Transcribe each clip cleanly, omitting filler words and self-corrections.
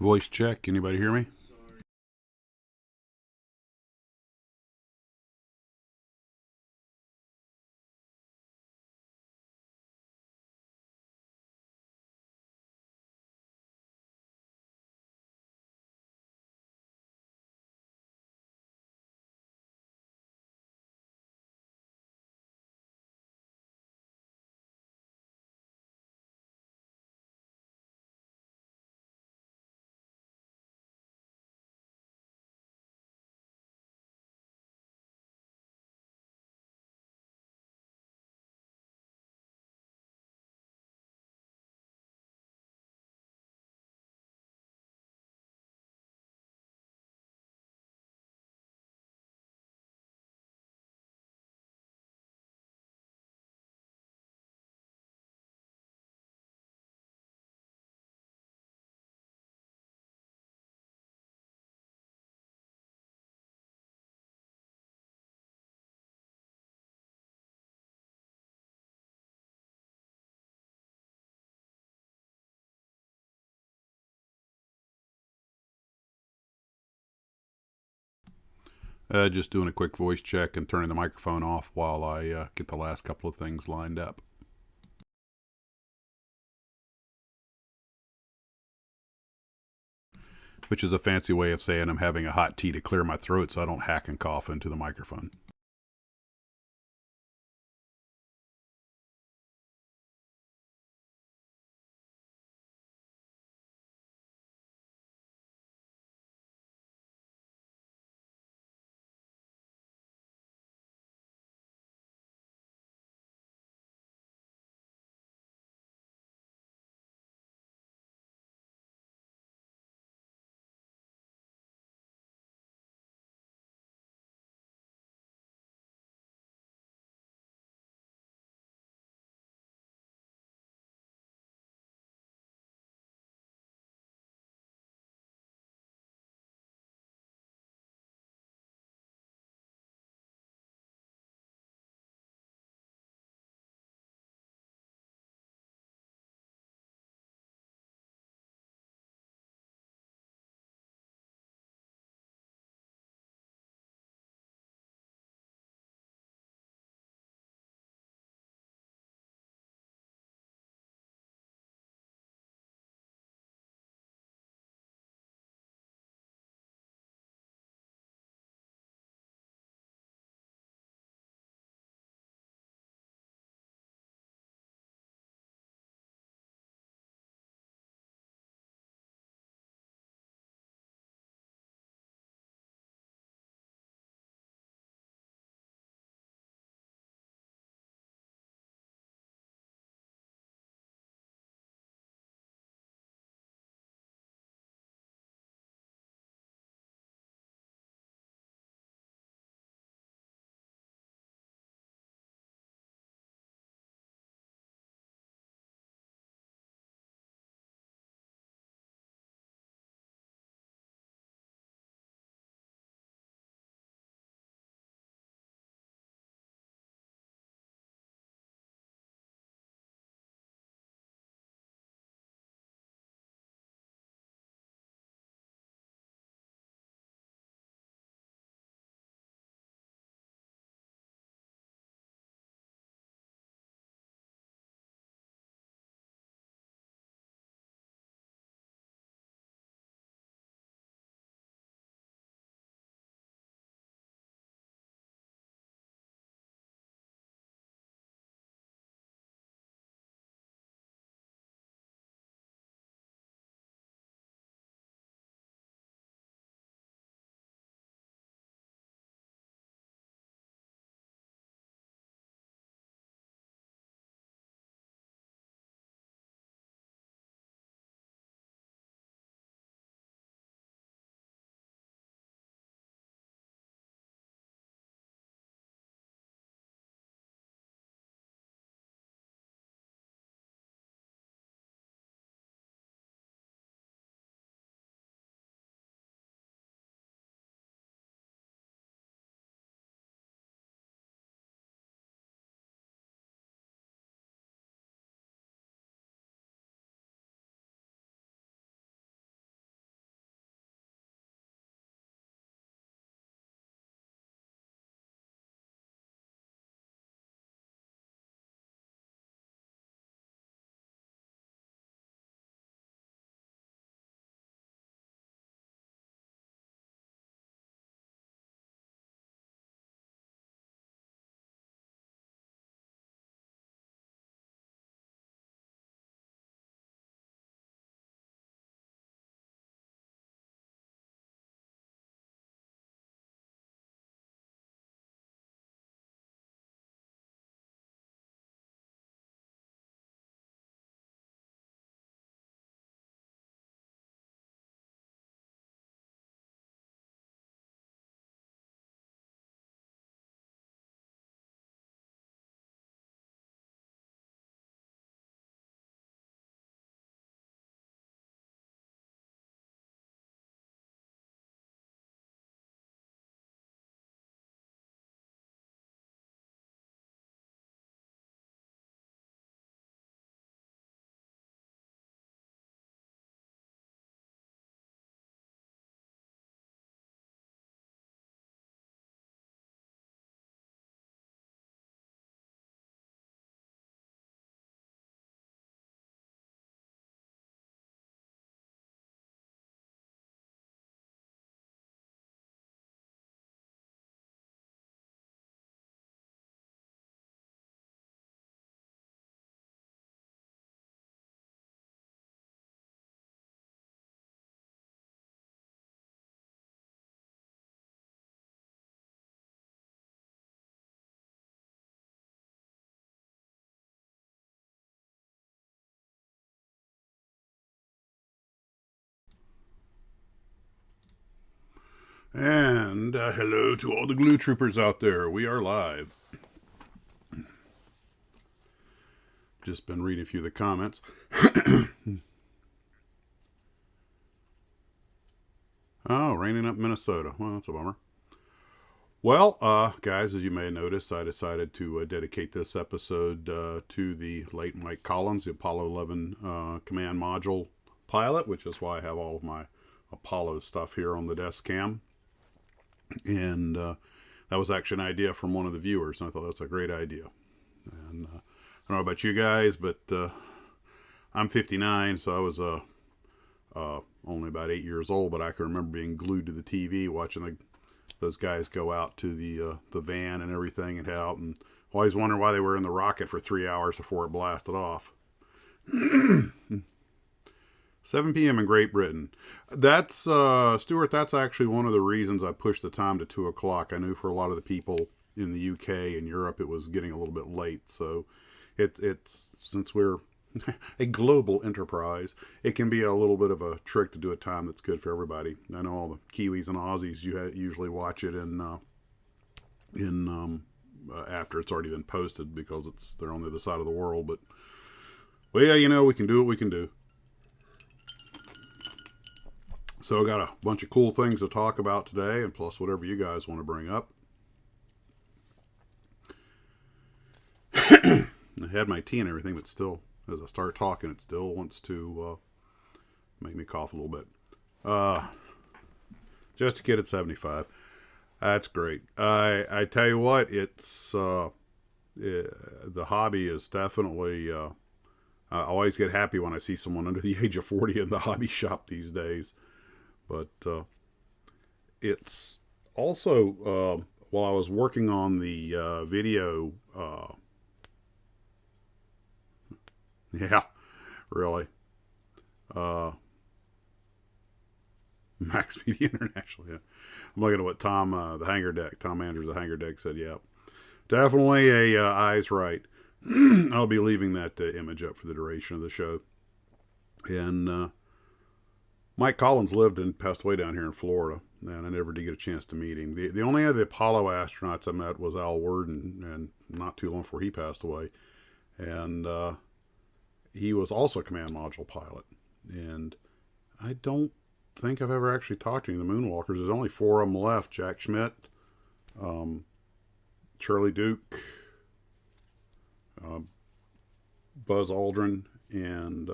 Voice check. Anybody hear me? Just doing a quick voice check and turning the microphone off while I get the last couple of things lined up. Which is a fancy way of saying I'm having a hot tea to clear my throat so I don't hack and cough into the microphone. And hello to all the glue troopers out there. We are live. Just been reading a few of the comments. Oh, raining up in Minnesota. Well, that's a bummer. Well, guys, as you may notice, I decided to dedicate this episode to the late Mike Collins, the Apollo 11 command module pilot, which is why I have all of my Apollo stuff here on the desk cam. And that was actually an idea from one of the viewers, and I thought that's a great idea. And I don't know about you guys, but I'm 59, so I was only about 8 years old, but I can remember being glued to the TV watching those guys go out to the van and everything and out, and always wondering why they were in the rocket for 3 hours before it blasted off. 7 p.m. in Great Britain. That's, Stuart, that's actually one of the reasons I pushed the time to 2 o'clock. I knew for a lot of the people in the UK and Europe it was getting a little bit late. So it's since we're a global enterprise, it can be a little bit of a trick to do a time that's good for everybody. I know all the Kiwis and Aussies usually watch it after it's already been posted because they're on the other side of the world. But, well, yeah, you know, we can do what we can do. So I got a bunch of cool things to talk about today, and plus whatever you guys want to bring up. I had my tea and everything, but still, as I start talking, it still wants to make me cough a little bit. Just a kid at 75. That's great. I tell you what, it's the hobby is definitely... I always get happy when I see someone under the age of 40 in the hobby shop these days. But it's also, while I was working on the video, yeah, really, Max Media International, yeah. I'm looking at what Tom Andrews of the Hangar Deck said, yeah. Definitely a eyes right. I'll be leaving that image up for the duration of the show. And Mike Collins lived and passed away down here in Florida, and I never did get a chance to meet him. The only other Apollo astronauts I met was Al Worden, and not too long before he passed away. And he was also a command module pilot. And I don't think I've ever actually talked to any of the Moonwalkers. There's only 4 of them left. Jack Schmidt, Charlie Duke, Buzz Aldrin, and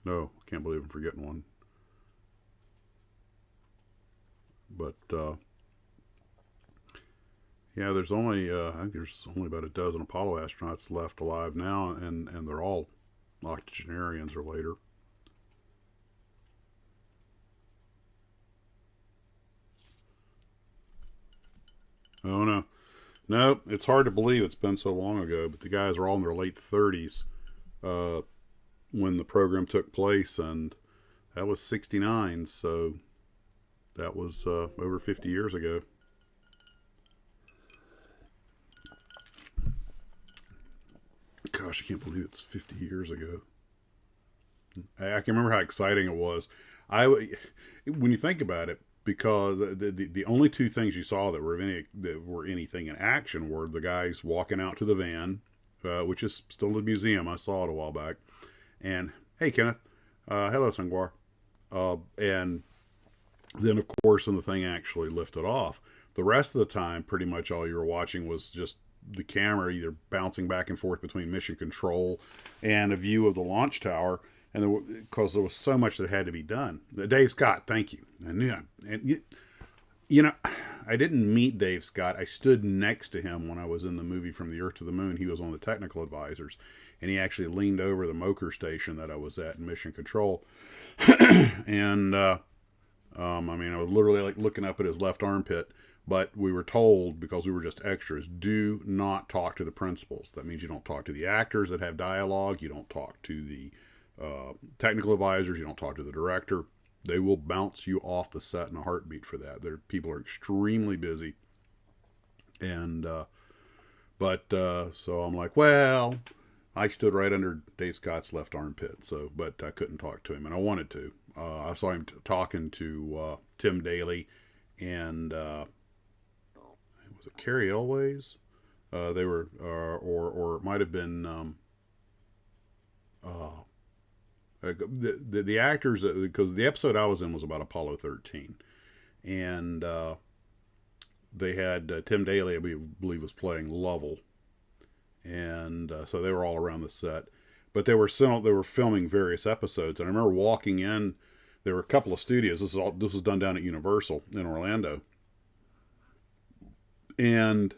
no, can't believe I'm forgetting one. But yeah, there's only I think there's only about a dozen Apollo astronauts left alive now, and they're all octogenarians or later. Oh no. No, it's hard to believe it's been so long ago, but the guys were all in their late 30s when the program took place, and that was 69, so that was over 50 years ago. Gosh, I can't believe it's 50 years ago. I can remember how exciting it was. When you think about it, because the only 2 things you saw that were anything in action were the guys walking out to the van, which is still in the museum. I saw it a while back. And, hey, Kenneth. Hello, Sangwar. And then, of course, when the thing actually lifted off, the rest of the time, pretty much all you were watching was just the camera either bouncing back and forth between mission control and a view of the launch tower. And because there was so much that had to be done. Dave Scott, thank you. I knew him. And you know, I didn't meet Dave Scott. I stood next to him when I was in the movie From the Earth to the Moon. He was one of the technical advisors, and he actually leaned over the Mocher station that I was at in mission control. And I mean, I was literally like looking up at his left armpit. But we were told, because we were just extras, do not talk to the principals. That means you don't talk to the actors that have dialogue. You don't talk to the technical advisors. You don't talk to the director. They will bounce you off the set in a heartbeat for that. People are extremely busy. And, so I'm like, well, I stood right under Dave Scott's left armpit. So, but I couldn't talk to him, and I wanted to. I saw him talking to Tim Daly and was it Carrie Elways? They were, or it might have been the actors, because the episode I was in was about Apollo 13, and they had Tim Daly, I believe, was playing Lovell, and so they were all around the set. But they were filming various episodes, and I remember walking in. There were a couple of studios. This was done down at Universal in Orlando, and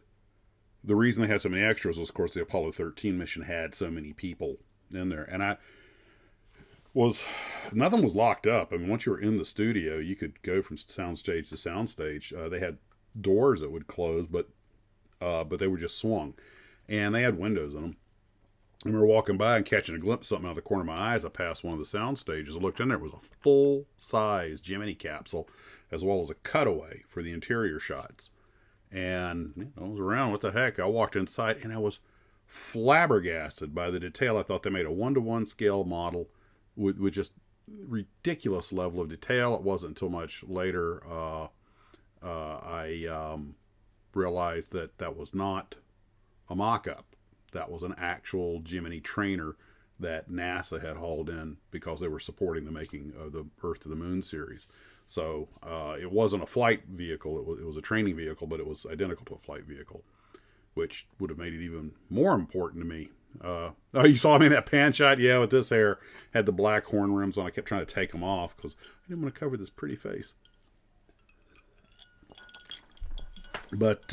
the reason they had so many extras was, of course, the Apollo 13 mission had so many people in there, and nothing was locked up. I mean, once you were in the studio, you could go from soundstage to soundstage. They had doors that would close, but they were just swung, and they had windows in them. I remember walking by and catching a glimpse of something out of the corner of my eyes. I passed one of the sound stages. I looked in there. It was a full-size Gemini capsule, as well as a cutaway for the interior shots. And I was around. What the heck? I walked inside, and I was flabbergasted by the detail. I thought they made a 1-to-1 scale model with just ridiculous level of detail. It wasn't until much later I realized that was not a mock-up. That was an actual Gemini trainer that NASA had hauled in because they were supporting the making of the Earth to the Moon series. So it wasn't a flight vehicle. It was a training vehicle, but it was identical to a flight vehicle, which would have made it even more important to me. Oh, you saw me in that pan shot? Yeah, with this hair. Had the black horn rims on. I kept trying to take them off because I didn't want to cover this pretty face. But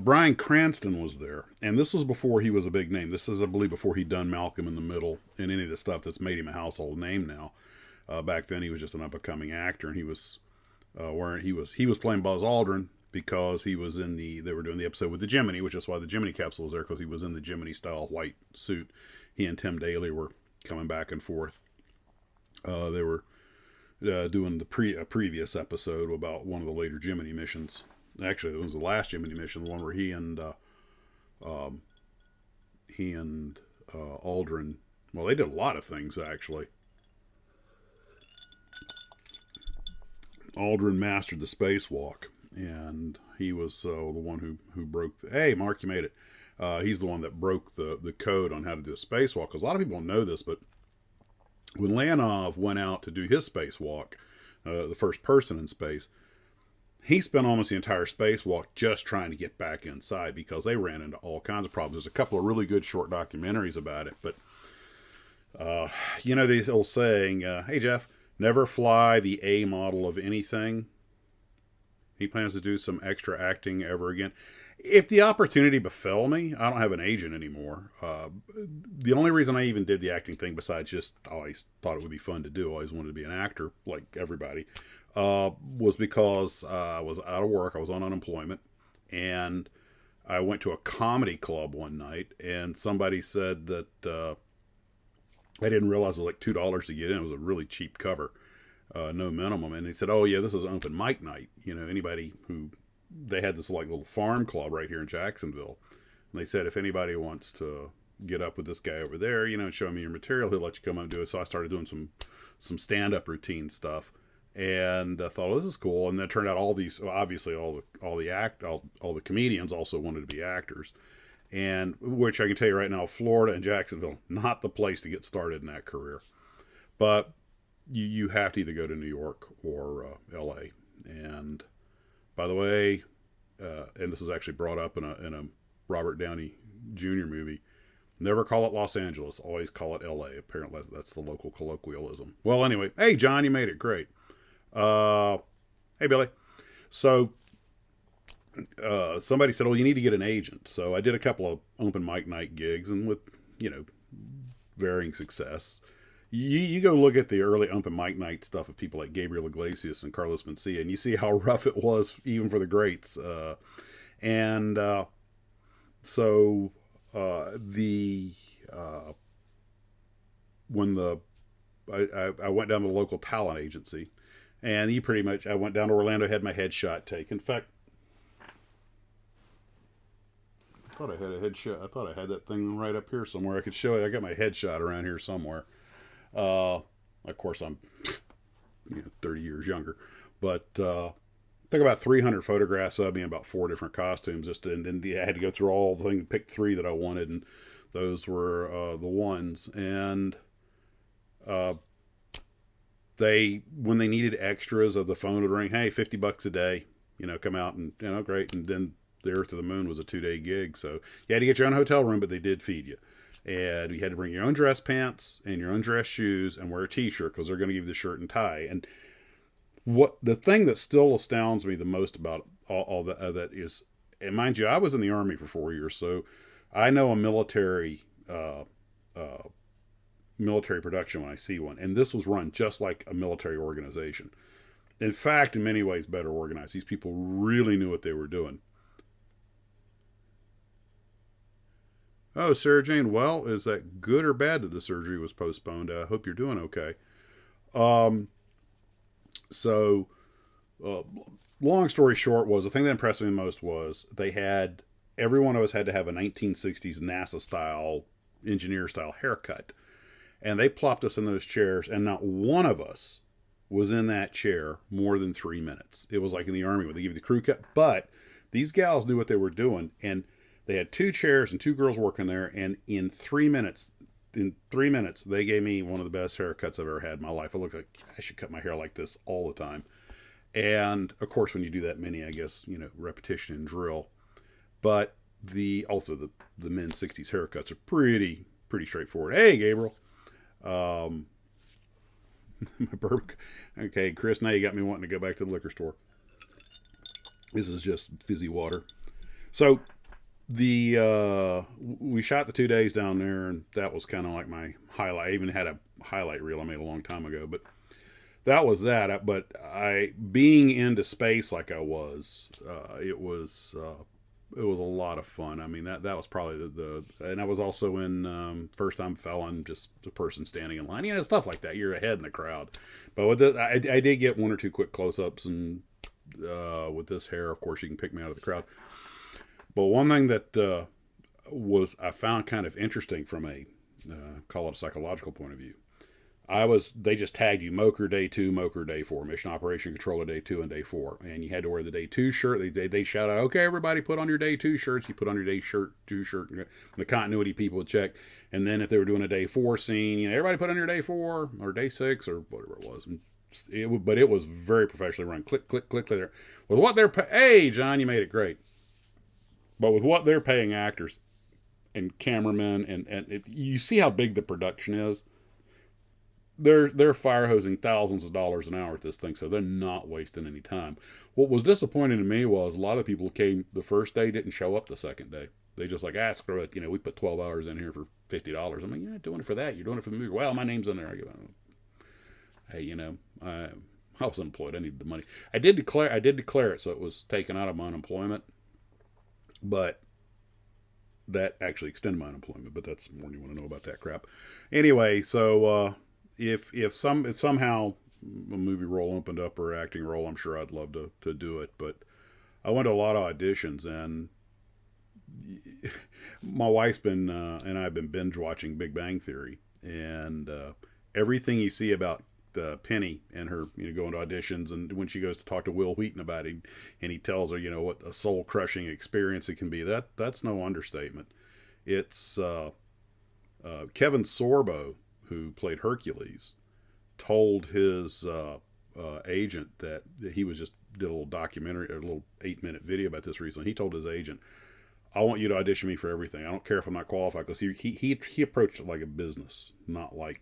Bryan Cranston was there, and this was before he was a big name. This is, I believe, before he'd done Malcolm in the Middle and any of the stuff that's made him a household name now. Back then, he was just an up-and-coming actor, and he was playing Buzz Aldrin because he was they were doing the episode with the Gemini, which is why the Gemini capsule was there, because he was in the Gemini-style white suit. He and Tim Daly were coming back and forth. They were doing a previous episode about one of the later Gemini missions. Actually, it was the last Gemini mission, the one where he and Aldrin. Well, they did a lot of things actually. Aldrin mastered the spacewalk, and he was the one who broke. Hey, Mark, you made it. He's the one that broke the code on how to do a spacewalk. Because a lot of people don't know this, but when Leonov went out to do his spacewalk, the first person in space, he spent almost the entire spacewalk just trying to get back inside because they ran into all kinds of problems. There's a couple of really good short documentaries about it, but the old saying, hey Jeff, never fly the A model of anything. He plans to do some extra acting ever again. If the opportunity befell me, I don't have an agent anymore. The only reason I even did the acting thing, besides just I always thought it would be fun to do, I always wanted to be an actor like everybody, was because I was out of work. I was on unemployment, and I went to a comedy club one night, and somebody said that I didn't realize it was like $2 to get in. It was a really cheap cover, no minimum. And they said, "Oh yeah, this is open mic night. Anybody who." They had this like little farm club right here in Jacksonville, and they said if anybody wants to get up with this guy over there, and show me your material, he'll let you come up and do it. So I started doing some stand-up routine stuff, and I thought, this is cool. And then it turned out obviously all the comedians also wanted to be actors, and which I can tell you right now, Florida and Jacksonville, not the place to get started in that career. But you have to either go to New York or L.A. And by the way, and this is actually brought up in a Robert Downey Jr. movie, never call it Los Angeles, always call it L.A. Apparently that's the local colloquialism. Well, anyway, hey John, you made it, great. Hey Billy. So somebody said, you need to get an agent. So I did a couple of open mic night gigs, and with varying success. You go look at the early open mic night stuff of people like Gabriel Iglesias and Carlos Mencia, and you see how rough it was even for the greats. I went down to the local talent agency, and I went down to Orlando, had my headshot taken. In fact, I thought I had a headshot. I thought I had that thing right up here somewhere. I could show it. I got my headshot around here somewhere. Of course, I'm 30 years younger, but took about 300 photographs of me in about 4 different costumes. And then I had to go through all the things, pick 3 that I wanted, and those were the ones. And uh, when they needed extras, of the phone would ring, hey, $50 a day, come out, and great. And then the Earth to the Moon was a 2-day gig, so you had to get your own hotel room, but they did feed you. And you had to bring your own dress pants and your own dress shoes and wear a t-shirt, because they're going to give you the shirt and tie. And what the thing that still astounds me the most about all that is, and mind you, I was in the Army for 4 years, so I know a military production when I see one. And this was run just like a military organization. In fact, in many ways, better organized. These people really knew what they were doing. Oh, Sarah Jane, well, is that good or bad that the surgery was postponed? I hope you're doing okay. Um, so, uh, long story short, was the thing that impressed me the most was every one of us had to have a 1960s NASA style, engineer style haircut. And they plopped us in those chairs, and not one of us was in that chair more than 3 minutes. It was like in the Army where they give you the crew cut. But these gals knew what they were doing, and they had 2 chairs and 2 girls working there, and in 3 minutes, they gave me one of the best haircuts I've ever had in my life. I looked like I should cut my hair like this all the time. And of course, when you do that many, I guess, repetition and drill. But the men's 60s haircuts are pretty straightforward. Hey, Gabriel. Um, okay, Chris, now you got me wanting to go back to the liquor store. This is just fizzy water. So we shot the 2 days down there, and that was kind of like my highlight. I even had a highlight reel I made a long time ago, but that was that. But being into space like I was, it was a lot of fun. I mean, that was probably and I was also in first time felon, just the person standing in line, stuff like that. You're ahead in the crowd. But with this, I did get 1 or 2 quick close-ups, and with this hair, of course, you can pick me out of the crowd. But one thing that I found kind of interesting from a call it a psychological point of view. They just tagged you Mocher Day 2, Mocher Day 4, Mission Operation Controller Day 2 and Day 4. And you had to wear the Day 2 shirt. They shout out, okay, everybody put on your Day 2 shirts. You put on your Day 2 shirt. The continuity people would check. And then if they were doing a Day 4 scene, everybody put on your Day 4 or Day 6 or whatever it was. But it was very professionally run. Click, click, click, there. With what hey, John, you made it great. But with what they're paying actors and cameramen, and you see how big the production is. They're fire hosing thousands of dollars an hour at this thing, so they're not wasting any time. What was disappointing to me was a lot of people who came the first day didn't show up the second day. They just like, screw it, we put 12 hours in here for $50. I'm like, you're not doing it for that. You're doing it for the movie. Well, my name's in there. I go, hey, I was unemployed. I needed the money. I did declare it, so it was taken out of my unemployment, but that actually extended my unemployment. But that's more than you want to know about that crap. Anyway, so. If somehow a movie role opened up or acting role, I'm sure I'd love to do it. But I went to a lot of auditions, and my wife's been and I've been binge watching Big Bang Theory, and everything you see about Penny and her going to auditions, and when she goes to talk to Will Wheaton about it, and he tells her what a soul crushing experience it can be. That's no understatement. It's Kevin Sorbo, who played Hercules, told his agent that he did a little documentary, a little 8-minute video about this recently. He told his agent, "I want you to audition me for everything. I don't care if I'm not qualified," because he approached it like a business, not like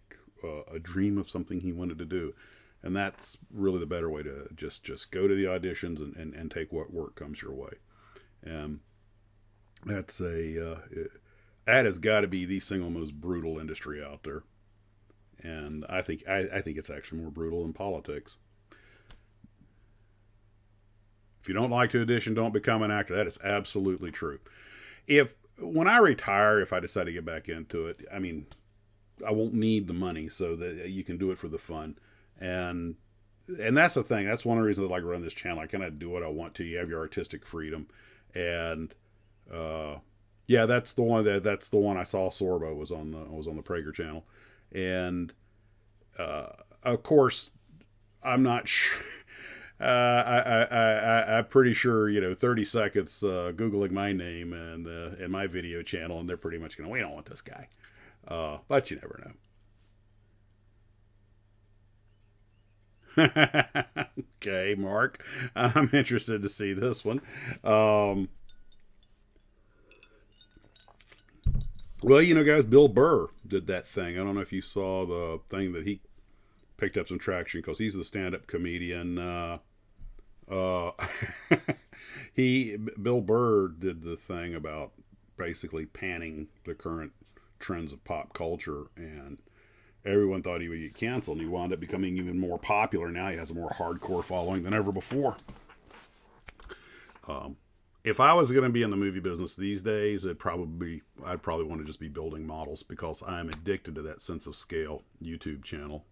a dream of something he wanted to do. And that's really the better way to just go to the auditions and take what work comes your way. And that has got to be the single most brutal industry out there. And I think it's actually more brutal than politics. If you don't like to audition, don't become an actor. That is absolutely true. When I retire, if I decide to get back into it, I mean, I won't need the money, so that you can do it for the fun. And that's the thing. That's one of the reasons I like to run this channel. I kind of do what I want to. You have your artistic freedom, and yeah, that's the one I saw. Sorbo was on the Prager channel. And Of course, I'm not sure. I'm pretty sure, 30 seconds Googling my name and my video channel, and they're pretty much going, we don't want this guy. But you never know. Okay, Mark, I'm interested to see this one. Well, guys, Bill Burr did that thing. I don't know if you saw the thing that he picked up some traction because he's the stand-up comedian. Uh, Bill Burr did the thing about basically panning the current trends of pop culture, and everyone thought he would get canceled. And he wound up becoming even more popular. Now he has a more hardcore following than ever before. If I was going to be in the movie business these days, I'd probably want to just be building models because I'm addicted to that sense of scale YouTube channel.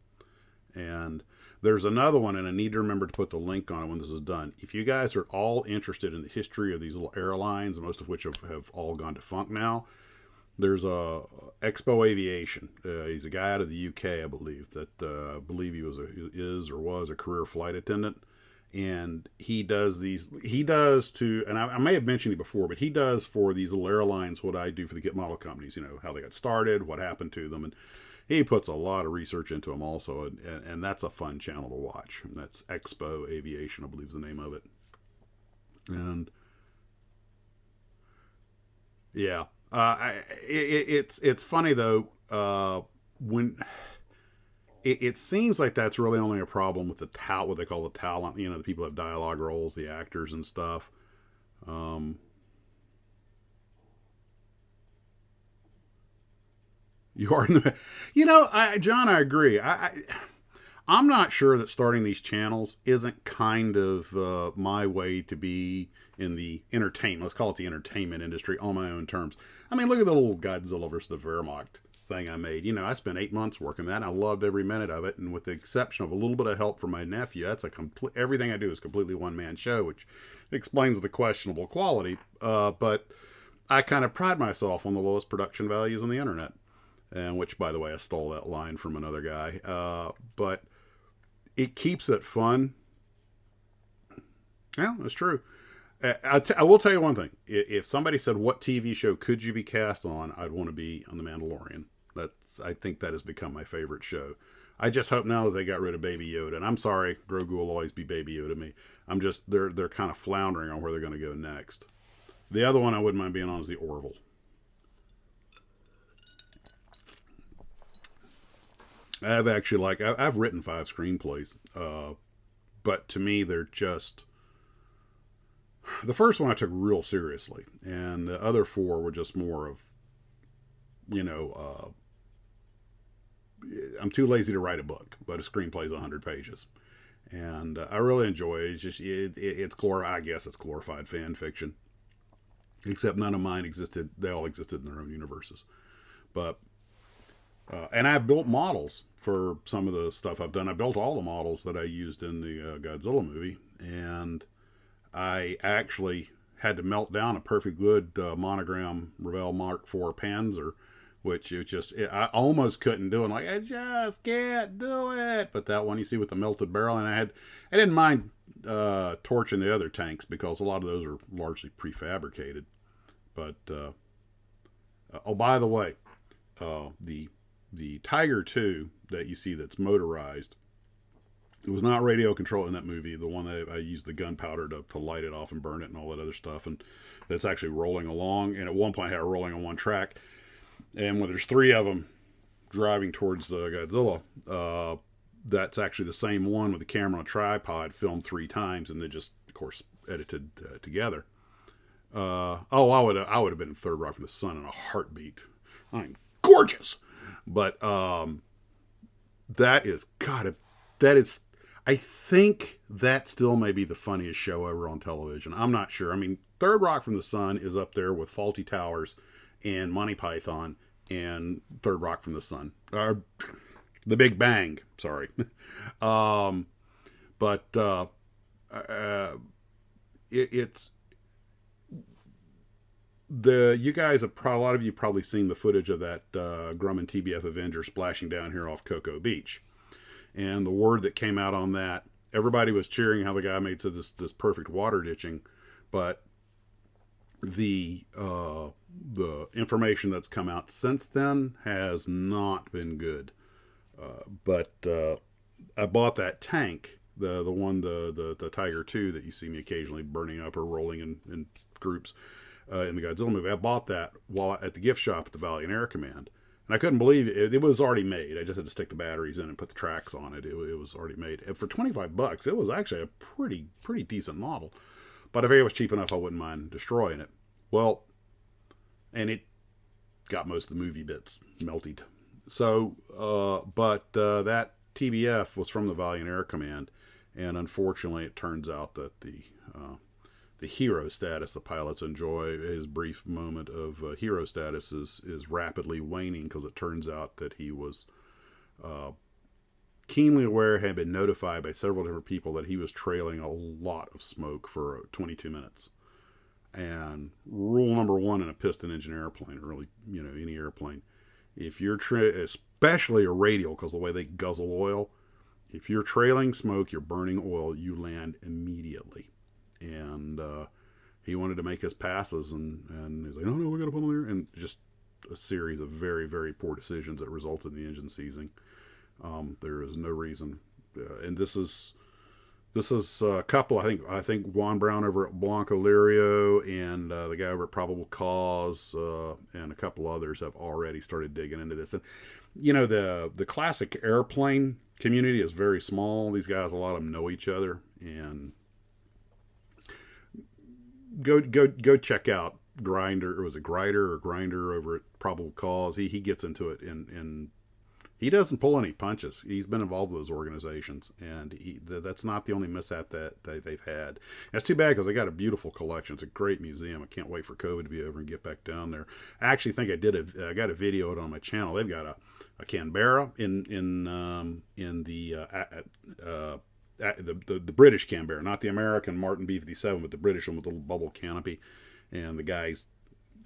And there's another one, and I need to remember to put the link on it when this is done. If you guys are all interested in the history of these little airlines, most of which have all gone defunct now, there's a Expo Aviation. He's a guy out of the UK, I believe, that I believe he was a career flight attendant. And he does and I may have mentioned it before, but he does for these little airlines what I do for the kit model companies, how they got started, what happened to them, and he puts a lot of research into them also, and that's a fun channel to watch. And that's Expo Aviation, I believe is the name of it. And yeah, it's funny though, when it seems like that's really only a problem with what they call the talent, the people that have dialogue roles, the actors and stuff. You are in John, I agree. I'm not sure that starting these channels isn't kind of my way to be in the entertainment, let's call it the entertainment industry on my own terms. I mean, look at the little Godzilla versus the Wehrmacht thing I made. I spent 8 months working that, and I loved every minute of it. And with the exception of a little bit of help from my nephew, that's everything I do is completely one-man show, which explains the questionable quality. But I kind of pride myself on the lowest production values on the internet, and which, by the way, I stole that line from another guy. But it keeps it fun. Yeah, that's true. I will tell you one thing. If somebody said, what TV show could you be cast on, I'd want to be on The Mandalorian. I think that has become my favorite show. I just hope now that they got rid of Baby Yoda. And I'm sorry, Grogu will always be Baby Yoda to me. They're kind of floundering on where they're going to go next. The other one I wouldn't mind being on is the Orville. I've written 5 screenplays, but to me they're just. The first one I took real seriously, and the other 4 were just more of, I'm too lazy to write a book, but a screenplay is 100 pages. And I really enjoy it. It's just, I guess it's glorified fan fiction. Except none of mine existed. They all existed in their own universes. But, and I've built models for some of the stuff I've done. I built all the models that I used in the Godzilla movie. And I actually had to melt down a perfect good monogram Revell Mark IV Panzer, which I almost couldn't do it. Like, I just can't do it. But that one you see with the melted barrel, and I didn't mind torching the other tanks because a lot of those are largely prefabricated. But oh, by the way, the Tiger II that you see that's motorized, it was not radio control in that movie. The one that I used the gunpowder to light it off and burn it and all that other stuff, and that's actually rolling along. And at one point, I had it rolling on one track. And when there's 3 of them driving towards Godzilla, that's actually the same one with the camera on a tripod, filmed 3 times, and then just, of course, edited together. I would have been in Third Rock from the Sun in a heartbeat. I'm gorgeous, but that is I think that still may be the funniest show ever on television. I'm not sure. I mean, Third Rock from the Sun is up there with Fawlty Towers and Monty Python and Third Rock from the Sun. The Big Bang, sorry. It's you guys have a lot of you probably seen the footage of that Grumman TBF Avenger splashing down here off Cocoa Beach. And the word that came out on that, everybody was cheering how the guy made this perfect water ditching, but the information that's come out since then has not been good. But I bought that tank, the Tiger II that you see me occasionally burning up or rolling in groups in the Godzilla movie. I bought that while at the gift shop at the Valiant Air Command. And I couldn't believe it. It was already made. I just had to stick the batteries in and put the tracks on it. It was already made. And for $25, it was actually a pretty decent model. But if it was cheap enough, I wouldn't mind destroying it. Well, and it got most of the movie bits melted. So, but that TBF was from the Valiant Air Command, and unfortunately, it turns out that the hero status the pilots enjoy, his brief moment of hero status, is rapidly waning, because it turns out that he was keenly aware, had been notified by several different people that he was trailing a lot of smoke for 22 minutes. And rule number one in a piston engine airplane, or really, any airplane, if you're especially a radial, because the way they guzzle oil, if you're trailing smoke, you're burning oil, you land immediately. And he wanted to make his passes, and he's like, no, we got to put him there, and just a series of very, very poor decisions that resulted in the engine seizing. There is no reason, and this is a couple. I think Juan Brown over at Blanco Lirio and the guy over at Probable Cause and a couple others have already started digging into this. And the classic airplane community is very small. These guys, a lot of them know each other, and go check out Grinder. Or was it Grider or Grinder over at Probable Cause? He gets into it, and he doesn't pull any punches. He's been involved with those organizations, and that's not the only mishap that they've had. That's too bad, because they got a beautiful collection. It's a great museum. I can't wait for COVID to be over and get back down there. I actually think I got a video of it on my channel. They've got a Canberra in the British Canberra, not the American Martin B-57, but the British one with the little bubble canopy, and the guys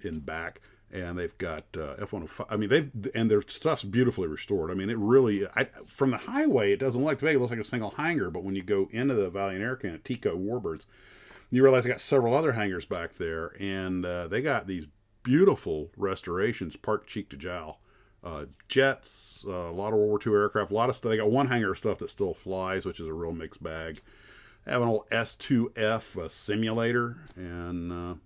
in back. And they've got F-105. I mean, and their stuff's beautifully restored. I mean, it really, from the highway, it doesn't look big. It looks like a single hangar. But when you go into the Valiant Air Command, Tico Warbirds, you realize they got several other hangars back there, and they got these beautiful restorations parked cheek to jowl. Jets, a lot of World War II aircraft, a lot of stuff. They got one hangar of stuff that still flies, which is a real mixed bag. They have an old S2F simulator, and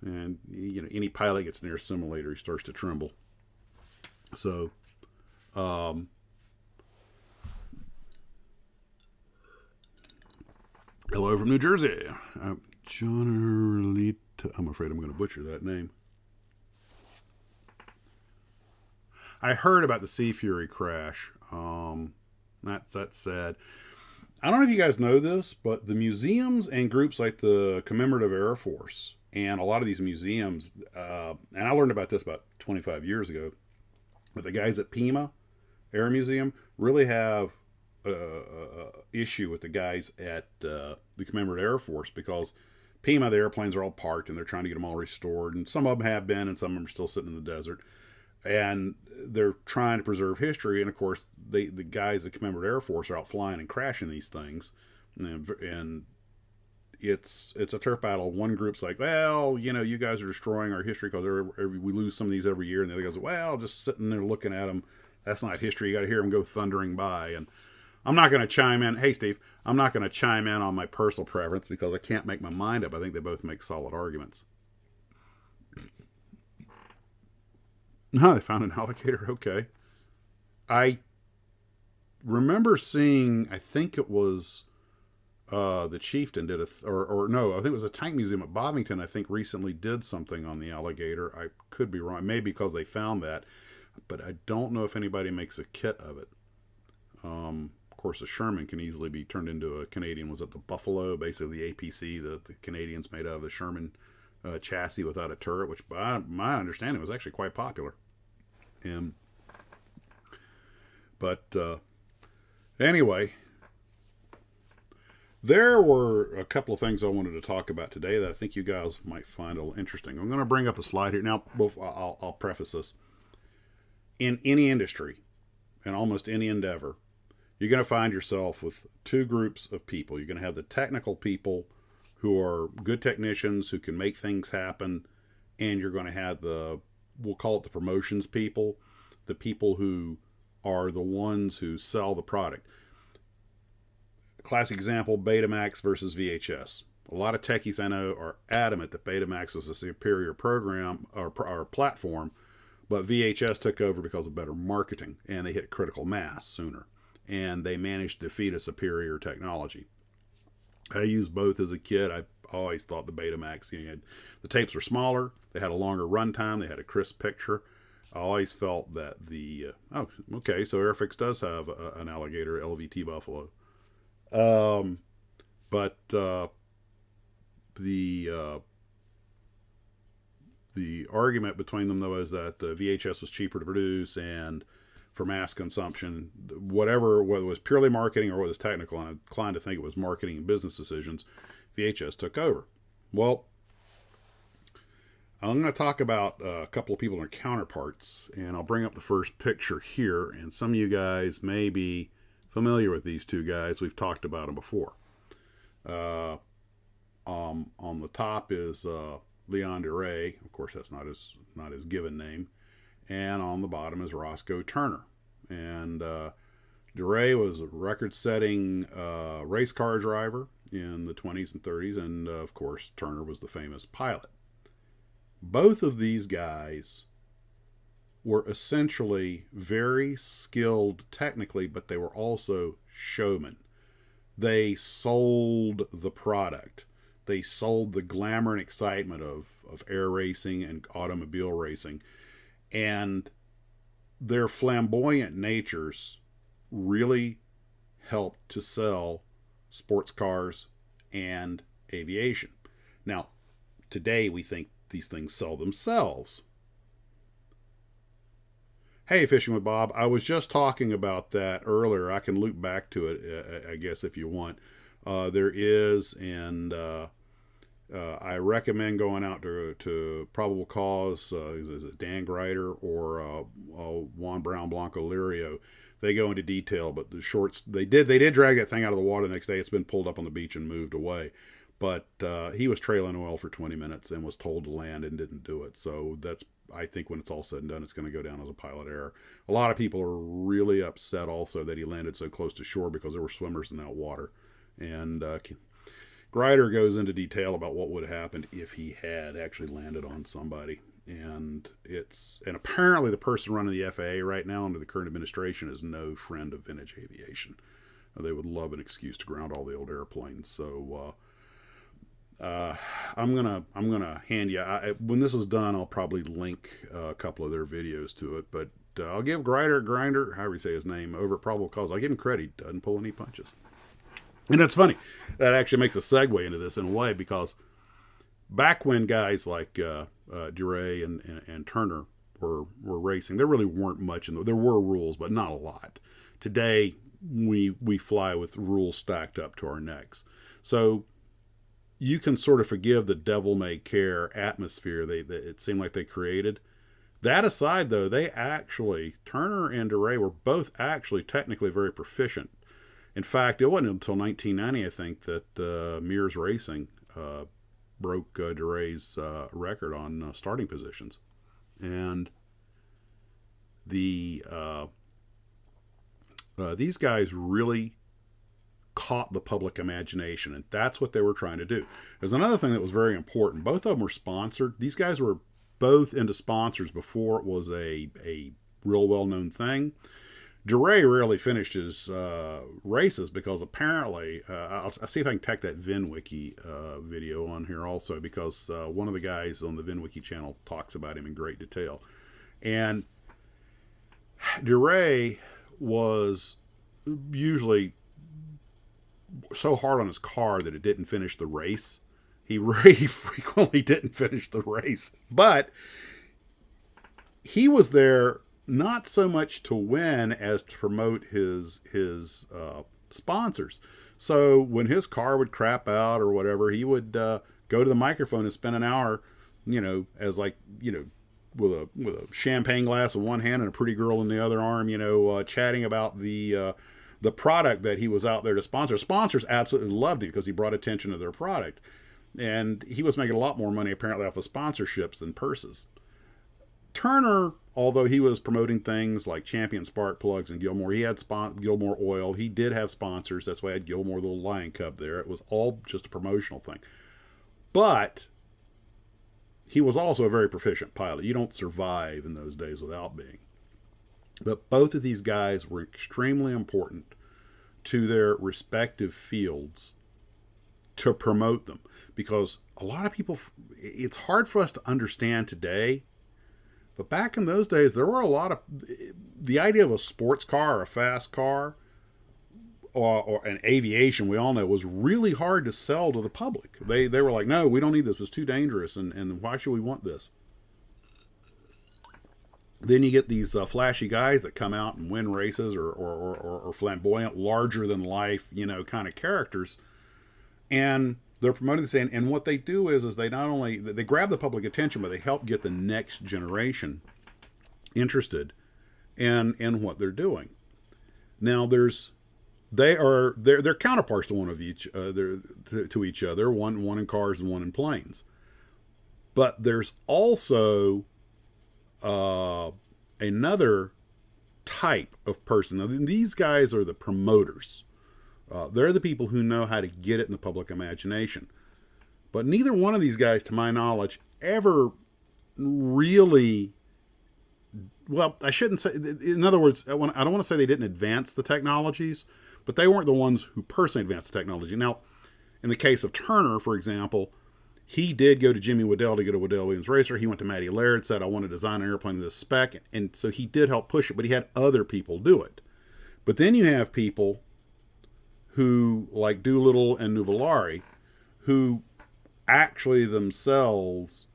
any pilot gets near a simulator, he starts to tremble. So, hello from New Jersey. John Erlita. I'm afraid I'm going to butcher that name. I heard about the Sea Fury crash. That's sad. I don't know if you guys know this, but the museums and groups like the Commemorative Air Force, and a lot of these museums, and I learned about this about 25 years ago, but the guys at Pima Air Museum really have a issue with the guys at the Commemorative Air Force, because Pima, the airplanes are all parked, and they're trying to get them all restored, and some of them have been, and some of them are still sitting in the desert, and they're trying to preserve history, and of course, the guys at Commemorative Air Force are out flying and crashing these things, and it's a turf battle. One group's like, well, you guys are destroying our history, because we lose some of these every year. And the other guys are, well, just sitting there looking at them, that's not history. You got to hear them go thundering by. And I'm not going to chime in. Hey, Steve, I'm not going to chime in on my personal preference, because I can't make my mind up. I think they both make solid arguments. No, they found an alligator. Okay. I remember seeing, I think it was the Chieftain did no, I think it was a tank museum at Bovington, I think recently did something on the alligator. I could be wrong, maybe because they found that, but I don't know if anybody makes a kit of it. Of course, the Sherman can easily be turned into a Canadian, was it the Buffalo, basically the APC that the Canadians made out of the Sherman chassis without a turret, which by my understanding was actually quite popular. But anyway, there were a couple of things I wanted to talk about today that I think you guys might find a little interesting. I'm going to bring up a slide here. Now, I'll preface this. In any industry, in almost any endeavor, you're going to find yourself with two groups of people. You're going to have the technical people who are good technicians who can make things happen, and you're going to have we'll call it the promotions people, the people who are the ones who sell the product. Classic example, Betamax versus VHS. A lot of techies I know are adamant that Betamax is a superior program or platform, but VHS took over because of better marketing, and they hit critical mass sooner, and they managed to defeat a superior technology. I used both as a kid. I always thought the Betamax, the tapes were smaller, they had a longer runtime, they had a crisp picture. I always felt that so Airfix does have an alligator LVT Buffalo. But the argument between them, though, is that the VHS was cheaper to produce, and for mass consumption, whether it was purely marketing or whether it was technical, and I'm inclined to think it was marketing and business decisions, VHS took over. Well, I'm going to talk about a couple of people and their counterparts, and I'll bring up the first picture here, and some of you guys may be familiar with these two guys. We've talked about them before. On the top is Leon DeRay. Of course, that's not his given name. And on the bottom is Roscoe Turner. And DeRay was a record-setting race car driver in the 20s and 30s, and of course, Turner was the famous pilot. Both of these guys were essentially very skilled technically, but they were also showmen. They sold the product. They sold the glamour and excitement of air racing and automobile racing. And their flamboyant natures really helped to sell sports cars and aviation. Now, today we think these things sell themselves. Hey, Fishing with Bob, I was just talking about that earlier. I can loop back to it, I guess, if you want. There is, and I recommend going out to Probable Cause. Is it Dan Greider or Juan Brown Blanco Lirio? They go into detail, but the shorts, they did drag that thing out of the water the next day. It's been pulled up on the beach and moved away. But he was trailing oil for 20 minutes and was told to land and didn't do it. So that's, I think when it's all said and done, it's going to go down as a pilot error. A lot of people are really upset also that he landed so close to shore because there were swimmers in that water. And Greider goes into detail about what would have happened if he had actually landed on somebody. And apparently the person running the FAA right now under the current administration is no friend of vintage aviation. They would love an excuse to ground all the old airplanes. So I'm gonna hand you. When this is done, I'll probably link a couple of their videos to it. But I'll give Grinder, however you say his name, over at Probable Cause. I'll give him credit. He doesn't pull any punches. And that's funny. That actually makes a segue into this in a way, because back when guys like DeRay and Turner were racing, there really weren't much there were rules, but not a lot. Today we fly with rules stacked up to our necks. So you can sort of forgive the devil-may-care atmosphere it seemed like they created. That aside, though, Turner and DeRay were both actually technically very proficient. In fact, it wasn't until 1990, I think, that Mears Racing broke DeRay's record on starting positions. And these guys really caught the public imagination, and that's what they were trying to do. There's another thing that was very important. Both of them were sponsored. These guys were both into sponsors before it was a real well-known thing. DeRay rarely finished his races because apparently, I'll see if I can tack that VinWiki video on here also, because one of the guys on the VinWiki channel talks about him in great detail. And DeRay was usually so hard on his car that it didn't finish the race. He frequently didn't finish the race, but he was there not so much to win as to promote his sponsors. So when his car would crap out or whatever, he would go to the microphone and spend an hour, as with a champagne glass in one hand and a pretty girl in the other arm, chatting about the the product that he was out there to sponsor. Sponsors absolutely loved him because he brought attention to their product. And he was making a lot more money apparently off of sponsorships than purses. Turner, although he was promoting things like Champion spark plugs and Gilmore, he had Gilmore oil. He did have sponsors. That's why I had Gilmore, the little lion cub there. It was all just a promotional thing. But he was also a very proficient pilot. You don't survive in those days without being. But both of these guys were extremely important to their respective fields to promote them. Because a lot of people, it's hard for us to understand today, but back in those days, there were a lot of, the idea of a sports car or a fast car or an aviation, we all know, was really hard to sell to the public. They were like, no, we don't need this. It's too dangerous. And why should we want this? Then you get these flashy guys that come out and win races or flamboyant, larger than life, kind of characters. And they're promoting this, and what they do is they not only they grab the public attention, but they help get the next generation interested in what they're doing. Now, they're counterparts to one of each to each other. One in cars and one in planes. But there's also another type of person. Now, these guys are the promoters. They're the people who know how to get it in the public imagination. But neither one of these guys, to my knowledge, ever really... Well, I shouldn't say... In other words, I don't want to say they didn't advance the technologies, but they weren't the ones who personally advanced the technology. Now, in the case of Turner, for example, he did go to Jimmy Waddell to get a Waddell Williams racer. He went to Matty Laird, said, I want to design an airplane to this spec. And so he did help push it, but he had other people do it. But then you have people who, like Doolittle and Nuvolari, who actually themselves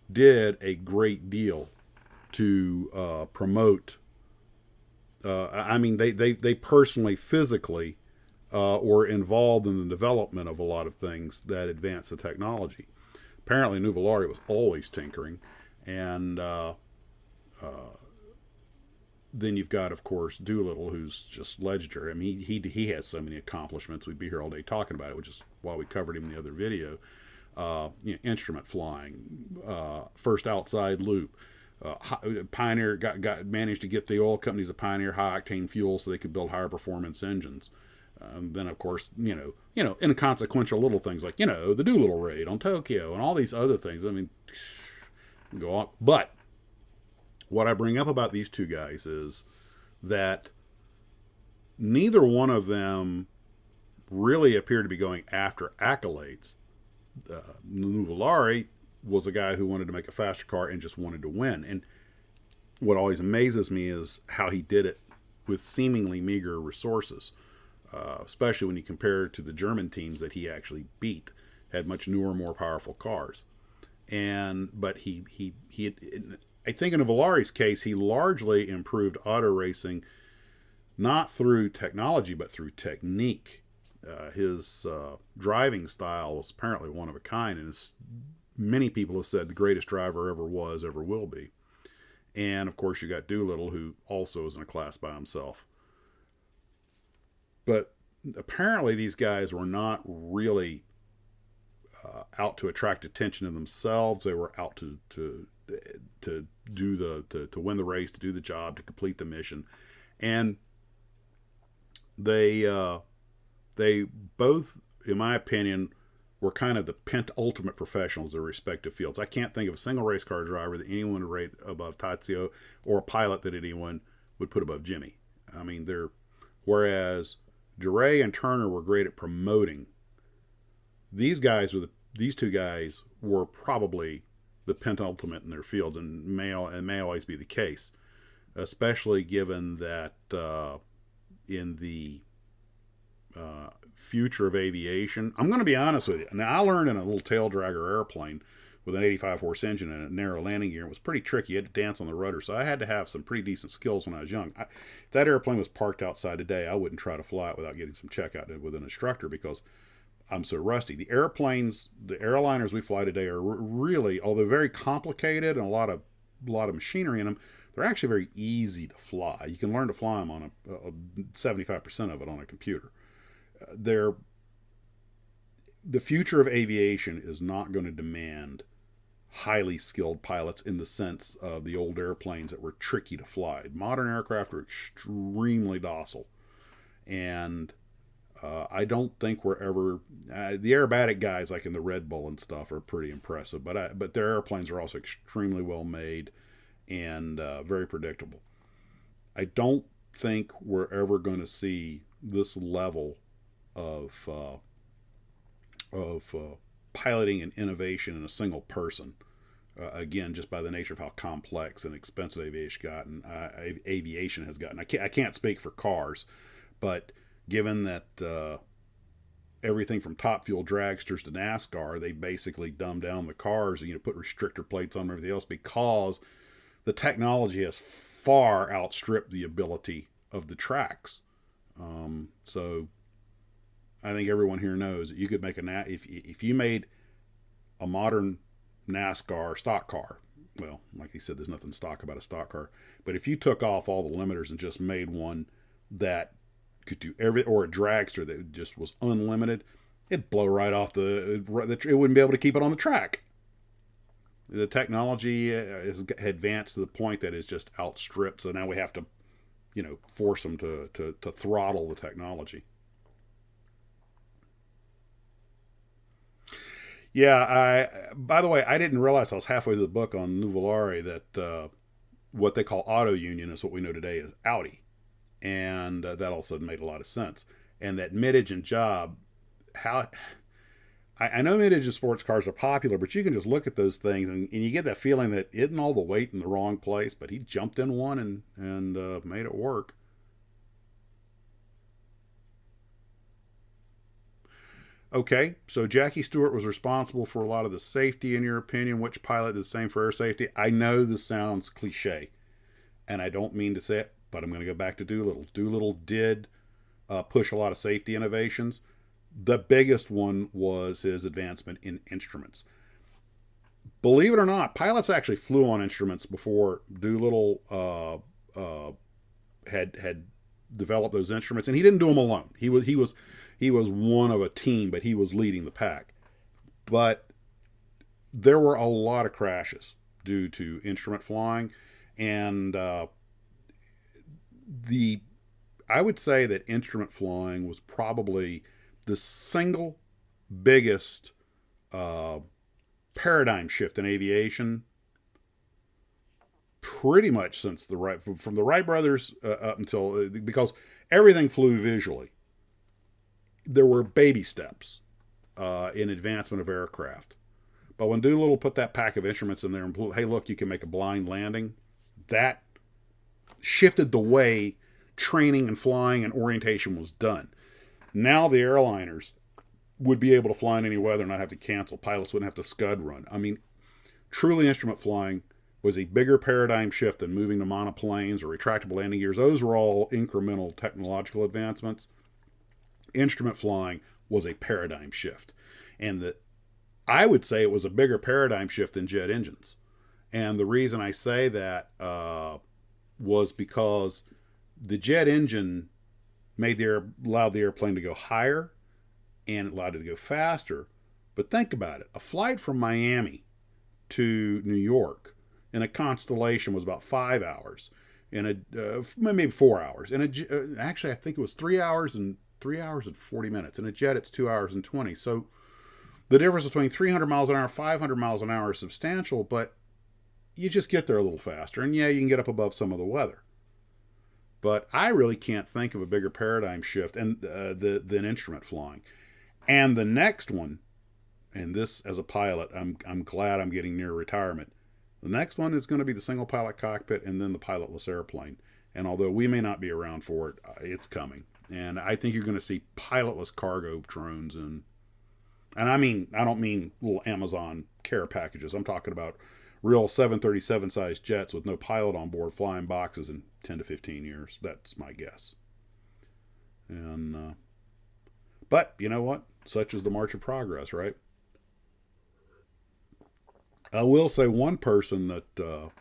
did a great deal to promote. They personally, physically, were involved in the development of a lot of things that advanced the technology. Apparently, Nuvolari was always tinkering, and then you've got, of course, Doolittle, who's just legendary. I mean, he has so many accomplishments. We'd be here all day talking about it, which is why we covered him in the other video. Instrument flying, first outside loop. Pioneer managed to get the oil companies to pioneer high octane fuel so they could build higher performance engines. Then, of course, inconsequential little things like, the Doolittle raid on Tokyo and all these other things. I mean, go on. But what I bring up about these two guys is that neither one of them really appear to be going after accolades. Nuvolari was a guy who wanted to make a faster car and just wanted to win. And what always amazes me is how he did it with seemingly meager resources, especially when you compare it to the German teams that he actually beat, had much newer, more powerful cars. But I think in Nuvolari's case, he largely improved auto racing, not through technology, but through technique. His driving style was apparently one of a kind, and many people have said the greatest driver ever was, ever will be. And, of course, you got Doolittle, who also is in a class by himself. But apparently these guys were not really out to attract attention to themselves. They were out to win the race, to do the job, to complete the mission. And they both, in my opinion, were kind of the penultimate professionals in their respective fields. I can't think of a single race car driver that anyone would rate above Tazio, or a pilot that anyone would put above Jimmy. I mean, whereas DeRay and Turner were great at promoting, these two guys were probably the penultimate in their fields, and may always be the case, especially given that in the future of aviation, I'm going to be honest with you. Now, I learned in a little tail dragger airplane with an 85 horse engine and a narrow landing gear. It was pretty tricky. You had to dance on the rudder, so I had to have some pretty decent skills when I was young. If that airplane was parked outside today, I wouldn't try to fly it without getting some checkout with an instructor, because I'm so rusty. The airliners we fly today are really, although very complicated and a lot of machinery in them, they're actually very easy to fly. You can learn to fly them on 75% of it on a computer. They're the future of aviation is not going to demand highly skilled pilots in the sense of the old airplanes that were tricky to fly. Modern aircraft are extremely docile, and I don't think we're ever the aerobatic guys like in the Red Bull and stuff are pretty impressive, but their airplanes are also extremely well made and very predictable. I don't think we're ever going to see this level of piloting and innovation in a single person. Again, just by the nature of how complex and expensive aviation has gotten. I can't speak for cars, but given that everything from Top Fuel dragsters to NASCAR, they basically dumb down the cars and put restrictor plates on everything else because the technology has far outstripped the ability of the tracks. So I think everyone here knows that you could make if you made a modern NASCAR stock car. Well, like he said, there's nothing stock about a stock car. But if you took off all the limiters and just made one that could do or a dragster that just was unlimited, it'd blow right off it wouldn't be able to keep it on the track. The technology has advanced to the point that it's just outstripped. So now we have to, force them to throttle the technology. Yeah, by the way, I didn't realize I was halfway through the book on Nuvolari that what they call auto union is what we know today as Audi. And that also made a lot of sense. And that midage and job, I know midage and sports cars are popular, but you can just look at those things and you get that feeling that isn't all the weight in the wrong place, but he jumped in one and made it work. Okay, so Jackie Stewart was responsible for a lot of the safety, in your opinion. Which pilot did the same for air safety? I know this sounds cliche, and I don't mean to say it, but I'm going to go back to Doolittle. Doolittle did push a lot of safety innovations. The biggest one was his advancement in instruments. Believe it or not, pilots actually flew on instruments before Doolittle had developed those instruments, and he didn't do them alone. He was one of a team, but he was leading the pack. But there were a lot of crashes due to instrument flying, and I would say that instrument flying was probably the single biggest paradigm shift in aviation, pretty much since from the Wright brothers up until, because everything flew visually. There were baby steps in advancement of aircraft. But when Doolittle put that pack of instruments in there and hey, look, you can make a blind landing, that shifted the way training and flying and orientation was done. Now the airliners would be able to fly in any weather and not have to cancel. Pilots wouldn't have to scud run. I mean, truly instrument flying was a bigger paradigm shift than moving to monoplanes or retractable landing gears. Those were all incremental technological advancements. Instrument flying was a paradigm shift. And I would say it was a bigger paradigm shift than jet engines. And the reason I say that was because the jet engine allowed the airplane to go higher and it allowed it to go faster. But think about it. A flight from Miami to New York in a Constellation was about 5 hours. In maybe 4 hours. Actually, I think it was 3 hours and 40 minutes. In a jet, it's 2 hours and 20. So the difference between 300 miles an hour and 500 miles an hour is substantial, but you just get there a little faster. And yeah, you can get up above some of the weather. But I really can't think of a bigger paradigm shift than instrument flying. And the next one, and this as a pilot, I'm glad I'm getting near retirement. The next one is going to be the single pilot cockpit and then the pilotless airplane. And although we may not be around for it, it's coming. And I think you're going to see pilotless cargo drones and I don't mean little Amazon care packages. I'm talking about real 737 sized jets with no pilot on board flying boxes in 10 to 15 years. That's my guess. And but you know what? Such is the march of progress, right? I will say one person that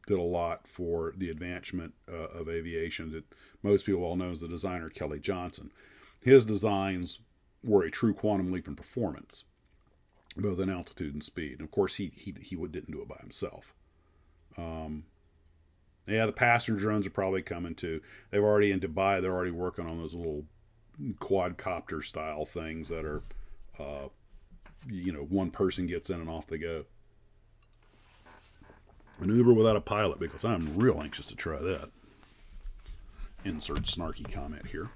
did a lot for the advancement of aviation. That most people all know as the designer Kelly Johnson. His designs were a true quantum leap in performance, both in altitude and speed. And of course, he didn't do it by himself. Yeah, the passenger drones are probably coming too. They've already in Dubai. They're already working on those little quadcopter style things that are, one person gets in and off they go. An Uber without a pilot, because I'm real anxious to try that. Insert snarky comment here.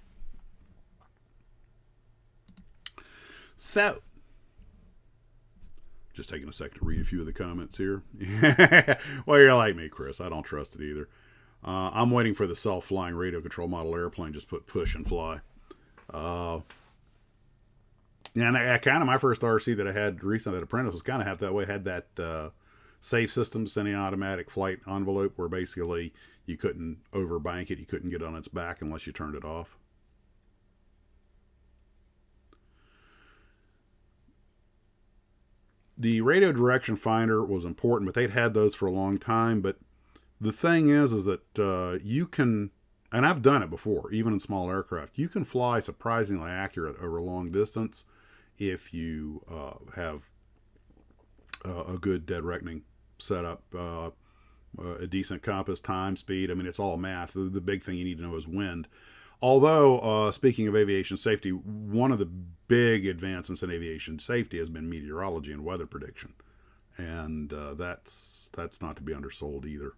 So, just taking a second to read a few of the comments here. Well, you're like me, Chris. I don't trust it either. I'm waiting for the self-flying radio control model airplane. Just put push and fly. And I kind of, my first RC that I had recently, that Apprentice, was kind of half that way. Had that safe system, semi-automatic flight envelope, where basically you couldn't overbank it. You couldn't get on its back unless you turned it off. The radio direction finder was important, but they'd had those for a long time. But the thing is that you can, and I've done it before, even in small aircraft, you can fly surprisingly accurate over a long distance if you have a good dead reckoning setup, a decent compass, time, speed. I mean, it's all math. The big thing you need to know is wind. Although, speaking of aviation safety, one of the big advancements in aviation safety has been meteorology and weather prediction. And that's not to be undersold either.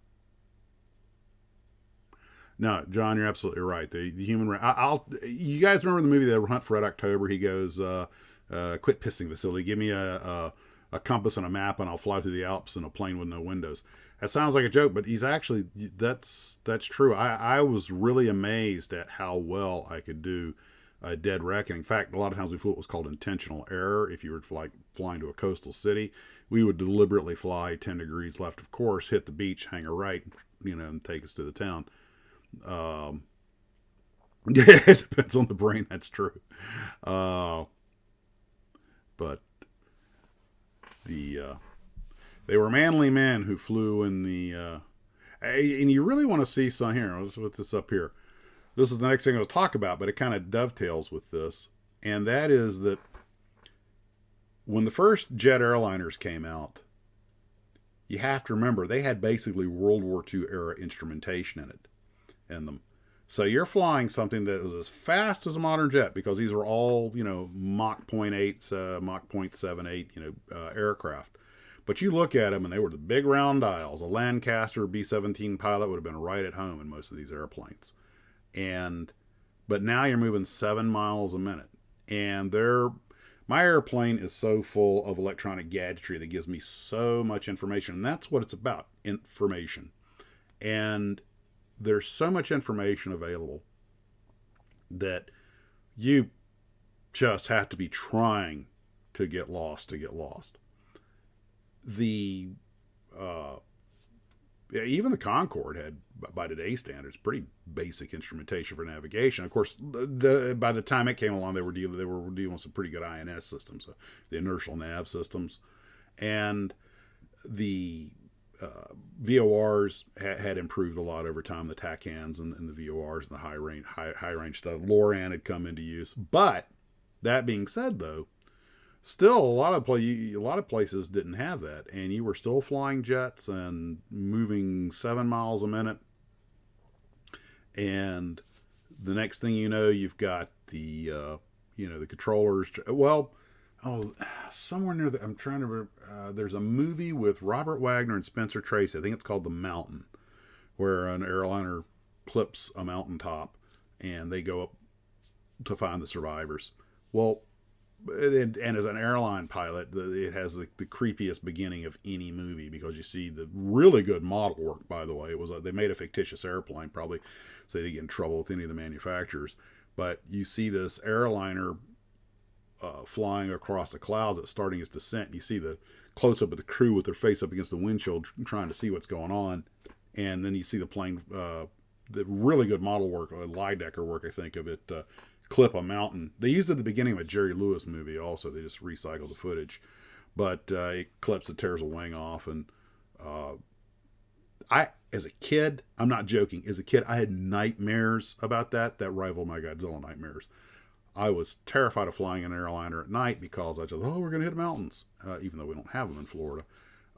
No, John, you're absolutely right. The human... you guys remember the movie The Hunt for Red October? He goes, quit pissing, Vasily. Give me a compass and a map and I'll fly through the Alps in a plane with no windows. That sounds like a joke, but he's actually, that's true. I was really amazed at how well I could do a dead reckoning. In fact, a lot of times we flew what was called intentional error. If you were flying to a coastal city, we would deliberately fly 10 degrees left of course, hit the beach, hang a right, and take us to the town. It depends on the brain. That's true. But they were manly men who flew in the, and you really want to see some here. Let's put this up here. This is the next thing I'll talk about, but it kind of dovetails with this. And that is that when the first jet airliners came out, you have to remember they had basically World War II era instrumentation in them. So you're flying something that is as fast as a modern jet, because these are all, Mach 0.8, Mach 0.78, aircraft. But you look at them and they were the big round dials. A Lancaster B-17 pilot would have been right at home in most of these airplanes. But now you're moving 7 miles a minute. And my airplane is so full of electronic gadgetry that gives me so much information. And that's what it's about, information. And there's so much information available that you just have to be trying to get lost. Even the Concorde had, by today's standards, pretty basic instrumentation for navigation. Of course, by the time it came along, they were dealing with some pretty good INS systems, the inertial nav systems, and the VORs had improved a lot over time. The TACANs and the VORs and the high range stuff. LORAN had come into use. But that being said, though, still a lot of places didn't have that, and you were still flying jets and moving 7 miles a minute. And the next thing you know, you've got the the controllers. Well, somewhere near I'm trying to. There's a movie with Robert Wagner and Spencer Tracy. I think it's called The Mountain, where an airliner clips a mountaintop and they go up to find the survivors. Well, and as an airline pilot, it has the creepiest beginning of any movie, because you see the really good model work. By the way, they made a fictitious airplane, probably so they didn't get in trouble with any of the manufacturers. But you see this airliner flying across the clouds, it's starting its descent. You see the close up of the crew with their face up against the windshield, trying to see what's going on, and then you see the plane, the really good model work, Lidecker work, I think of it. Clip a mountain. They used it at the beginning of a Jerry Lewis movie also. They just recycled the footage. But it clips and tears a wing off. And As a kid, I'm not joking, as a kid, I had nightmares about that. That rivaled my Godzilla nightmares. I was terrified of flying an airliner at night because I just, we're going to hit mountains, even though we don't have them in Florida.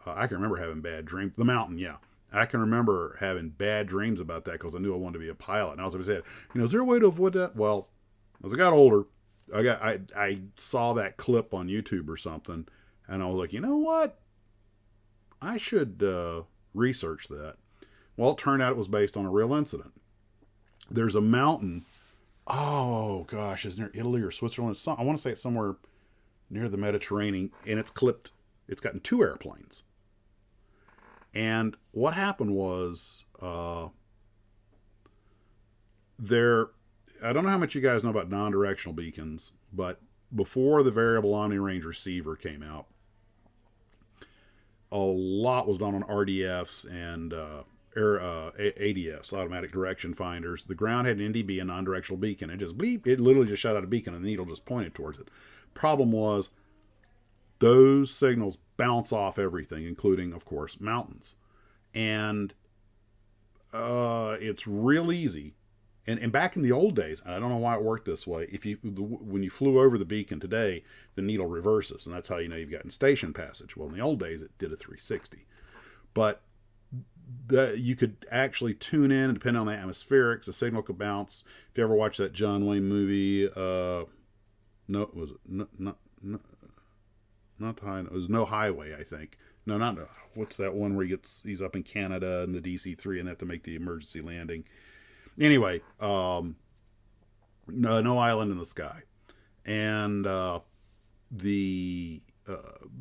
I can remember having bad dreams. The mountain, yeah. I can remember having bad dreams about that because I knew I wanted to be a pilot. And I was always saying, is there a way to avoid that? Well, as I got older, I saw that clip on YouTube or something, and I was like, you know what? I should research that. Well, it turned out it was based on a real incident. There's a mountain. Oh gosh, is it near Italy or Switzerland? I want to say it's somewhere near the Mediterranean, and it's clipped. It's gotten 2 airplanes. And what happened was, I don't know how much you guys know about non-directional beacons, but before the variable omni range receiver came out, a lot was done on RDFs and ADFs, automatic direction finders. The ground had an NDB, a non-directional beacon. It just bleep. It literally just shot out a beacon, and the needle just pointed towards it. Problem was, those signals bounce off everything, including, of course, mountains. And it's real easy. And back in the old days, I don't know why it worked this way. When you flew over the beacon today, the needle reverses, and that's how you know you've gotten station passage. Well, in the old days, it did a 360. But you could actually tune in, and depending on the atmospherics, the signal could bounce. If you ever watched that John Wayne movie, not the high. It was No Highway, I think. No, not no. What's that one where he's up in Canada in the DC-3 and they have to make the emergency landing. Anyway, no Island in the Sky, and the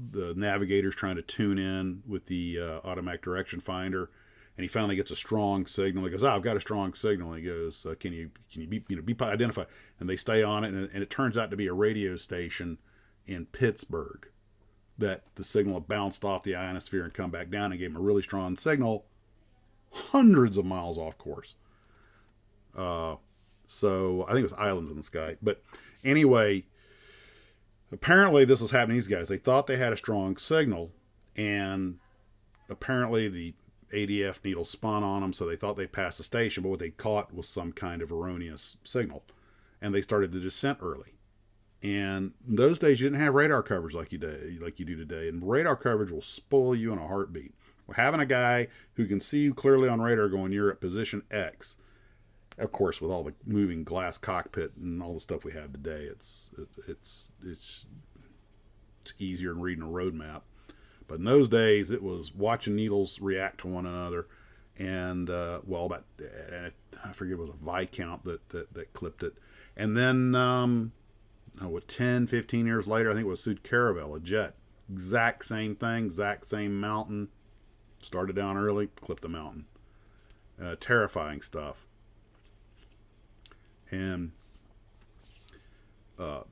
navigator's trying to tune in with the automatic direction finder, and he finally gets a strong signal. He goes, I've got a strong signal. And he goes, can you be identified? And they stay on it, and it turns out to be a radio station in Pittsburgh that the signal had bounced off the ionosphere and come back down and gave him a really strong signal hundreds of miles off course. So I think it was Islands in the Sky. But anyway, apparently this was happening to these guys. They thought they had a strong signal, and apparently the ADF needle spun on them, so they thought they passed the station, but what they caught was some kind of erroneous signal. And they started the descent early. And in those days, you didn't have radar coverage like you do today. And radar coverage will spoil you in a heartbeat. Well, having a guy who can see you clearly on radar going, you're at position X, of course, with all the moving glass cockpit and all the stuff we have today, it's easier than reading a road map. But in those days, it was watching needles react to one another. And, I forget, it was a Viscount that clipped it. And then, 10, 15 years later, I think it was Sud Caravel, a jet. Exact same thing, exact same mountain. Started down early, clipped the mountain. Terrifying stuff. And the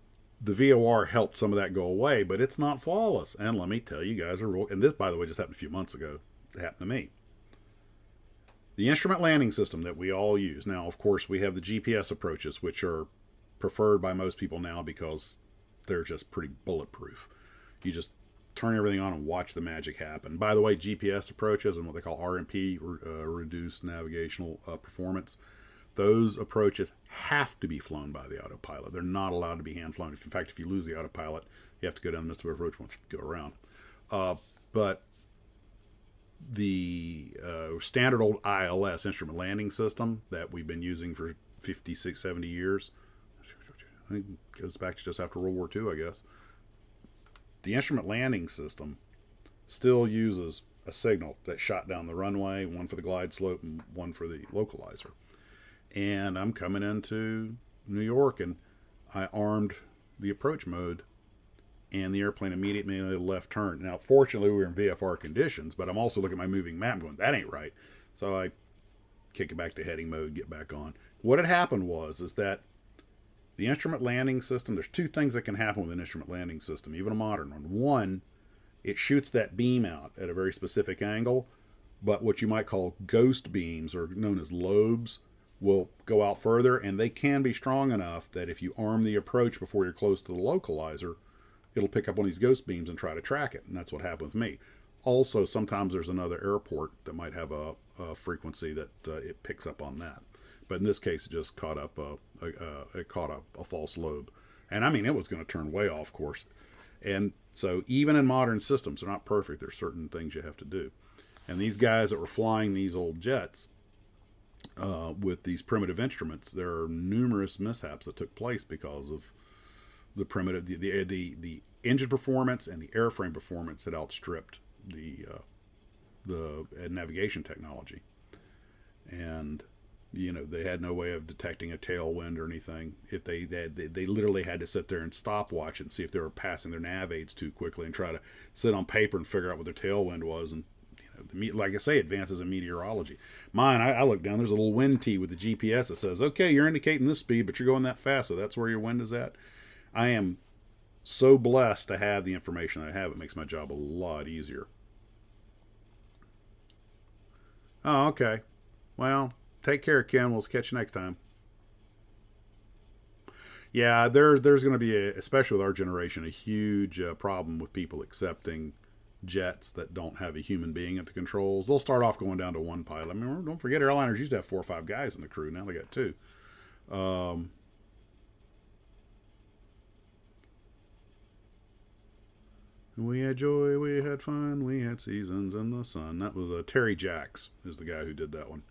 VOR helped some of that go away, but it's not flawless. And let me tell you guys, and this, by the way, just happened a few months ago. It happened to me. The instrument landing system that we all use. Now, of course, we have the GPS approaches, which are preferred by most people now because they're just pretty bulletproof. You just turn everything on and watch the magic happen. By the way, GPS approaches and what they call RMP, reduced navigational performance, those approaches have to be flown by the autopilot. They're not allowed to be hand flown. In fact, if you lose the autopilot, you have to go down the midst of the approach once you go around. But the standard old ILS, instrument landing system, that we've been using for 56, 70 years, I think it goes back to just after World War II, I guess. The instrument landing system still uses a signal that shot down the runway, one for the glide slope and one for the localizer. And I'm coming into New York, and I armed the approach mode, and the airplane immediately made a left turn. Now, fortunately, we were in VFR conditions, but I'm also looking at my moving map going, that ain't right. So I kick it back to heading mode, get back on. What had happened is that the instrument landing system, there's two things that can happen with an instrument landing system, even a modern one. One, it shoots that beam out at a very specific angle, but what you might call ghost beams, or known as lobes, will go out further, and they can be strong enough that if you arm the approach before you're close to the localizer, it'll pick up one of these ghost beams and try to track it, and that's what happened with me. Also, sometimes there's another airport that might have a frequency that it picks up on that. But in this case, it just caught up it caught up a false lobe, and I mean it was going to turn way off course. And so even in modern systems, they're not perfect. There's certain things you have to do. And these guys that were flying these old jets with these primitive instruments, there are numerous mishaps that took place because of the primitive the engine performance and the airframe performance had outstripped the navigation technology. And they had no way of detecting a tailwind or anything. If they literally had to sit there and stopwatch and see if they were passing their nav aids too quickly and try to sit on paper and figure out what their tailwind was. And like I say, advances in meteorology. Mine, I look down, there's a little wind tee with the GPS that says, okay, you're indicating this speed, but you're going that fast, so that's where your wind is at. I am so blessed to have the information I have. It makes my job a lot easier. Oh, okay. Well, take care, Ken. We'll catch you next time. Yeah, there's going to be, especially with our generation, a huge problem with people accepting jets that don't have a human being at the controls. They'll start off going down to one pilot. I mean, don't forget, airliners used to have 4 or 5 guys in the crew. Now they got 2. We had joy, we had fun, we had seasons in the sun. That was Terry Jacks is the guy who did that one.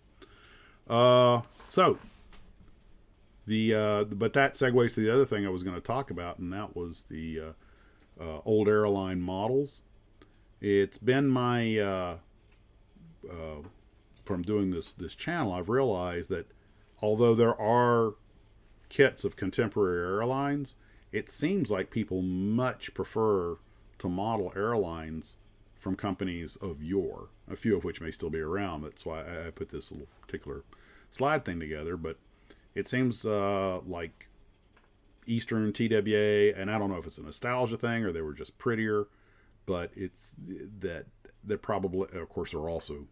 So but that segues to the other thing I was going to talk about, and that was the old airline models. It's been my from doing this channel, I've realized that although there are kits of contemporary airlines, it seems like people much prefer to model airlines from companies of yore, a few of which may still be around. That's why I put this little particular slide thing together. But it seems like Eastern, TWA, and I don't know if it's a nostalgia thing or they were just prettier, but it's that they're probably, of course, there are also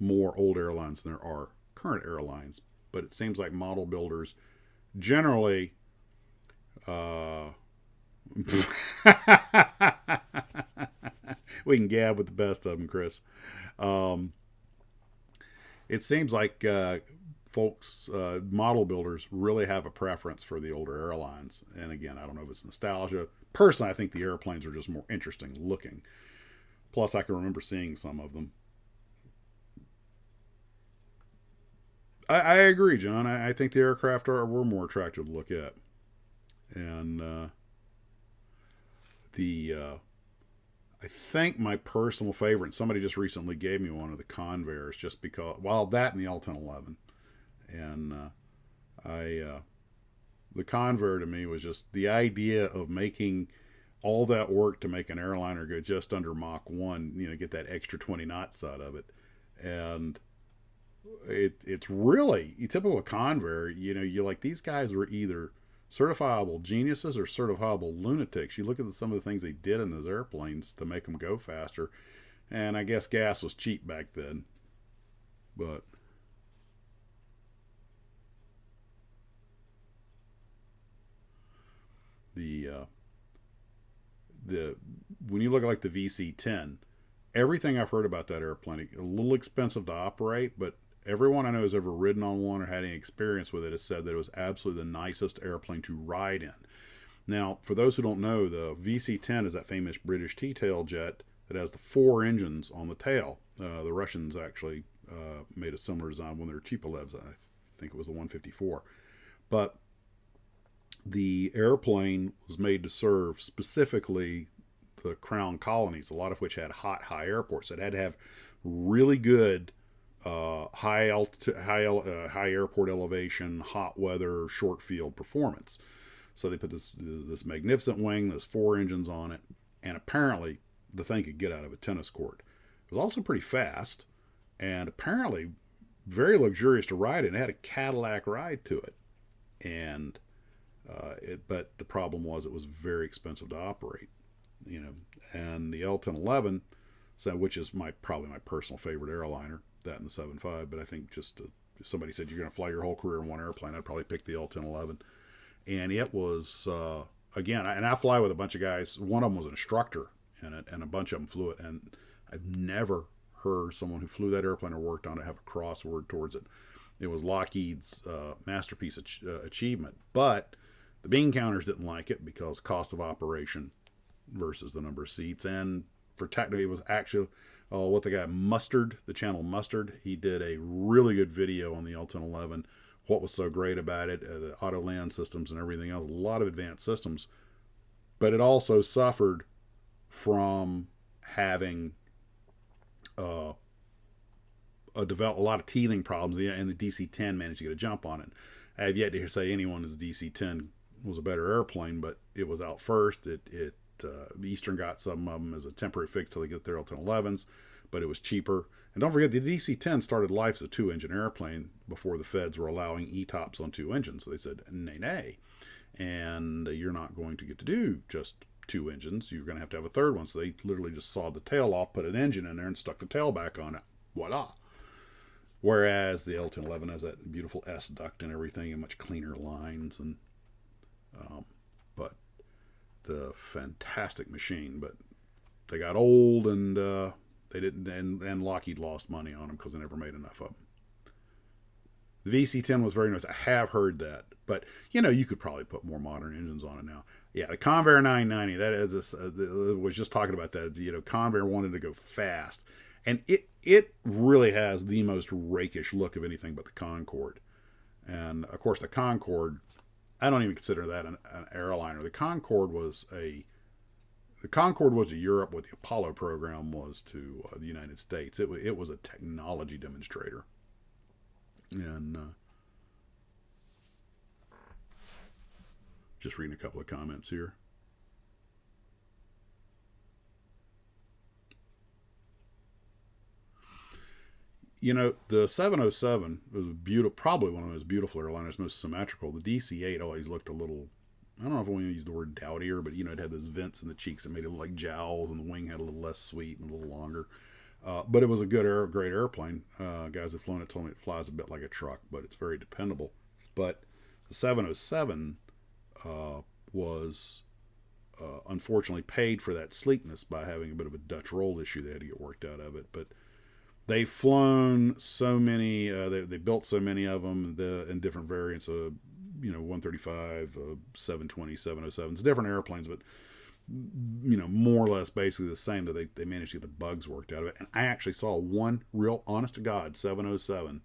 more old airlines than there are current airlines. But it seems like model builders generally we can gab with the best of them, Chris. It seems like folks, model builders, really have a preference for the older airlines. And again, I don't know if it's nostalgia. Personally, I think the airplanes are just more interesting looking. Plus, I can remember seeing some of them. I agree, John. I think the aircraft were more attractive to look at. And I think my personal favorite, somebody just recently gave me one of the Convairs, just because, well, that and the L-1011. And the Convair to me was just the idea of making all that work to make an airliner go just under Mach 1, get that extra 20 knots out of it. And it's really typical of Convair. You like, these guys were either certifiable geniuses or certifiable lunatics. You look at some of the things they did in those airplanes to make them go faster, and I guess gas was cheap back then. But the when you look at like the VC-10, everything I've heard about that airplane, a little expensive to operate, but everyone I know who's ever ridden on one or had any experience with it has said that it was absolutely the nicest airplane to ride in. Now, for those who don't know, the VC-10 is that famous British T-tail jet that has the 4 engines on the tail. The Russians actually made a similar design when they were Tupolevs. I think it was the 154. But the airplane was made to serve specifically the crown colonies, a lot of which had high airports. It had to have really good high airport elevation, hot weather, short field performance. So they put this magnificent wing, those 4 engines on it, and apparently the thing could get out of a tennis court. It was also pretty fast, and apparently very luxurious to ride in. It had a Cadillac ride to it, and but the problem was it was very expensive to operate. And the L-1011, which is probably my personal favorite airliner. That and the 7.5, but I think just if somebody said you're going to fly your whole career in one airplane, I'd probably pick the L-1011. And it was, again, and I fly with a bunch of guys. One of them was an instructor in it, and a bunch of them flew it. And I've never heard someone who flew that airplane or worked on it have a crossword towards it. It was Lockheed's masterpiece achievement, but the bean counters didn't like it because cost of operation versus the number of seats, and for technical, it was actually what the guy Mustard, the channel Mustard, he did a really good video on the L-1011. What was so great about it, the auto land systems and everything else, a lot of advanced systems, but it also suffered from having uh, a lot of teething problems, and the DC-10 managed to get a jump on it. I have yet to say anyone the DC-10 was a better airplane, but it was out first. Eastern got some of them as a temporary fix till they get their L-1011s, but it was cheaper. And don't forget, the DC-10 started life as a two-engine airplane before the feds were allowing E-tops on two engines. So they said, nay, nay. And you're not going to get to do just two engines. You're going to have a third one. So they literally just sawed the tail off, put an engine in there, and stuck the tail back on it. Voila. Whereas the L-1011 has that beautiful S duct and everything, and much cleaner lines. But the fantastic machine. But they got old, and they didn't. And Lockheed lost money on them because they never made enough of them. The VC-10 was very nice. I have heard that, but you could probably put more modern engines on it now. Yeah, the Convair 990. That is, was just talking about that. Convair wanted to go fast, and it really has the most rakish look of anything but the Concorde. And of course, the Concorde, I don't even consider that an airliner. The Concorde was to Europe what the Apollo program was to the United States. It was a technology demonstrator. And just reading a couple of comments here. The 707 was probably one of the most beautiful airliners, most symmetrical. The DC-8 always looked a little, I don't know if I want to use the word dowdier, but it had those vents in the cheeks that made it look like jowls, and the wing had a little less sweet and a little longer. But it was a great airplane. Guys who've flown it told me it flies a bit like a truck, but it's very dependable. But the 707 was unfortunately paid for that sleekness by having a bit of a Dutch roll issue they had to get worked out of it. But they've flown so many, they built so many of them in different variants of, 135, 720, 707s, different airplanes, but more or less basically the same, that they managed to get the bugs worked out of it. And I actually saw one real honest to God 707,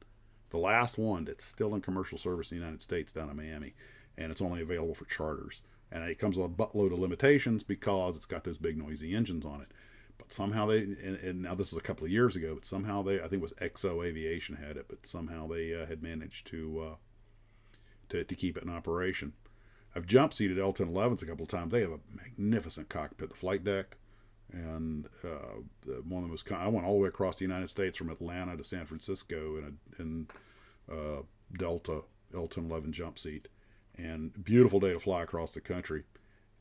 the last one that's still in commercial service in the United States down in Miami, and it's only available for charters. And it comes with a buttload of limitations because it's got those big noisy engines on it. But somehow and now this is a couple of years ago, but somehow I think it was XO Aviation had it, but somehow they had managed to keep it in operation. I've jump seated L-1011s a couple of times. They have a magnificent cockpit, the flight deck, and one of the most. I went all the way across the United States from Atlanta to San Francisco in Delta L-1011 jump seat, and beautiful day to fly across the country.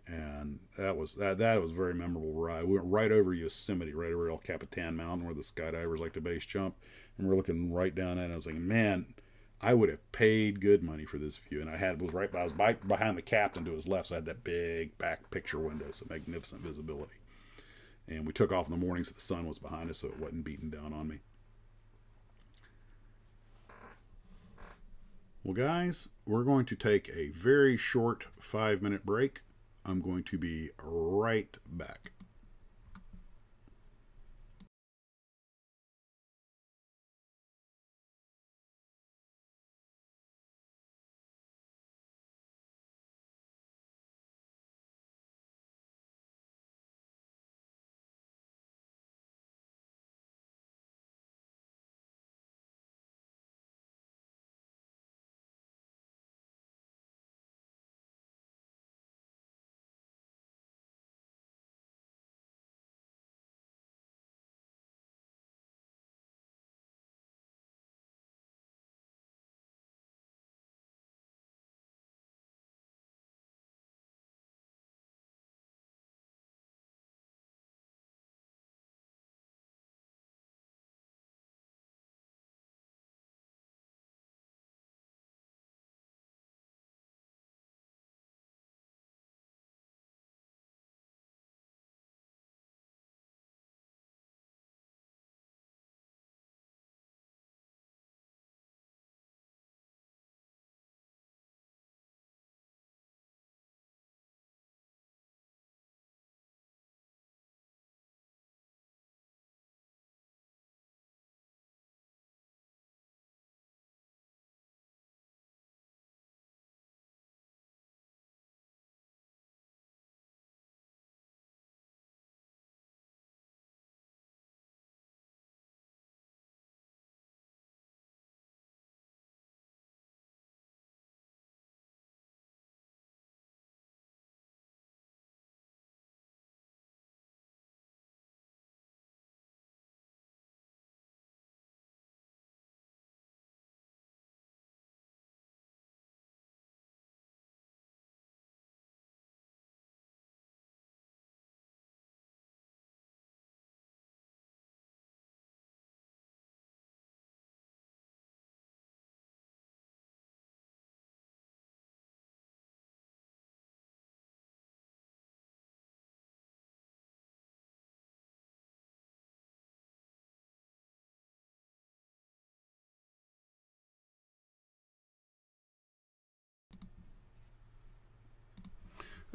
And that was a very memorable ride. We went right over Yosemite, right over El Capitan Mountain, where the skydivers like to base jump, and we're looking right down at it. And I was like, man, I would have paid good money for this view. And I was right behind the captain to his left, so I had that big back picture window, so magnificent visibility. And we took off in the morning so the sun was behind us, so it wasn't beating down on me. Well, guys, we're going to take a very short 5-minute break. I'm going to be right back.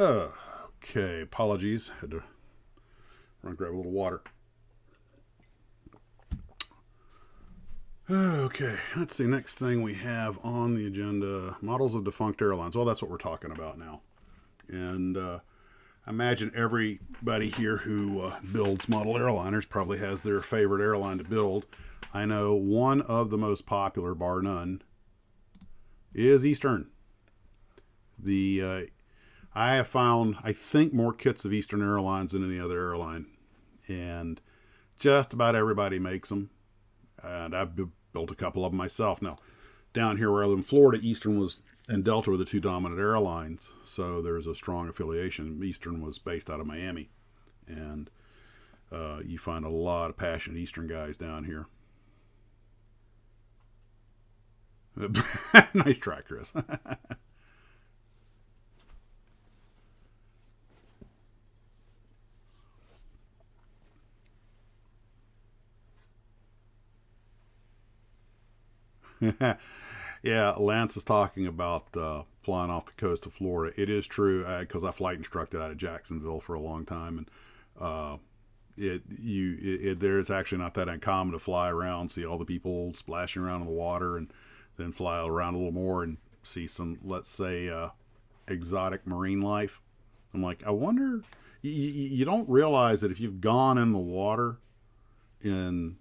Okay, apologies. Had to run grab a little water. Okay, let's see. Next thing we have on the agenda, models of defunct airlines. Well, that's what we're talking about now. And I imagine everybody here who builds model airliners probably has their favorite airline to build. I know one of the most popular, bar none, is Eastern. I have found, I think, more kits of Eastern Airlines than any other airline. And just about everybody makes them. And I've built a couple of them myself. Now, down here where I live in Florida, Eastern and Delta were the two dominant airlines. So there's a strong affiliation. Eastern was based out of Miami. And you find a lot of passionate Eastern guys down here. Nice try, Chris. Yeah, Lance is talking about flying off the coast of Florida. It is true because I flight instructed out of Jacksonville for a long time, and there's actually not that uncommon to fly around, see all the people splashing around in the water, and then fly around a little more and see some, let's say, exotic marine life. I'm like, I wonder. You don't realize that if you've gone in the water in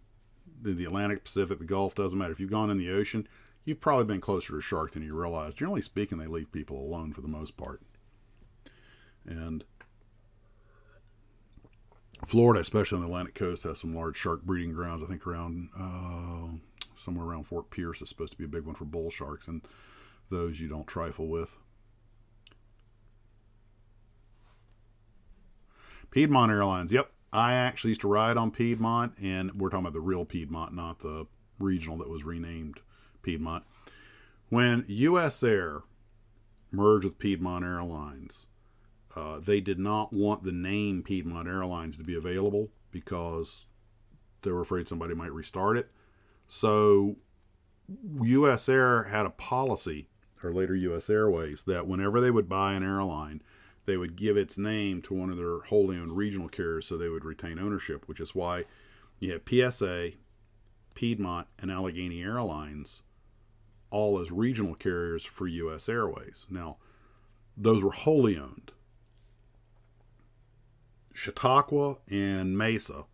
the Atlantic, Pacific, the Gulf, doesn't matter. If you've gone in the ocean, you've probably been closer to a shark than you realize. Generally speaking, they leave people alone for the most part. And Florida, especially on the Atlantic coast, has some large shark breeding grounds. I think around somewhere around Fort Pierce is supposed to be a big one for bull sharks, and those you don't trifle with. Piedmont Airlines, yep. I actually used to ride on Piedmont, and we're talking about the real Piedmont, not the regional that was renamed Piedmont. When U.S. Air merged with Piedmont Airlines, they did not want the name Piedmont Airlines to be available because they were afraid somebody might restart it. So U.S. Air had a policy, or later U.S. Airways, that whenever they would buy an airline, they would give its name to one of their wholly owned regional carriers so they would retain ownership, which is why you have PSA, Piedmont, and Allegheny Airlines all as regional carriers for U.S. Airways. Now, those were wholly owned. Chautauqua and Mesa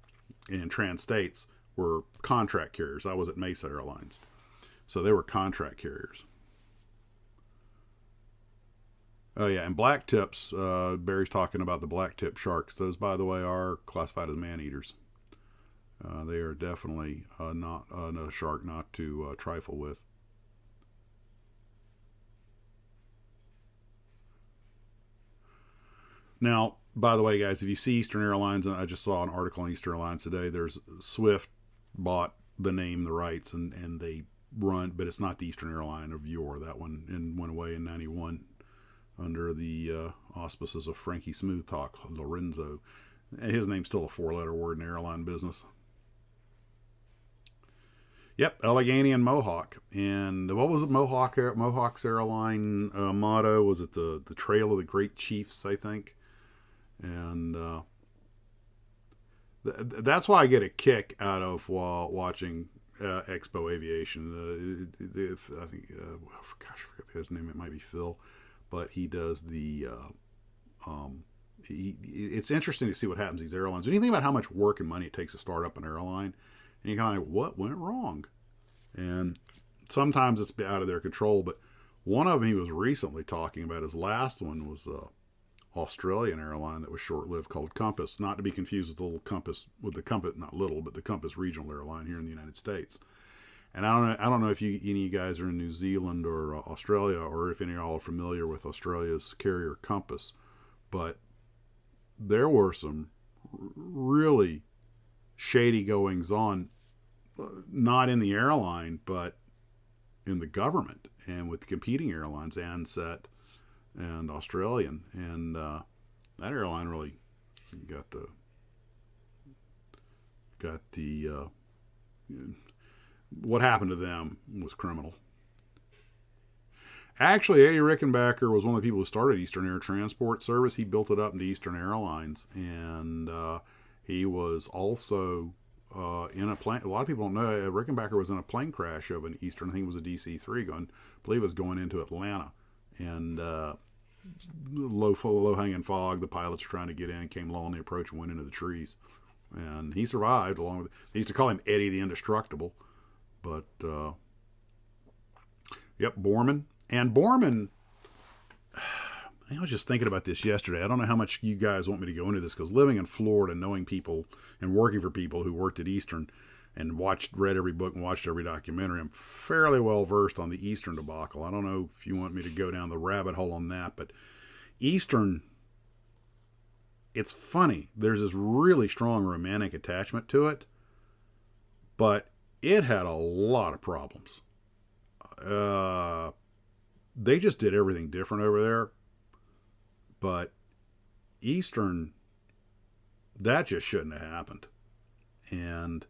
and Trans-States were contract carriers. I was at Mesa Airlines. So they were contract carriers. Oh, yeah, and black tips, Barry's talking about the black tip sharks. Those, by the way, are classified as man-eaters. They are definitely not a shark not to trifle with. Now, by the way, guys, if you see Eastern Airlines, and I just saw an article on Eastern Airlines today, there's Swift bought the name, the rights, and they run, but it's not the Eastern Airline of yore. That one and went away in 91. Under the auspices of Frankie Smooth Talk Lorenzo. His name's still a four-letter word in airline business. Yep, Allegheny and Mohawk. And what was it? Mohawk's airline motto? Was it the Trail of the Great Chiefs, I think? And that's why I get a kick out of watching Expo Aviation. I think, I forget his name. It might be Phil. But he does the, it's interesting to see what happens to these airlines. When you think about how much work and money it takes to start up an airline, and you kind of like, what went wrong? And sometimes it's out of their control, but one of them he was recently talking about, his last one was Australian airline that was short-lived called Compass, not to be confused with the little Compass, not little, but the Compass regional airline here in the United States. And I don't know if any of you guys are in New Zealand or Australia, or if any of y'all are familiar with Australia's carrier Compass, but there were some really shady goings on, not in the airline, but in the government and with competing airlines, Ansett and Australian. And that airline really got the what happened to them was criminal. Actually, Eddie Rickenbacker was one of the people who started Eastern Air Transport Service. He built it up into Eastern Airlines, and he was also in a plane. A lot of people don't know Rickenbacker was in a plane crash of an Eastern. I think it was a DC-3 going. I believe it was going into Atlanta, and low hanging fog. The pilots were trying to get in, came low on the approach, and went into the trees, and he survived. Along with, they used to call him Eddie the Indestructible, but yep, Borman. And Borman, I was just thinking about this yesterday. I don't know how much you guys want me to go into this, because living in Florida, knowing people and working for people who worked at Eastern and read every book and watched every documentary, I'm fairly well versed on the Eastern debacle. I don't know if you want me to go down the rabbit hole on that, but Eastern, it's funny. There's this really strong romantic attachment to it, but it had a lot of problems. They just did everything different over there. But Eastern, that just shouldn't have happened. And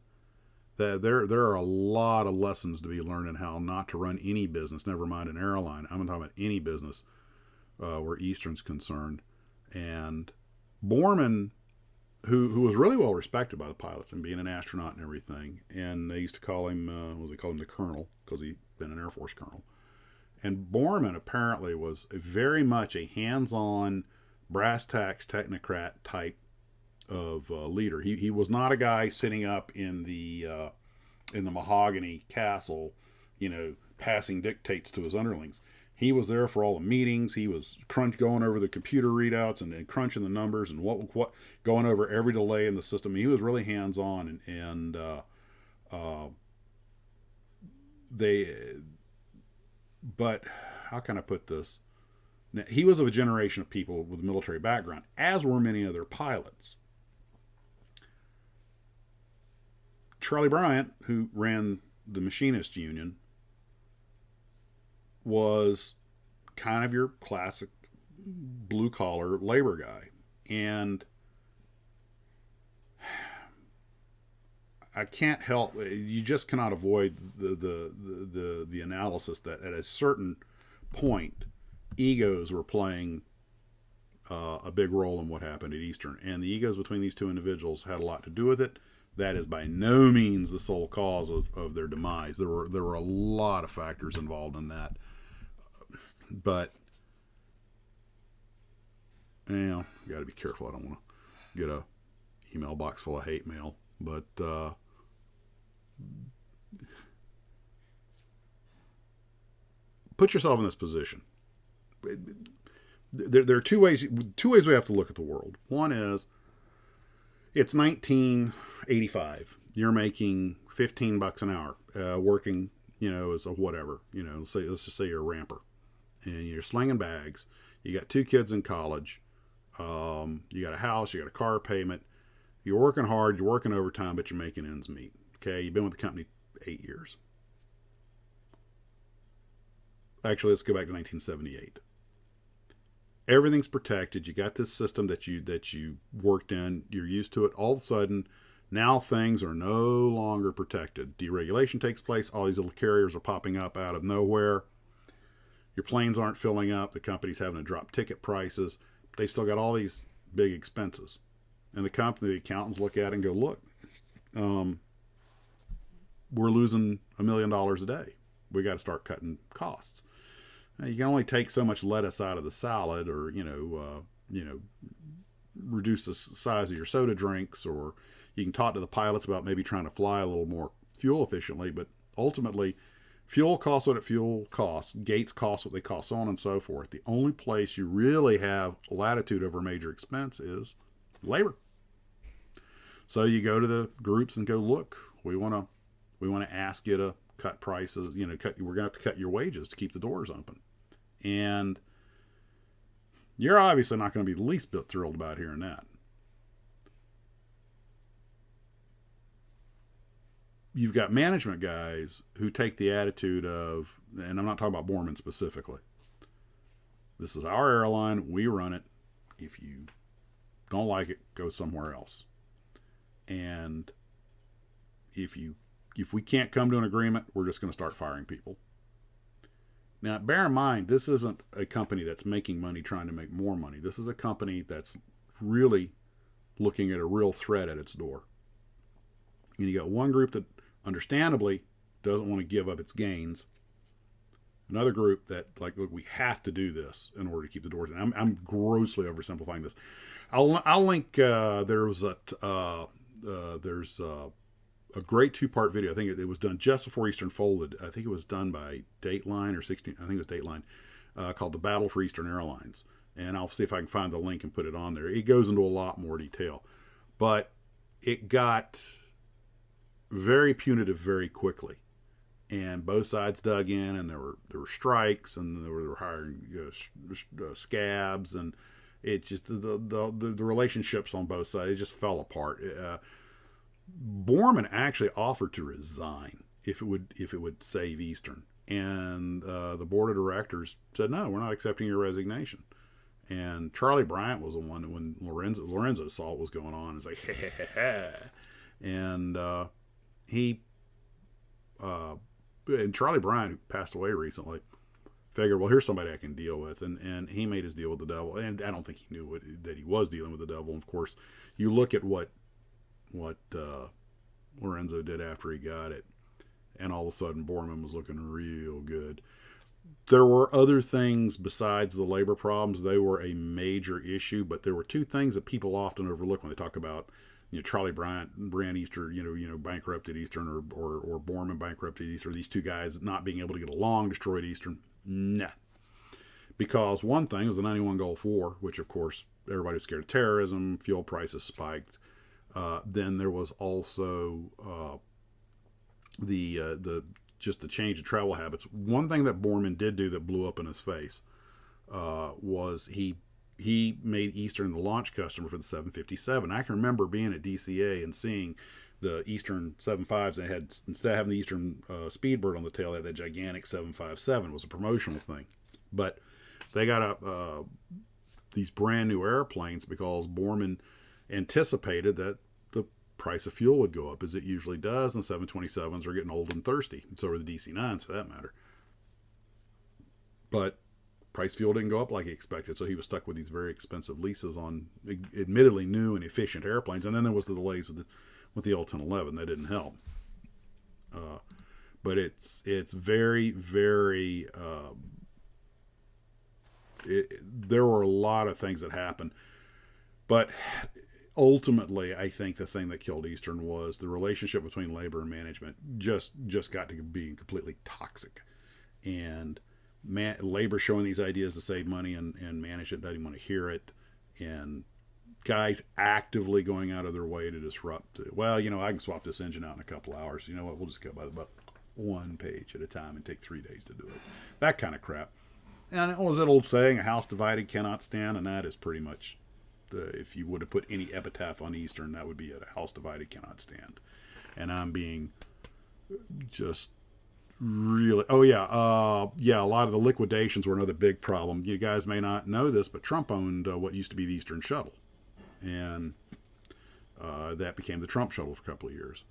there are a lot of lessons to be learned in how not to run any business, never mind an airline. I'm talking about any business where Eastern's concerned. And Borman, who was really well respected by the pilots and being an astronaut and everything, and they used to call him, they called him the Colonel, because he'd been an Air Force Colonel. And Borman apparently was very much a hands-on, brass-tacks technocrat type of leader. He was not a guy sitting up in the mahogany castle, passing dictates to his underlings. He was there for all the meetings. He was going over the computer readouts and crunching the numbers and what going over every delay in the system. He was really hands-on, and but how can I put this? Now, he was of a generation of people with a military background, as were many other pilots. Charlie Bryant, who ran the Machinist Union, was kind of your classic blue-collar labor guy. And I can't help, you just cannot avoid the analysis that at a certain point, egos were playing a big role in what happened at Eastern. And the egos between these two individuals had a lot to do with it. That is by no means the sole cause of their demise. There were a lot of factors involved in that. But, you got to be careful. I don't want to get a email box full of hate mail. But put yourself in this position. There are two ways we have to look at the world. One is, it's 1985. You're making $15 an hour, working, as a whatever. Let's just say you're a ramper, and you're slinging bags. You got 2 kids in college. You got a house. You got a car payment. You're working hard. You're working overtime, but you're making ends meet. Okay, you've been with the company 8 years. Actually, let's go back to 1978. Everything's protected. You got this system that you worked in. You're used to it. All of a sudden, now things are no longer protected. Deregulation takes place. All these little carriers are popping up out of nowhere. Your planes aren't filling up. The company's having to drop ticket prices. They've still got all these big expenses. And the accountants look at it and go, look, we're losing $1 million a day. We got to start cutting costs. Now, you can only take so much lettuce out of the salad, or reduce the size of your soda drinks, or you can talk to the pilots about maybe trying to fly a little more fuel efficiently. But ultimately, fuel costs what fuel costs. Gates cost what they cost, so on and so forth. The only place you really have latitude over major expense is labor. So you go to the groups and go, look, we want to ask you to cut prices. We're going to have to cut your wages to keep the doors open. And you're obviously not going to be the least bit thrilled about hearing that. You've got management guys who take the attitude of, and I'm not talking about Borman specifically, this is our airline, we run it. If you don't like it, go somewhere else. And if we can't come to an agreement, we're just going to start firing people. Now, bear in mind, this isn't a company that's making money trying to make more money. This is a company that's really looking at a real threat at its door. And you got one group that understandably doesn't want to give up its gains. Another group that, like, look, we have to do this in order to keep the doors in. I'm grossly oversimplifying this. I'll link. There's a great 2-part video. I think it was done just before Eastern folded. I think it was done by Dateline or 16. I think it was Dateline, called "The Battle for Eastern Airlines." And I'll see if I can find the link and put it on there. It goes into a lot more detail, but it got very punitive very quickly, and both sides dug in, and there were strikes, and they were hiring scabs, and it just the relationships on both sides, it just fell apart. Borman actually offered to resign if it would save Eastern, and the board of directors said, no, we're not accepting your resignation. And Charlie Bryant was the one that, when Lorenzo saw what was going on, was like, and and Charlie Bryant, who passed away recently, figured, well, here's somebody I can deal with, and he made his deal with the devil. And I don't think he knew that he was dealing with the devil. And of course, you look at what Lorenzo did after he got it, and all of a sudden Borman was looking real good. There were other things besides the labor problems. They were a major issue, but there were two things that people often overlook when they talk about, Charlie Bryant ran Eastern, bankrupted Eastern, or Borman bankrupted Eastern. These two guys not being able to get along destroyed Eastern. Nah. Because one thing was the 91 Gulf War, which of course everybody was scared of terrorism, fuel prices spiked. Then there was also the change of travel habits. One thing that Borman did do that blew up in his face was he made Eastern the launch customer for the 757. I can remember being at DCA and seeing the Eastern 75s. They had, instead of having the Eastern Speedbird on the tail, they had that gigantic 757. It was a promotional thing. But they got these brand new airplanes because Borman anticipated that the price of fuel would go up, as it usually does, and 727s are getting old and thirsty. So are the DC-9s, for that matter. But price of fuel didn't go up like he expected, so he was stuck with these very expensive leases on admittedly new and efficient airplanes. And then there was the delays with the old 1011 that didn't help. But it's very, very. There were a lot of things that happened, but ultimately, I think the thing that killed Eastern was the relationship between labor and management just got to being completely toxic, and labor showing these ideas to save money, and management doesn't want to hear it, and guys actively going out of their way to disrupt. Well, I can swap this engine out in a couple hours. You know what? We'll just go by the book, one page at a time, and take 3 days to do it. That kind of crap. And it was that old saying, a house divided cannot stand, and that is pretty much, if you would have put any epitaph on Eastern, that would be it. A house divided cannot stand. And I'm being just really, a lot of the liquidations were another big problem. You guys may not know this, but Trump owned what used to be the Eastern Shuttle. And that became the Trump Shuttle for a couple of years.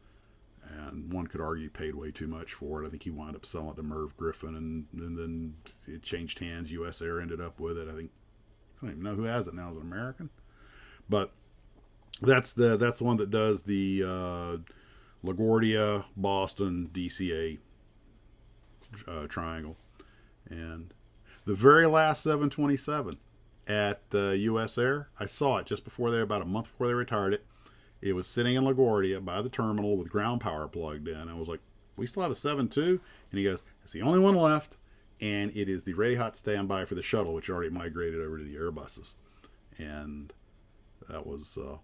And one could argue paid way too much for it. I think he wound up selling it to Merv Griffin, and then it changed hands. US Air ended up with it. I don't even know who has it now. Is it American? But that's the one that does the LaGuardia, Boston, DCA triangle. And the very last 727 at US Air, I saw it just before about a month before they retired it. It was sitting in LaGuardia by the terminal with ground power plugged in. I was like, we still have a 7.2? And he goes, it's the only one left, and it is the ready hot standby for the shuttle, which already migrated over to the Airbuses. And that was the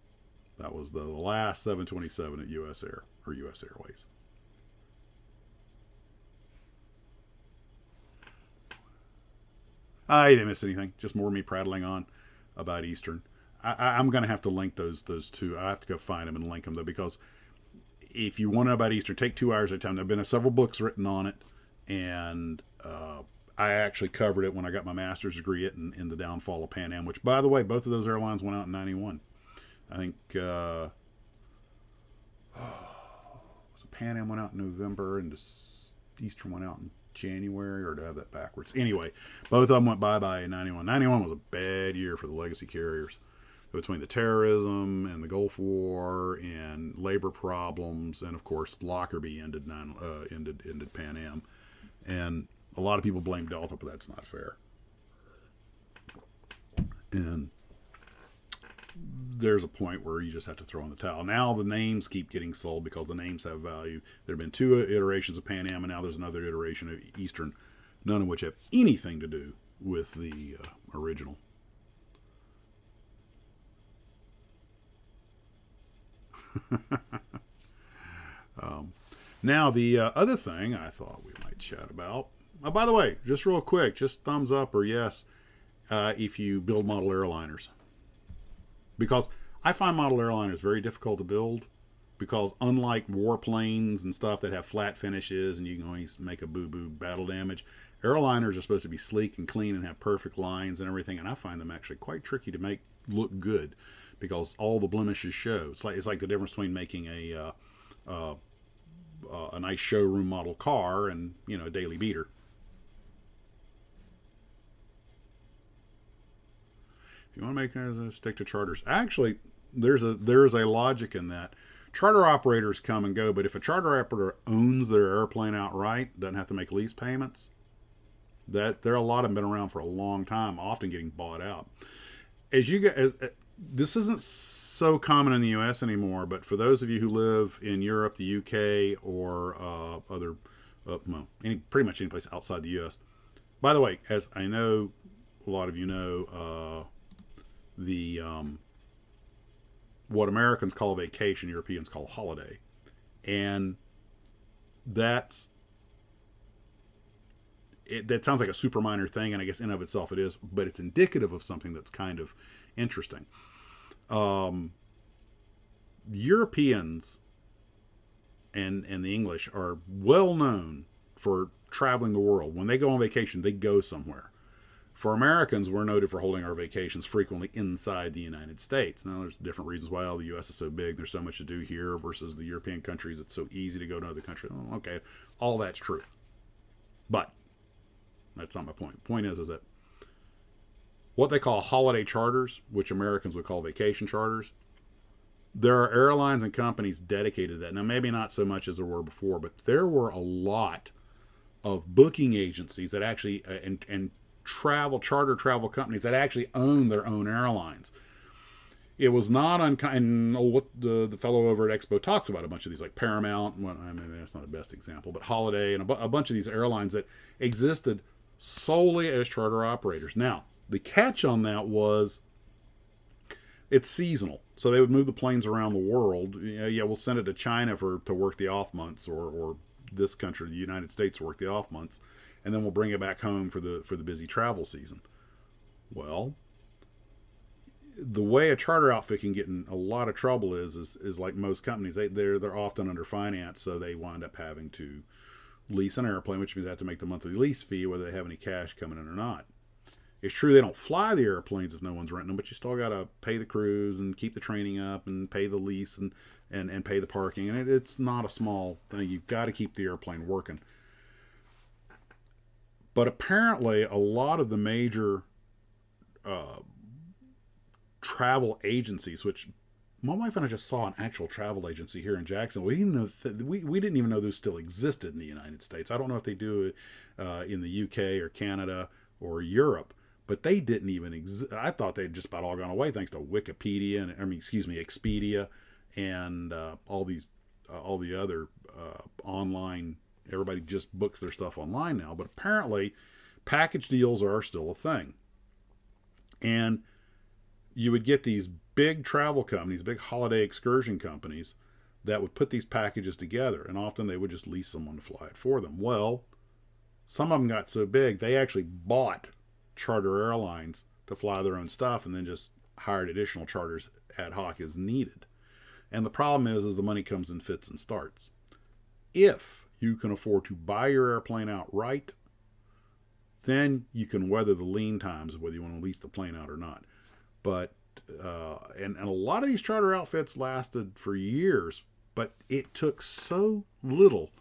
last 727 at US Air, or US Airways. I didn't miss anything. Just more me prattling on about Eastern. I'm going to have to link those two. I have to go find them and link them, though, because if you want to know about Eastern, take 2 hours at a time. There have been several books written on it, and I actually covered it when I got my master's degree in the downfall of Pan Am, which, by the way, both of those airlines went out in 91. I think Pan Am went out in November, and Eastern went out in January, or to have that backwards. Anyway, both of them went bye-bye in 91. 91 was a bad year for the legacy carriers. Between the terrorism and the Gulf War and labor problems, and of course Lockerbie ended Pan Am, and a lot of people blame Delta, but that's not fair. And there's a point where you just have to throw in the towel. Now the names keep getting sold because the names have value. There have been 2 iterations of Pan Am, and now there's another iteration of Eastern, none of which have anything to do with the original. Now the other thing I thought we might chat about. By the way, just real quick, just thumbs up or yes if you build model airliners, because I find model airliners very difficult to build, because unlike warplanes and stuff that have flat finishes and you can always make a boo-boo battle damage, airliners are supposed to be sleek and clean and have perfect lines and everything, and I find them actually quite tricky to make look good, because all the blemishes show. It's like the difference between making a nice showroom model car and a daily beater. If you want to make a stick to charters, actually, there's a logic in that. Charter operators come and go, but if a charter operator owns their airplane outright, doesn't have to make lease payments, that there are a lot of them been around for a long time, often getting bought out. This isn't so common in the U.S. anymore, but for those of you who live in Europe, the U.K., or pretty much any place outside the U.S. By the way, as I know a lot of you know, what Americans call a vacation, Europeans call a holiday, and that sounds like a super minor thing, and I guess in of itself it is, but it's indicative of something that's kind of interesting. Europeans and the English are well known for traveling the world. When they go on vacation, they go somewhere. For Americans, we're noted for holding our vacations frequently inside the United States. Now, there's different reasons why the U.S. is so big. There's so much to do here versus the European countries. It's so easy to go to other countries. Okay, all that's true. But that's not my point. The point is that what they call holiday charters, which Americans would call vacation charters, there are airlines and companies dedicated to that. Now, maybe not so much as there were before, but there were a lot of booking agencies that actually, and charter travel companies that actually own their own airlines. It was not uncommon. What the fellow over at Expo talks about, a bunch of these, like Paramount, I mean, that's not the best example, but Holiday, and a bunch of these airlines that existed solely as charter operators. Now, the catch on that was it's seasonal. So they would move the planes around the world. Yeah, we'll send it to China to work the off months, or this country, the United States, to work the off months, and then we'll bring it back home for the busy travel season. Well, the way a charter outfit can get in a lot of trouble is like most companies, they're often under finance, so they wind up having to lease an airplane, which means they have to make the monthly lease fee whether they have any cash coming in or not. It's true they don't fly the airplanes if no one's renting them, but you still got to pay the crews and keep the training up and pay the lease and pay the parking. And it's not a small thing. You've got to keep the airplane working. But apparently a lot of the major travel agencies, which my wife and I just saw an actual travel agency here in Jackson. We didn't even know those still existed in the United States. I don't know if they do in the UK or Canada or Europe. But they didn't even exist. I thought they'd just about all gone away thanks to Wikipedia Expedia, and all the other online. Everybody just books their stuff online now. But apparently, package deals are still a thing. And you would get these big travel companies, big holiday excursion companies, that would put these packages together, and often they would just lease someone to fly it for them. Well, some of them got so big they actually bought charter airlines to fly their own stuff and then just hired additional charters ad hoc as needed. And the problem is the money comes in fits and starts. If you can afford to buy your airplane outright, then you can weather the lean times of whether you want to lease the plane out or not. But and a lot of these charter outfits lasted for years, but it took so little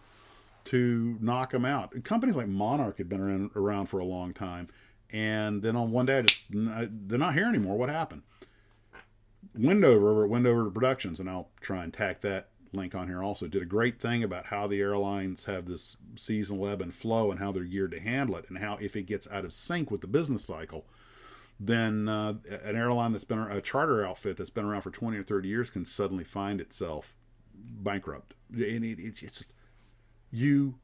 to knock them out. Companies like Monarch had been around for a long time, and then on one day, they're not here anymore. What happened? Wendover over at Wendover Productions, and I'll try and tack that link on here also, did a great thing about how the airlines have this seasonal ebb and flow and how they're geared to handle it, and how if it gets out of sync with the business cycle, then an airline that's been a charter outfit that's been around for 20 or 30 years can suddenly find itself bankrupt. And it's just an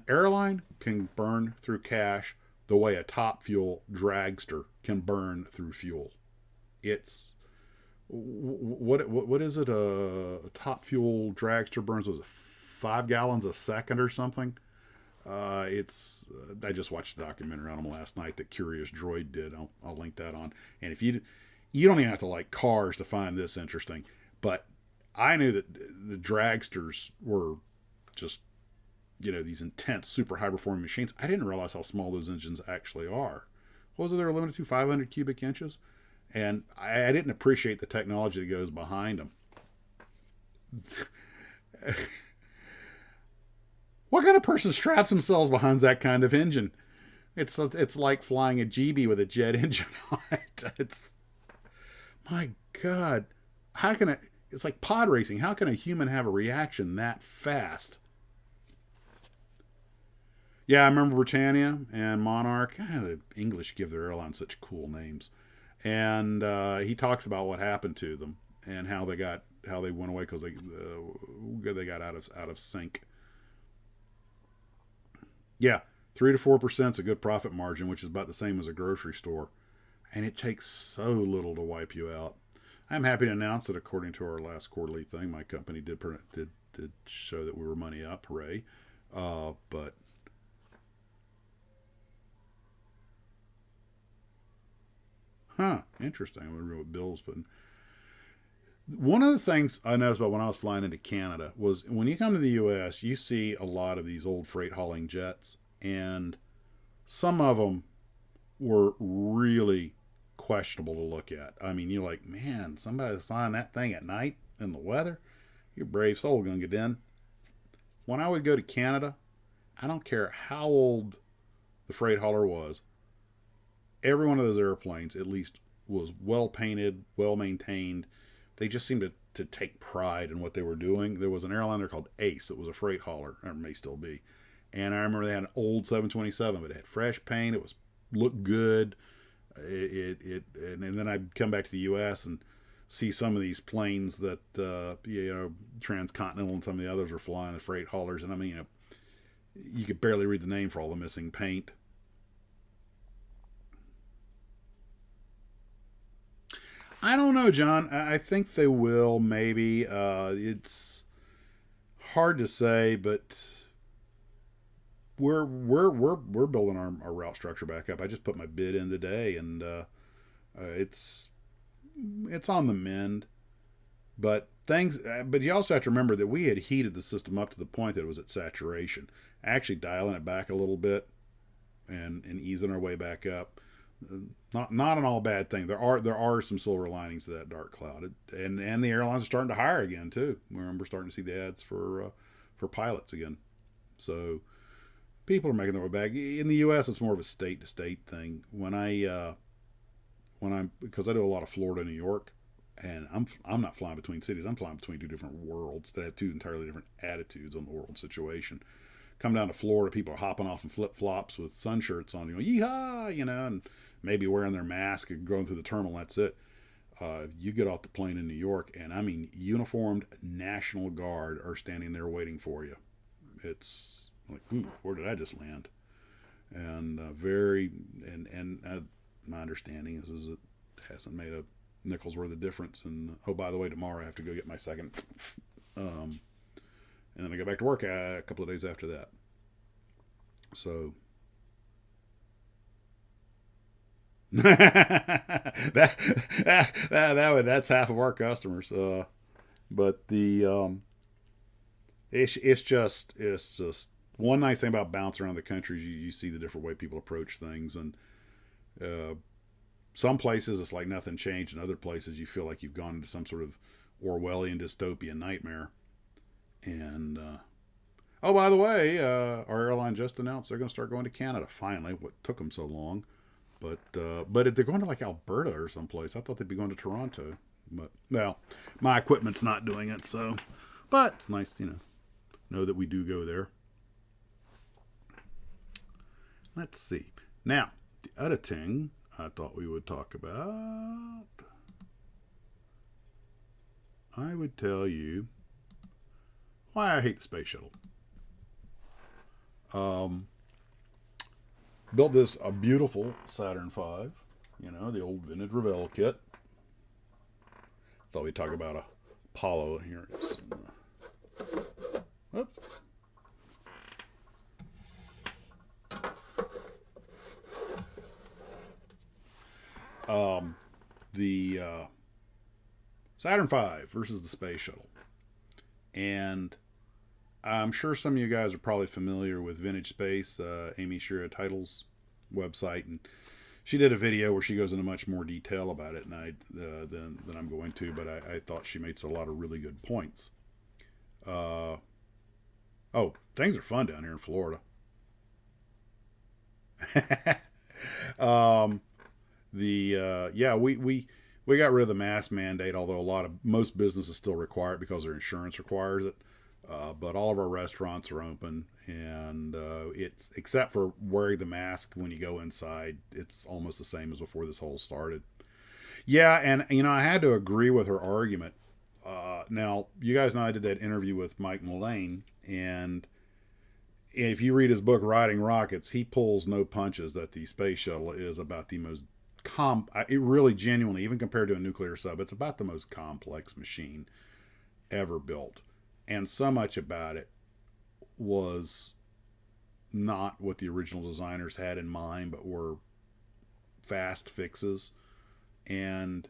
airline can burn through cash the way a top fuel dragster can burn through fuel. It's what is it? A top fuel dragster burns, was it 5 gallons a second or something? I just watched a documentary on them last night that Curious Droid did. I'll link that on. And if you don't even have to like cars to find this interesting, but I knew that the dragsters were just, these intense, super high performing machines. I didn't realize how small those engines actually are. What was it they're limited to? 500 cubic inches? And I didn't appreciate the technology that goes behind them. What kind of person straps themselves behind that kind of engine? It's like flying a GB with a jet engine on it. It's, my God, it's like pod racing. How can a human have a reaction that fast? Yeah, I remember Britannia and Monarch. The English give their airlines such cool names. And he talks about what happened to them and how they went away because they got out of sync. Yeah, 3 to 4% is a good profit margin, which is about the same as a grocery store, and it takes so little to wipe you out. I'm happy to announce that according to our last quarterly thing, my company did show that we were money up. Hooray! But interesting. I wonder what Bill's putting. One of the things I noticed about when I was flying into Canada was when you come to the U.S., you see a lot of these old freight hauling jets, and some of them were really questionable to look at. I mean, you're like, man, somebody's flying that thing at night in the weather? Your brave soul gonna get in. When I would go to Canada, I don't care how old the freight hauler was, every one of those airplanes at least was well painted, well maintained. They just seemed to take pride in what they were doing. There was an airline there called Ace. It was a freight hauler, or may still be. And I remember they had an old 727, but it had fresh paint. It looked good. And then I'd come back to the U.S. and see some of these planes that Transcontinental and some of the others were flying, the freight haulers. And I mean, you could barely read the name for all the missing paint. I don't know, John. I think they will. Maybe it's hard to say, but we're building our route structure back up. I just put my bid in today, and it's on the mend. But you also have to remember that we had heated the system up to the point that it was at saturation. Actually, dialing it back a little bit and easing our way back up. Not an all bad thing. There are some silver linings to that dark cloud, and the airlines are starting to hire again too. We're starting to see the ads for pilots again. So people are making their way back. In the U.S., it's more of a state to state thing. Because I do a lot of Florida, New York, and I'm not flying between cities. I'm flying between two different worlds that have two entirely different attitudes on the world situation. Come down to Florida, people are hopping off in flip flops with sun shirts on, yeehaw, and maybe wearing their mask and going through the terminal. That's it. You get off the plane in New York, and I mean, uniformed National Guard are standing there waiting for you. It's like, ooh, where did I just land? And my understanding is it hasn't made a nickel's worth of difference. And oh, by the way, tomorrow I have to go get my second. And then I go back to work a couple of days after that. So that's half of our customers. But it's just one nice thing about bouncing around the country is you see the different way people approach things, and some places it's like nothing changed, and other places you feel like you've gone into some sort of Orwellian dystopian nightmare. And Oh, by the way, our airline just announced they're going to start going to Canada finally. What took them so long? But if they're going to like Alberta or someplace, I thought they'd be going to Toronto. But well, my equipment's not doing it, so. But it's nice, know that we do go there. Let's see. Now, the other thing I thought we would talk about, I would tell you why I hate the space shuttle. Built this a beautiful Saturn V, the old vintage Revell kit. Thought we'd talk about Apollo here. The Saturn V versus the space shuttle. And I'm sure some of you guys are probably familiar with Vintage Space, Amy Shira Title's website, and she did a video where she goes into much more detail about it than I'm going to, but I thought she makes a lot of really good points. Oh, things are fun down here in Florida. We got rid of the mask mandate, although most businesses still require it because their insurance requires it. But all of our restaurants are open, and it's except for wearing the mask when you go inside, it's almost the same as before this whole started. Yeah, and I had to agree with her argument. Now, you guys know I did that interview with Mike Mullane, and if you read his book Riding Rockets, he pulls no punches that the space shuttle is about the most it really genuinely, even compared to a nuclear sub, it's about the most complex machine ever built. And so much about it was not what the original designers had in mind, but were fast fixes. And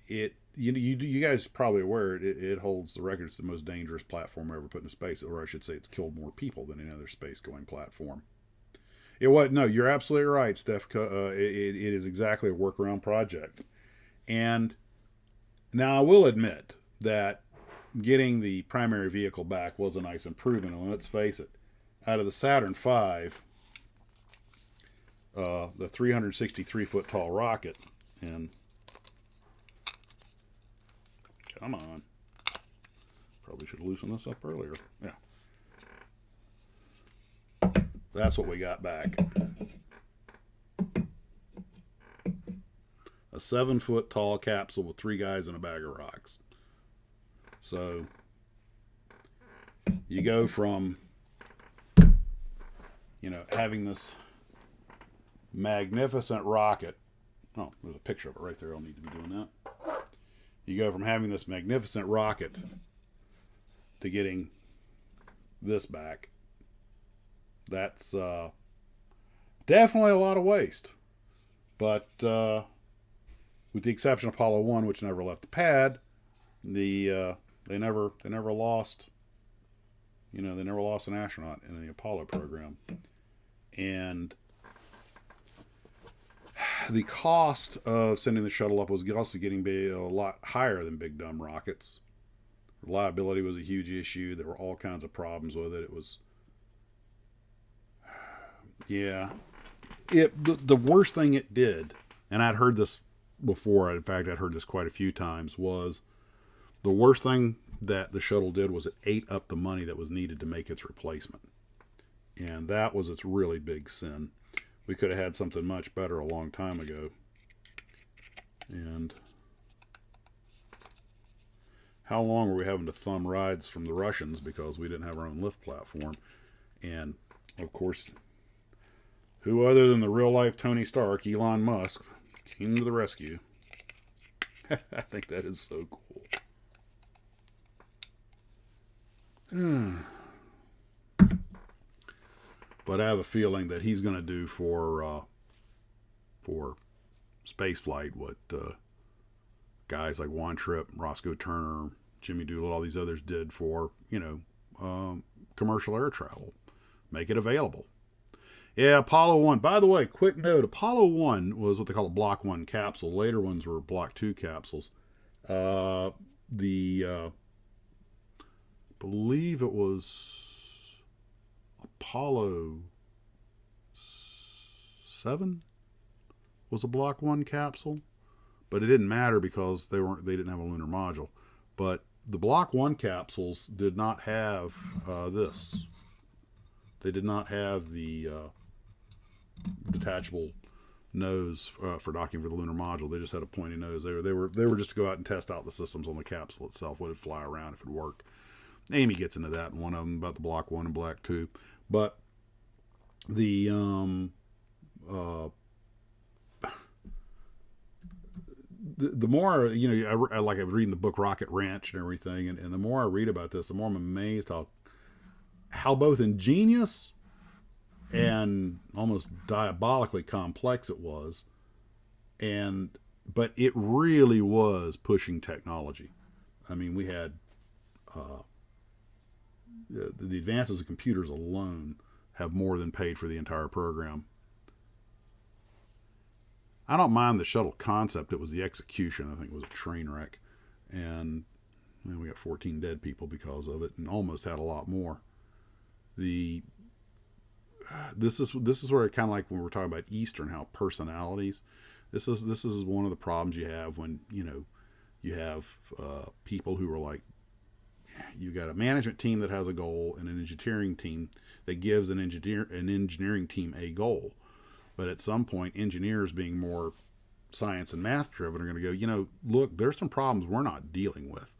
you guys are probably aware it holds the record. It's the most dangerous platform ever put into space, or I should say, it's killed more people than any other space-going platform. It was no, you're absolutely right, Steph. It is exactly a workaround project. And now I will admit that getting the primary vehicle back was a nice improvement. And let's face it, out of the Saturn V, the 363-foot tall rocket, and come on, probably should loosen this up earlier. Yeah. That's what we got back. A 7-foot tall capsule with 3 guys and a bag of rocks. So you go from, having this magnificent rocket. Oh, there's a picture of it right there. I'll need to be doing that. You go from having this magnificent rocket to getting this back. That's definitely a lot of waste. But with the exception of Apollo 1, which never left the pad, they never lost. They never lost an astronaut in the Apollo program. And the cost of sending the shuttle up was also getting a lot higher than big dumb rockets. Reliability was a huge issue. There were all kinds of problems with it. It was, yeah. The worst thing it did, and I'd heard this before, in fact, I'd heard this quite a few times, was the worst thing that the shuttle did was it ate up the money that was needed to make its replacement. And that was its really big sin. We could have had something much better a long time ago. And how long were we having to thumb rides from the Russians because we didn't have our own lift platform? And, of course, who other than the real-life Tony Stark, Elon Musk, came to the rescue. I think that is so cool. But I have a feeling that he's going to do for spaceflight what guys like Juan Trippe, Roscoe Turner, Jimmy Doolittle, all these others did for, commercial air travel. Make it available. Yeah, Apollo 1. By the way, quick note, Apollo 1 was what they call a Block 1 capsule. Later ones were Block 2 capsules. The believe it was Apollo 7 was a Block 1 capsule, but it didn't matter because they didn't have a lunar module. But the Block 1 capsules did not have this. They did not have the detachable nose for docking for the lunar module. They just had a pointy nose. They were just to go out and test out the systems on the capsule itself. Would it fly around, if it would work? Amy gets into that in one of them about the Block 1 and Block 2. But the the more, I was reading the book Rocket Ranch and everything, and the more I read about this, the more I'm amazed how both ingenious and almost diabolically complex it was, but it really was pushing technology. I mean, we had the advances of computers alone have more than paid for the entire program. I don't mind the shuttle concept. It was the execution. I think it was a train wreck, and we got 14 dead people because of it, and almost had a lot more. This is where it kind of like when we're talking about Eastern, how personalities. This is one of the problems you have when you have people who are like, you got a management team that has a goal and an engineering team that gives an engineering team a goal. But at some point, engineers, being more science and math driven, are going to go, look, there's some problems we're not dealing with,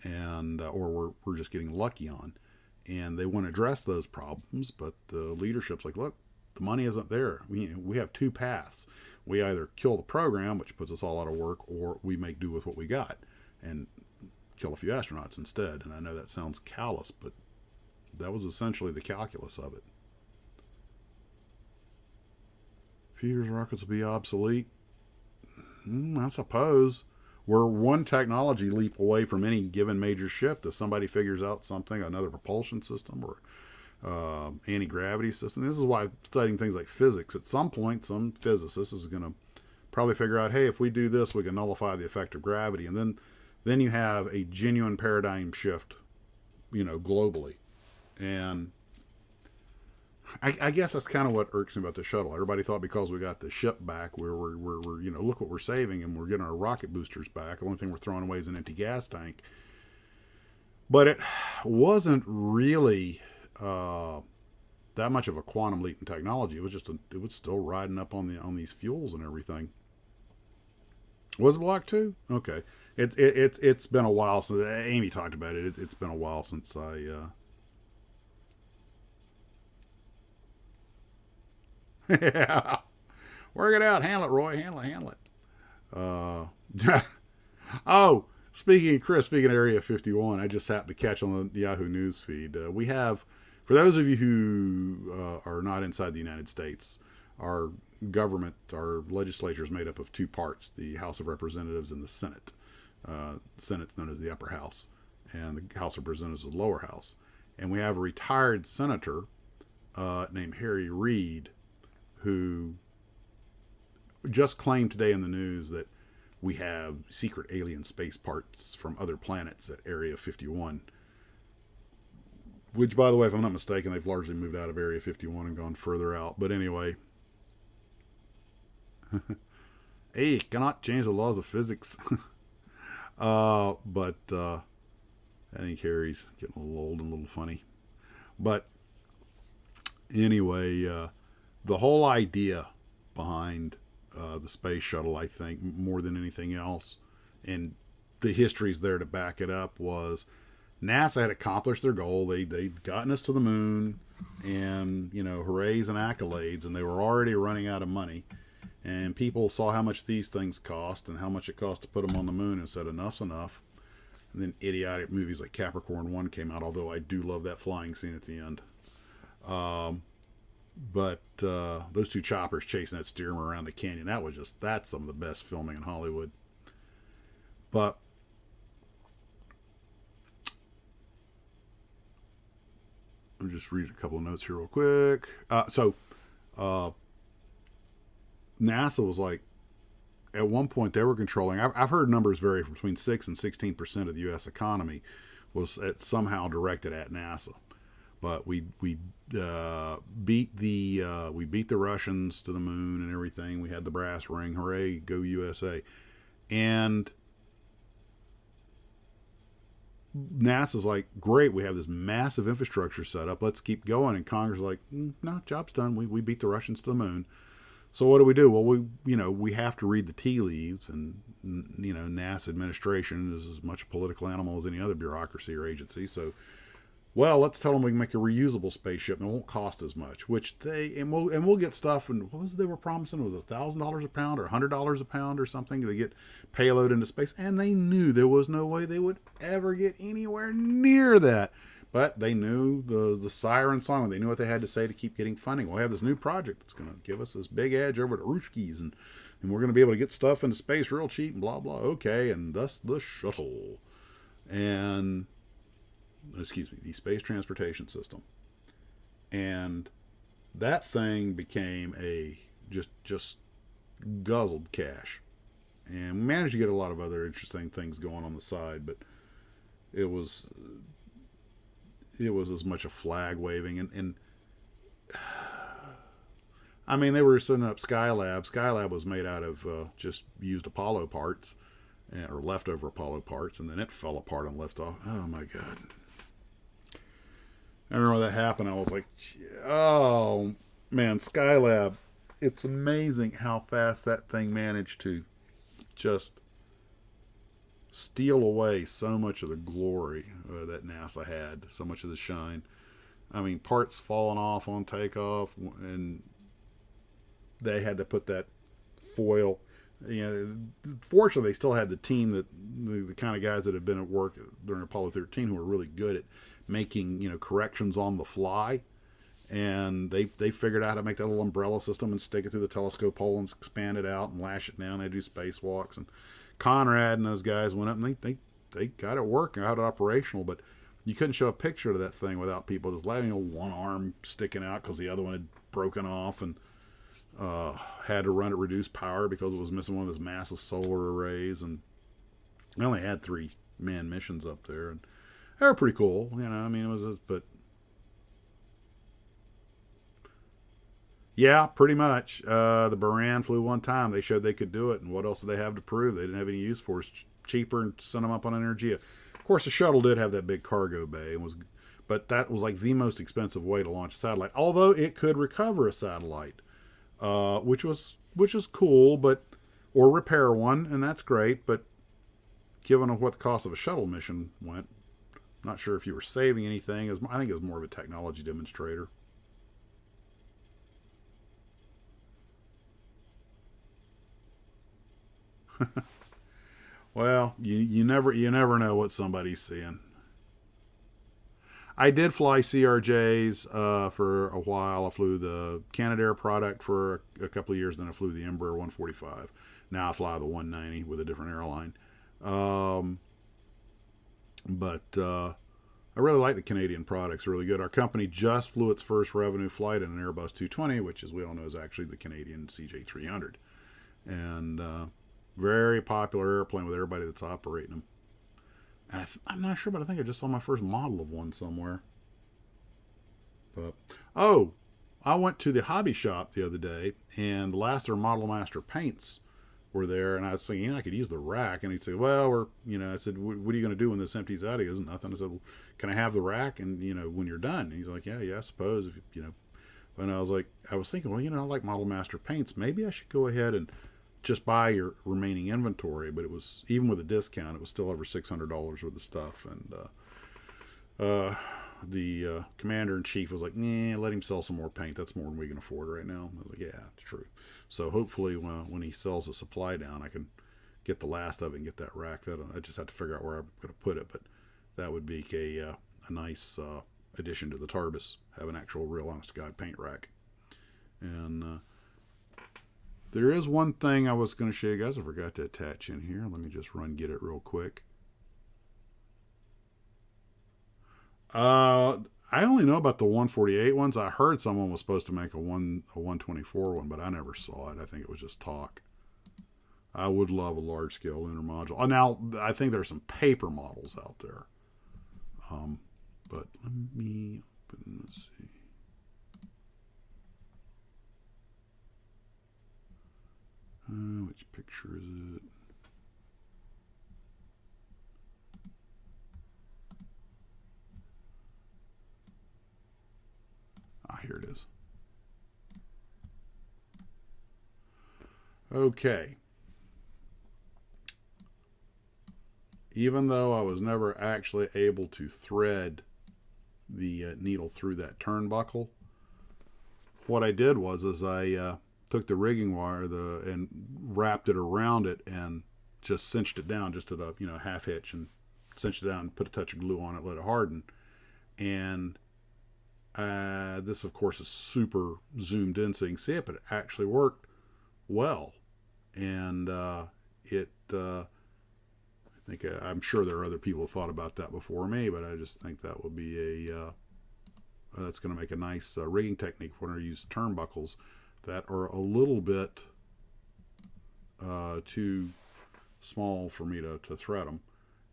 and or we're just getting lucky on, and they want to address those problems. But the leadership's like, look, the money isn't there. We have two paths. We either kill the program, which puts us all out of work, or we make do with what we got and kill a few astronauts instead. And I know that sounds callous, but that was essentially the calculus of it. Future rockets will be obsolete. I suppose. We're one technology leap away from any given major shift. If somebody figures out something, another propulsion system or anti-gravity system. This is why studying things like physics, at some point, some physicist is going to probably figure out, hey, if we do this, we can nullify the effect of gravity. And then you have a genuine paradigm shift, globally. And I guess that's kind of what irks me about the shuttle. Everybody thought because we got the ship back, we're look what we're saving, and we're getting our rocket boosters back. The only thing we're throwing away is an empty gas tank. But it wasn't really that much of a quantum leap in technology. It was just it was still riding up on these fuels and everything. Was it Block 2? Okay, it's been a while since Amy talked about it. It's been a while since I. Yeah. Work it out. Handle it, Roy. Handle it. Oh, speaking of Area 51, I just happened to catch on the Yahoo News feed. We have, for those of you who are not inside the United States, our government, our legislature is made up of two parts, the House of Representatives and the Senate. The Senate's known as the upper house, and the House of Representatives is the lower house. And we have a retired senator named Harry Reid, who just claimed today in the news that we have secret alien space parts from other planets at Area 51. Which, by the way, if I'm not mistaken, they've largely moved out of Area 51 and gone further out. But anyway. Hey, you cannot change the laws of physics. But I think Harry's getting a little old and a little funny. But anyway, the whole idea behind the space shuttle, I think, more than anything else, and the history's there to back it up, was NASA had accomplished their goal. They'd gotten us to the moon, and, hoorays and accolades, and they were already running out of money. And people saw how much these things cost and how much it cost to put them on the moon and said, enough's enough. And then idiotic movies like Capricorn 1 came out, although I do love that flying scene at the end. But those two choppers chasing that steamer around the canyon, that's some of the best filming in Hollywood. But I'll just read a couple of notes here real quick. So NASA was like, at one point they were controlling, I've heard numbers vary from between 6 and 16% of the U.S. economy was somehow directed at NASA. But we beat the Russians to the moon and everything. We had the brass ring. Hooray, go USA! And NASA's like, great, we have this massive infrastructure set up. Let's keep going. And Congress is like, no, job's done. We beat the Russians to the moon. So what do? Well, we have to read the tea leaves, and NASA administration is as much a political animal as any other bureaucracy or agency. So, well, let's tell them we can make a reusable spaceship and it won't cost as much. We'll get stuff. And what was it they were promising? It was $1,000 a pound or $100 a pound or something to get payload into space. And they knew there was no way they would ever get anywhere near that. But they knew the siren song. They knew what they had to say to keep getting funding. Well, we have this new project that's going to give us this big edge over the Ruskies, and we're going to be able to get stuff into space real cheap and blah, blah. Okay, and thus the shuttle. And, the Space Transportation System. And that thing became a just guzzled cash. And we managed to get a lot of other interesting things going on the side, but it was as much a flag waving. And I mean, they were setting up Skylab. Skylab was made out of just used Apollo parts or leftover Apollo parts, and then it fell apart and left off. Oh my God. I remember when that happened. I was like, oh man, Skylab. It's amazing how fast that thing managed to just steal away so much of the glory that NASA had, so much of the shine. I mean, parts falling off on takeoff, and they had to put that foil. Fortunately, they still had the team that the kind of guys that had been at work during Apollo 13 who were really good at making corrections on the fly, and they figured out how to make that little umbrella system and stick it through the telescope hole and expand it out and lash it down. They do spacewalks, and Conrad and those guys went up and they got it working, got it operational. But you couldn't show a picture of that thing without people just letting one arm sticking out because the other one had broken off, and had to run at reduced power because it was missing one of those massive solar arrays. And they only had 3 manned missions up there, and they were pretty cool. I mean, it was, but yeah, pretty much. The Buran flew one time. They showed they could do it, and what else did they have to prove? They didn't have any use for it. It's cheaper and send them up on Energia. Of course, the shuttle did have that big cargo bay, but that was like the most expensive way to launch a satellite. Although it could recover a satellite, which was cool, or repair one, and that's great. But given what the cost of a shuttle mission went, not sure if you were saving anything. I think it was more of a technology demonstrator. Well, you never know what somebody's seeing. I did fly CRJs for a while. I flew the Canadair product for a couple of years, then I flew the Embraer 145. Now I fly the 190 with a different airline. But I really like the Canadian products. Really good. Our company just flew its first revenue flight in an Airbus 220, which, as we all know, is actually the Canadian CJ300. And very popular airplane with everybody that's operating them. And I'm not sure, but I think I just saw my first model of one somewhere. But I went to the hobby shop the other day, and the last of their Model Master paints were there, and I was thinking, I could use the rack. And he'd say, well, I said, what are you going to do when this empties out? He goes, nothing. I said, well, can I have the rack? And, when you're done. And he's like, yeah, I suppose. And I was like, I was thinking, well, I like Model Master paints. Maybe I should go ahead and just buy your remaining inventory. But it was, even with a discount, it was still over $600 worth of stuff. And the commander-in-chief was like, let him sell some more paint. That's more than we can afford right now. I was like, yeah, it's true. So hopefully when he sells the supply down, I can get the last of it and get that rack. I just have to figure out where I'm going to put it. But that would be a nice addition to the Tarbus. Have an actual real honest-to-God paint rack. And there is one thing I was going to show you guys. I forgot to attach in here. Let me just get it real quick. I only know about the 148 ones. I heard someone was supposed to make a 124 one, but I never saw it. I think it was just talk. I would love a large-scale lunar module. Now, I think there's some paper models out there. But let me open, let's see. Which picture is it? Ah, here it is. Okay. Even though I was never actually able to thread the needle through that turnbuckle, what I did was I took the rigging wire and wrapped it around it and just cinched it down just at a half hitch, and cinched it down and put a touch of glue on it, let it harden. And this of course is super zoomed in so you can see it, but it actually worked well. And I'm sure there are other people who thought about that before me, but I just think that would be that's going to make a nice rigging technique when I use turnbuckles that are a little bit too small for me to thread them.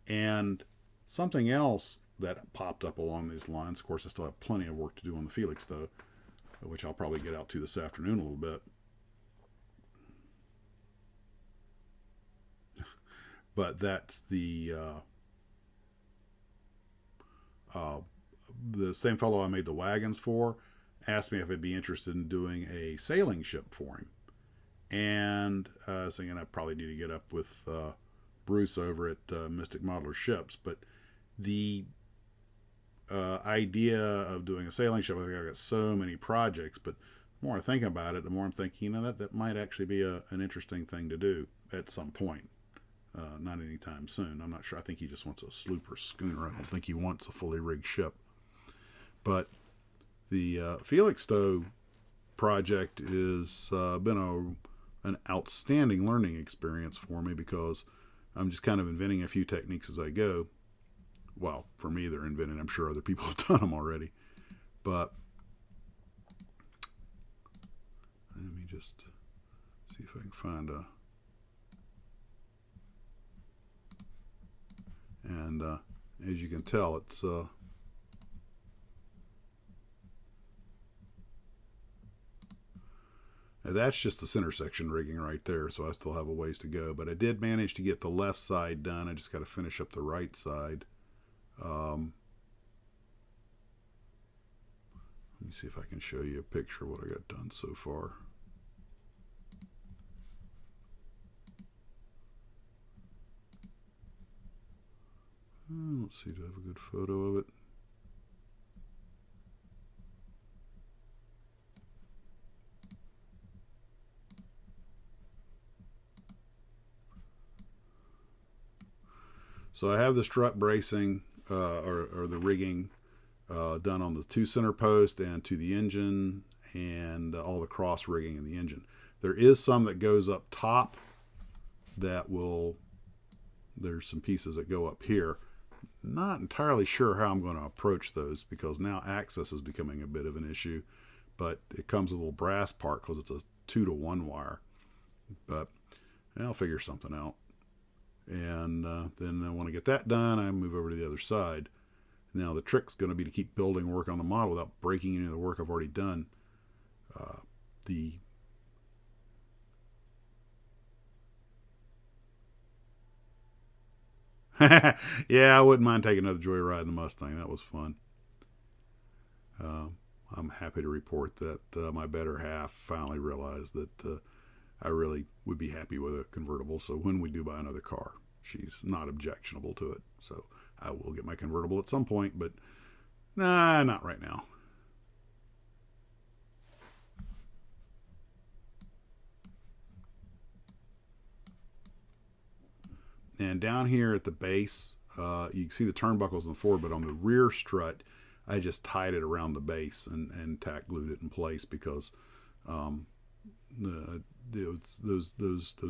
And something else that popped up along these lines, of course I still have plenty of work to do on the Felix though, which I'll probably get out to this afternoon a little bit. But that's the same fellow I made the wagons for asked me if I'd be interested in doing a sailing ship for him. And I was thinking I probably need to get up with Bruce over at Mystic Modeler Ships. But the idea of doing a sailing ship, I think I've got so many projects, but the more I think about it, the more I'm thinking, that might actually be an interesting thing to do at some point. Not anytime soon. I'm not sure. I think he just wants a sloop or schooner. I don't think he wants a fully rigged ship. But the Felixstowe project has been an outstanding learning experience for me, because I'm just kind of inventing a few techniques as I go. Well, for me, they're invented. I'm sure other people have done them already. But let me just see if I can find a... And as you can tell, it's that's just the center section rigging right there, so I still have a ways to go. But I did manage to get the left side done. I just got to finish up the right side. Let me see if I can show you a picture of what I got done so far. Let's see, do I have a good photo of it? So I have the strut bracing or the rigging done on the two center posts and to the engine, and all the cross rigging in the engine. There is some that goes up top that will, there's some pieces that go up here. Not entirely sure how I'm going to approach those, because now access is becoming a bit of an issue. But it comes with a little brass part because it's a 2-to-1 wire. But I'll figure something out. And then when I get that done, I move over to the other side. Now the trick's going to be to keep building work on the model without breaking any of the work I've already done. Yeah, I wouldn't mind taking another joyride in the Mustang. That was fun. I'm happy to report that my better half finally realized that I really would be happy with a convertible. So when we do buy another car, she's not objectionable to it. So I will get my convertible at some point, but nah, not right now. And down here at the base, you can see the turnbuckles in the forward, but on the rear strut, I just tied it around the base and tack glued it in place, because those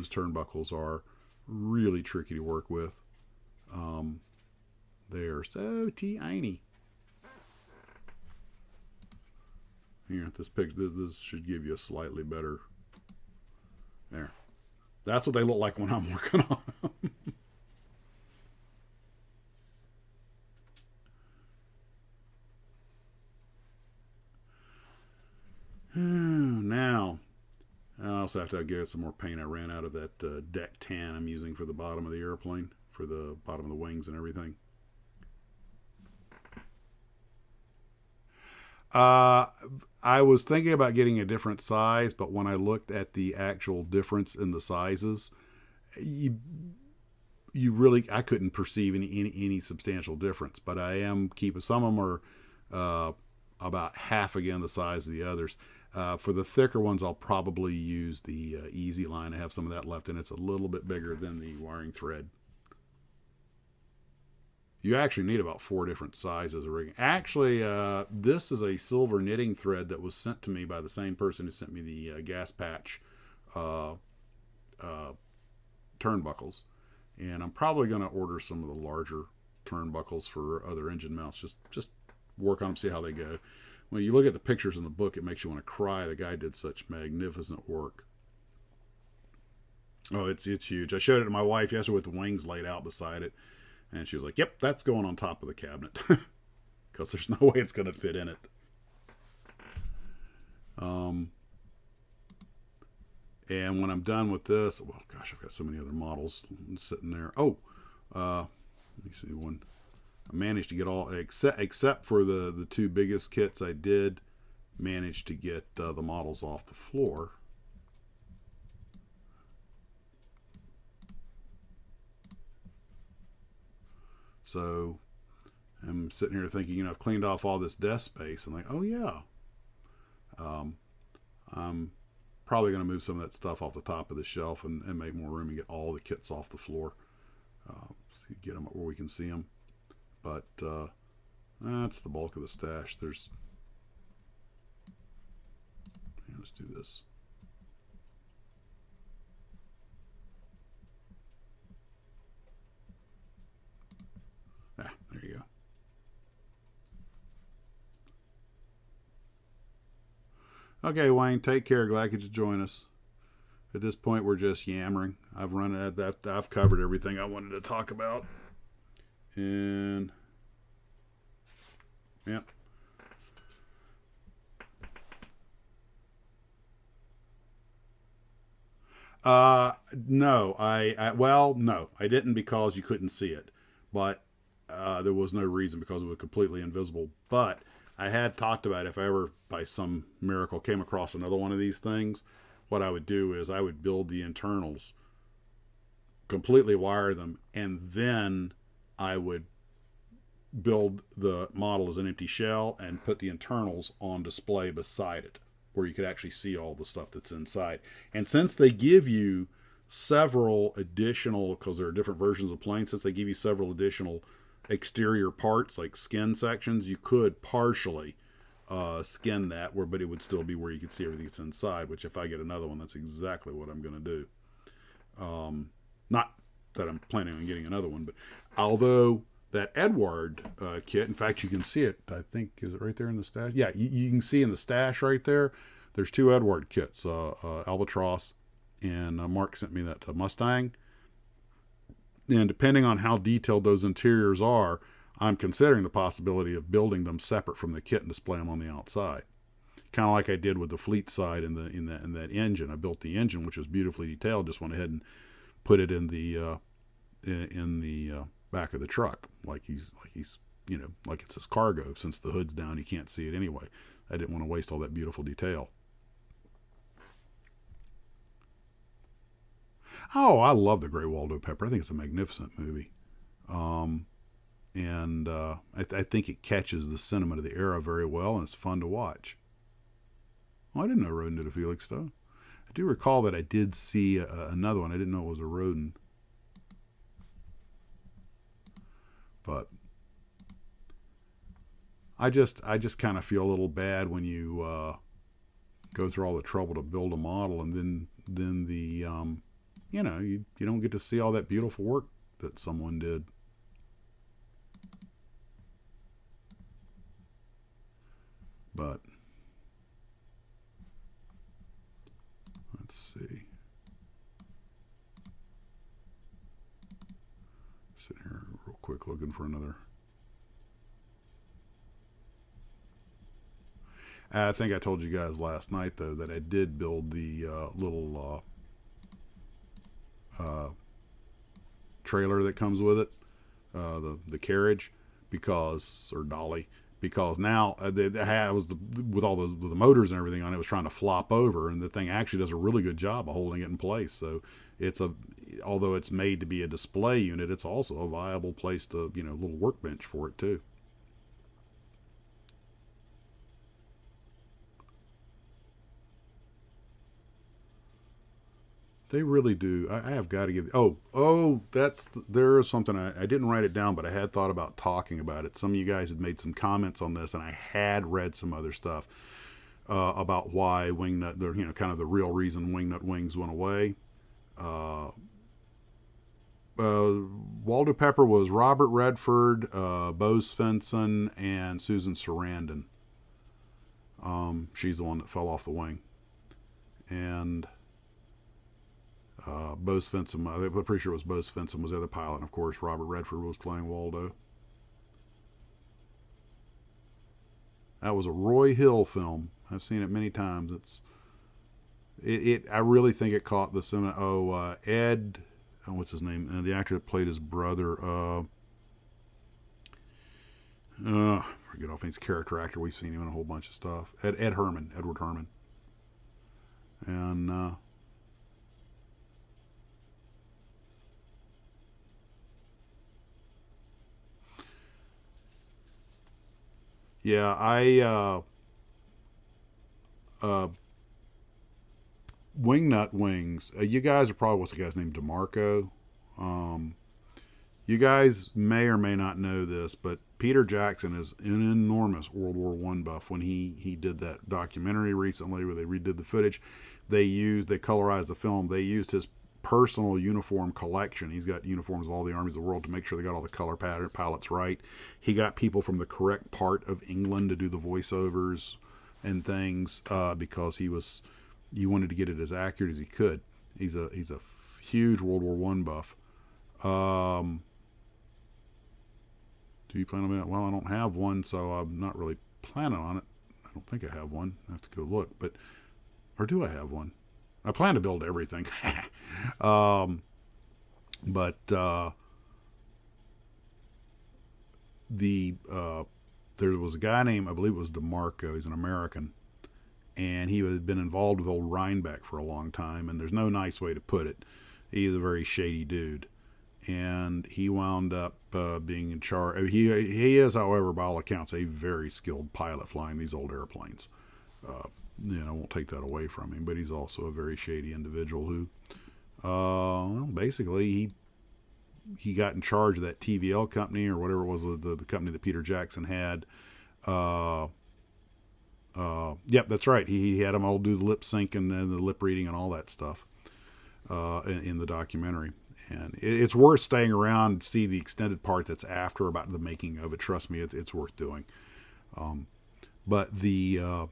turnbuckles are really tricky to work with. They're so tiny. Here, this should give you a slightly better. There. That's what they look like when I'm working on them. Now, I also have to get some more paint. I ran out of that deck tan I'm using for the bottom of the airplane, for the bottom of the wings and everything. I was thinking about getting a different size, but when I looked at the actual difference in the sizes, you really, I couldn't perceive any substantial difference. But I am keeping, some of them are about half again the size of the others. For the thicker ones, I'll probably use the Easy line. I have some of that left, and it's a little bit bigger than the wiring thread. You actually need about 4 different sizes of rigging. Actually, this is a silver knitting thread that was sent to me by the same person who sent me the gas patch turnbuckles. And I'm probably going to order some of the larger turnbuckles for other engine mounts. Just work on them, see how they go. When you look at the pictures in the book, it makes you want to cry. The guy did such magnificent work. Oh, it's huge. I showed it to my wife yesterday with the wings laid out beside it. And she was like, yep, that's going on top of the cabinet. Because there's no way it's going to fit in it. And when I'm done with this, well, gosh, I've got so many other models sitting there. Oh, let me see one. I managed to get all, except for the 2 biggest kits, I did manage to get the models off the floor. So I'm sitting here thinking, I've cleaned off all this desk space. I'm like, oh yeah. I'm probably going to move some of that stuff off the top of the shelf and make more room and get all the kits off the floor. So get them where we can see them. But that's the bulk of the stash. Let's do this. There you go. Okay, Wayne, take care. Glad you could join us. At this point, we're just yammering. I've run at that. I've covered everything I wanted to talk about. And yeah. No, no, I didn't, because you couldn't see it, but there was no reason, because it was completely invisible. But I had talked about, if I ever by some miracle came across another one of these things, what I would do is I would build the internals, completely wire them, and then I would build the model as an empty shell and put the internals on display beside it, where you could actually see all the stuff that's inside. And since they give you several additional, because there are different versions of planes, since they give you several additional exterior parts like skin sections, you could partially skin that, but it would still be where you could see everything that's inside, which if I get another one, that's exactly what I'm going to do. Not that I'm planning on getting another one, but although that Edward kit, in fact, you can see it, I think, is it right there in the stash? Yeah, you can see in the stash right there, there's 2 Edward kits, Albatross, and Mark sent me that Mustang. And depending on how detailed those interiors are, I'm considering the possibility of building them separate from the kit and display them on the outside. Kind of like I did with the Fleet side in that engine. I built the engine, which was beautifully detailed, just went ahead and put it in the back of the truck, like he's like it's his cargo. Since the hood's down, you can't see it anyway. I didn't want to waste all that beautiful detail. Oh, I love The Grey Waldo Pepper. I think it's a magnificent movie. And I think it catches the sentiment of the era very well, and it's fun to watch. Oh, I didn't know Rodin did a Felix, though. I do recall that I did see another one. I didn't know it was a Rodin. But I just kind of feel a little bad when you go through all the trouble to build a model, and then the you don't get to see all that beautiful work that someone did. But let's see. Sitting here real quick looking for another. I think I told you guys last night though that I did build the little trailer that comes with it, the carriage, because or dolly, because now was with all the motors and everything on it, was trying to flop over, and the thing actually does a really good job of holding it in place. So it's although it's made to be a display unit, it's also a viable place to, little workbench for it too. They really do. I have got to give. There is something I didn't write it down, but I had thought about talking about it. Some of you guys had made some comments on this, and I had read some other stuff about why wingnut, kind of the real reason wingnut wings went away. Uh, Waldo Pepper was Robert Redford, Bo Svensson, and Susan Sarandon. She's the one that fell off the wing, and Bo Svensson, I'm pretty sure it was Bo Svensson was the other pilot, and of course Robert Redford was playing Waldo. That was a Roy Hill film. I've seen it many times. I really think it caught the cinema. Ed, what's his name? The actor that played his brother. Forget off. He's a character actor. We've seen him in a whole bunch of stuff. Edward Herman, and. Yeah, Wingnut Wings. You guys are probably, what's the guy's name? DeMarco. Um, you guys may or may not know this, but Peter Jackson is an enormous World War One buff. When he did that documentary recently where they redid the footage, they colorized the film. They used his personal uniform collection. He's got uniforms of all the armies of the world to make sure they got all the color palettes right. He got people from the correct part of England to do the voiceovers and things because he wanted to get it as accurate as he could. He's a huge World War One buff. Do you plan on that? Well, I don't have one, so I'm not really planning on it. I don't think I have one. I have to go look, or do I have one? I plan to build everything. But there was a guy named, I believe it was DeMarco. He's an American, and he had been involved with old Rhinebeck for a long time. And there's no nice way to put it. He's a very shady dude, and he wound up being in charge. He is, however, by all accounts, a very skilled pilot flying these old airplanes. I won't take that away from him, but he's also a very shady individual who, basically he got in charge of that TVL company or whatever it was, the company that Peter Jackson had. Yep, that's right. He had them all do the lip sync and then the lip reading and all that stuff in the documentary. And it's worth staying around and see the extended part that's after about the making of it. Trust me, it's worth doing. But the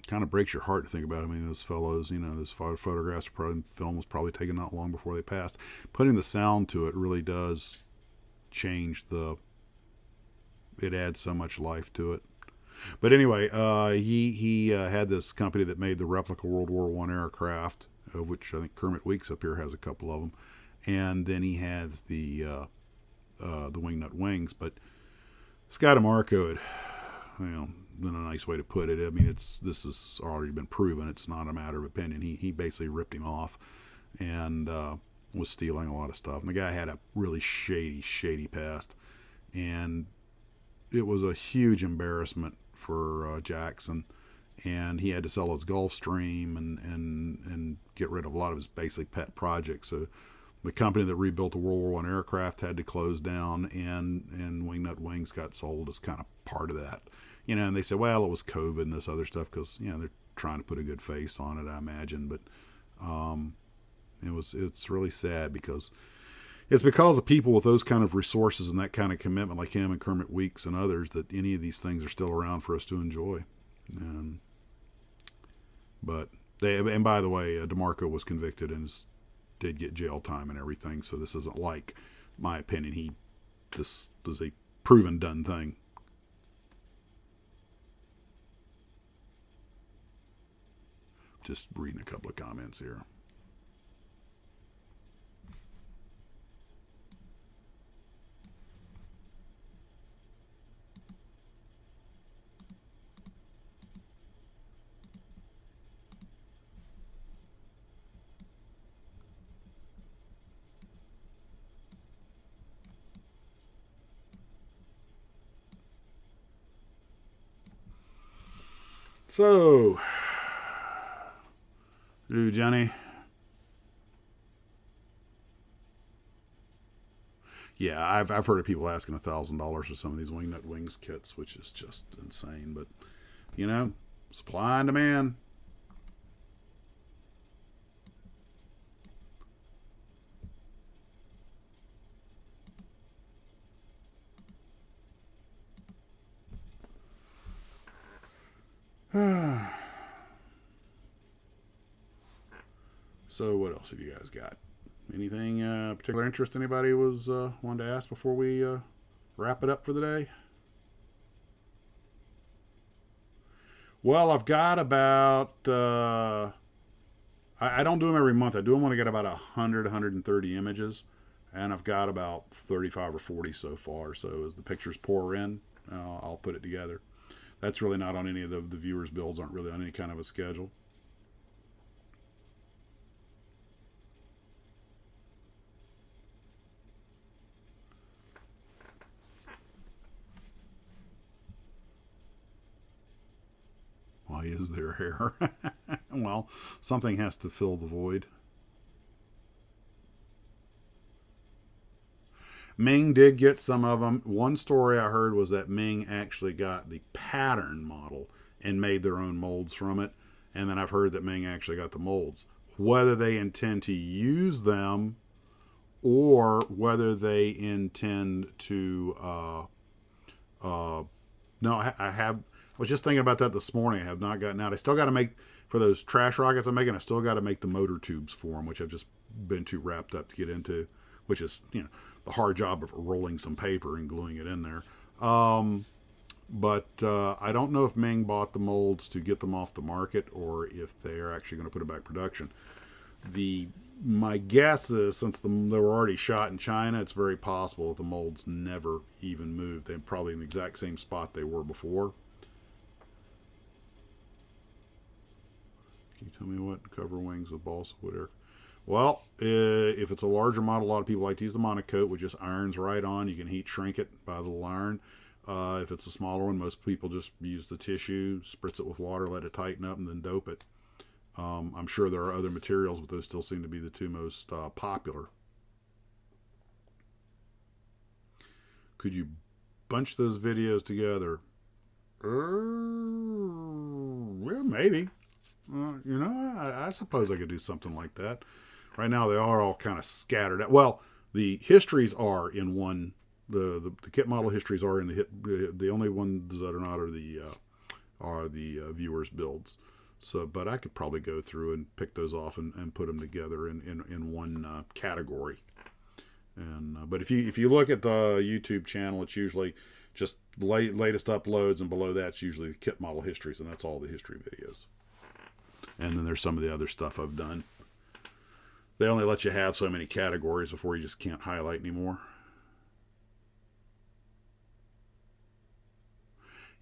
kind of breaks your heart to think about it. I mean, those fellows, those photographs, film was probably taken not long before they passed. Putting the sound to it really does change it adds so much life to it. But anyway, he had this company that made the replica World War One aircraft, of which I think Kermit Weeks up here has a couple of them, and then he has the Wingnut Wings. But Scott DeMarco had, in a nice way to put it, I mean, this has already been proven. It's not a matter of opinion. He basically ripped him off and was stealing a lot of stuff. And the guy had a really shady past, and it was a huge embarrassment for Jackson. And he had to sell his Gulfstream and get rid of a lot of his basic pet projects. So the company that rebuilt the World War One aircraft had to close down, and Wingnut Wings got sold as kind of part of that. And they said, well, it was COVID and this other stuff because, they're trying to put a good face on it, I imagine. But it's really sad because it's because of people with those kind of resources and that kind of commitment, like him and Kermit Weeks and others, that any of these things are still around for us to enjoy. And by the way, DeMarco was convicted and did get jail time and everything. So this isn't like my opinion. This is a proven done thing. Just reading a couple of comments here. So, Johnny. Yeah, I've heard of people asking $1,000 for some of these wingnut wings kits, which is just insane. But you know, supply and demand. So what else have you guys got? Anything particular interest anybody was wanted to ask before we wrap it up for the day? Well, I've got about I don't do them every month. I do them when I get about 130 images, and I've got about 35 or 40 so far. So as the pictures pour in, I'll put it together. That's really not on any of the viewers' builds. Aren't really on any kind of a schedule. Why is there hair? Well, something has to fill the void. Ming did get some of them. One story I heard was that Ming actually got the pattern model and made their own molds from it. And then I've heard that Ming actually got the molds. Whether they intend to use them or whether they intend to no, I was just thinking about that this morning. I have not gotten out. I still got to make, for those trash rockets I'm making, I still got to make the motor tubes for them, which I've just been too wrapped up to get into, which is, you know, the hard job of rolling some paper and gluing it in there. But I don't know if Ming bought the molds to get them off the market or if they're actually going to put it back production. My guess is, since they were already shot in China, it's very possible that the molds never even moved. They're probably in the exact same spot they were before. Can you tell me what cover wings with balsa wood air? Well, if it's a larger model, a lot of people like to use the monocoat, which just irons right on. You can heat shrink it by the little iron. If it's a smaller one, most people just use the tissue, spritz it with water, let it tighten up, and then dope it. I'm sure there are other materials, but those still seem to be the two most popular. Could you bunch those videos together? Well, maybe. You know, I suppose I could do something like that. Right now, they are all kind of scattered out. Well, the histories are in one. The kit model histories are in the hit. The only ones that are not are the viewers' builds. So, but I could probably go through and pick those off and put them together in one category. And but if you look at the YouTube channel, it's usually just latest uploads, and below that's usually the kit model histories, and that's all the history videos. And then there's some of the other stuff I've done. They only let you have so many categories before you just can't highlight anymore.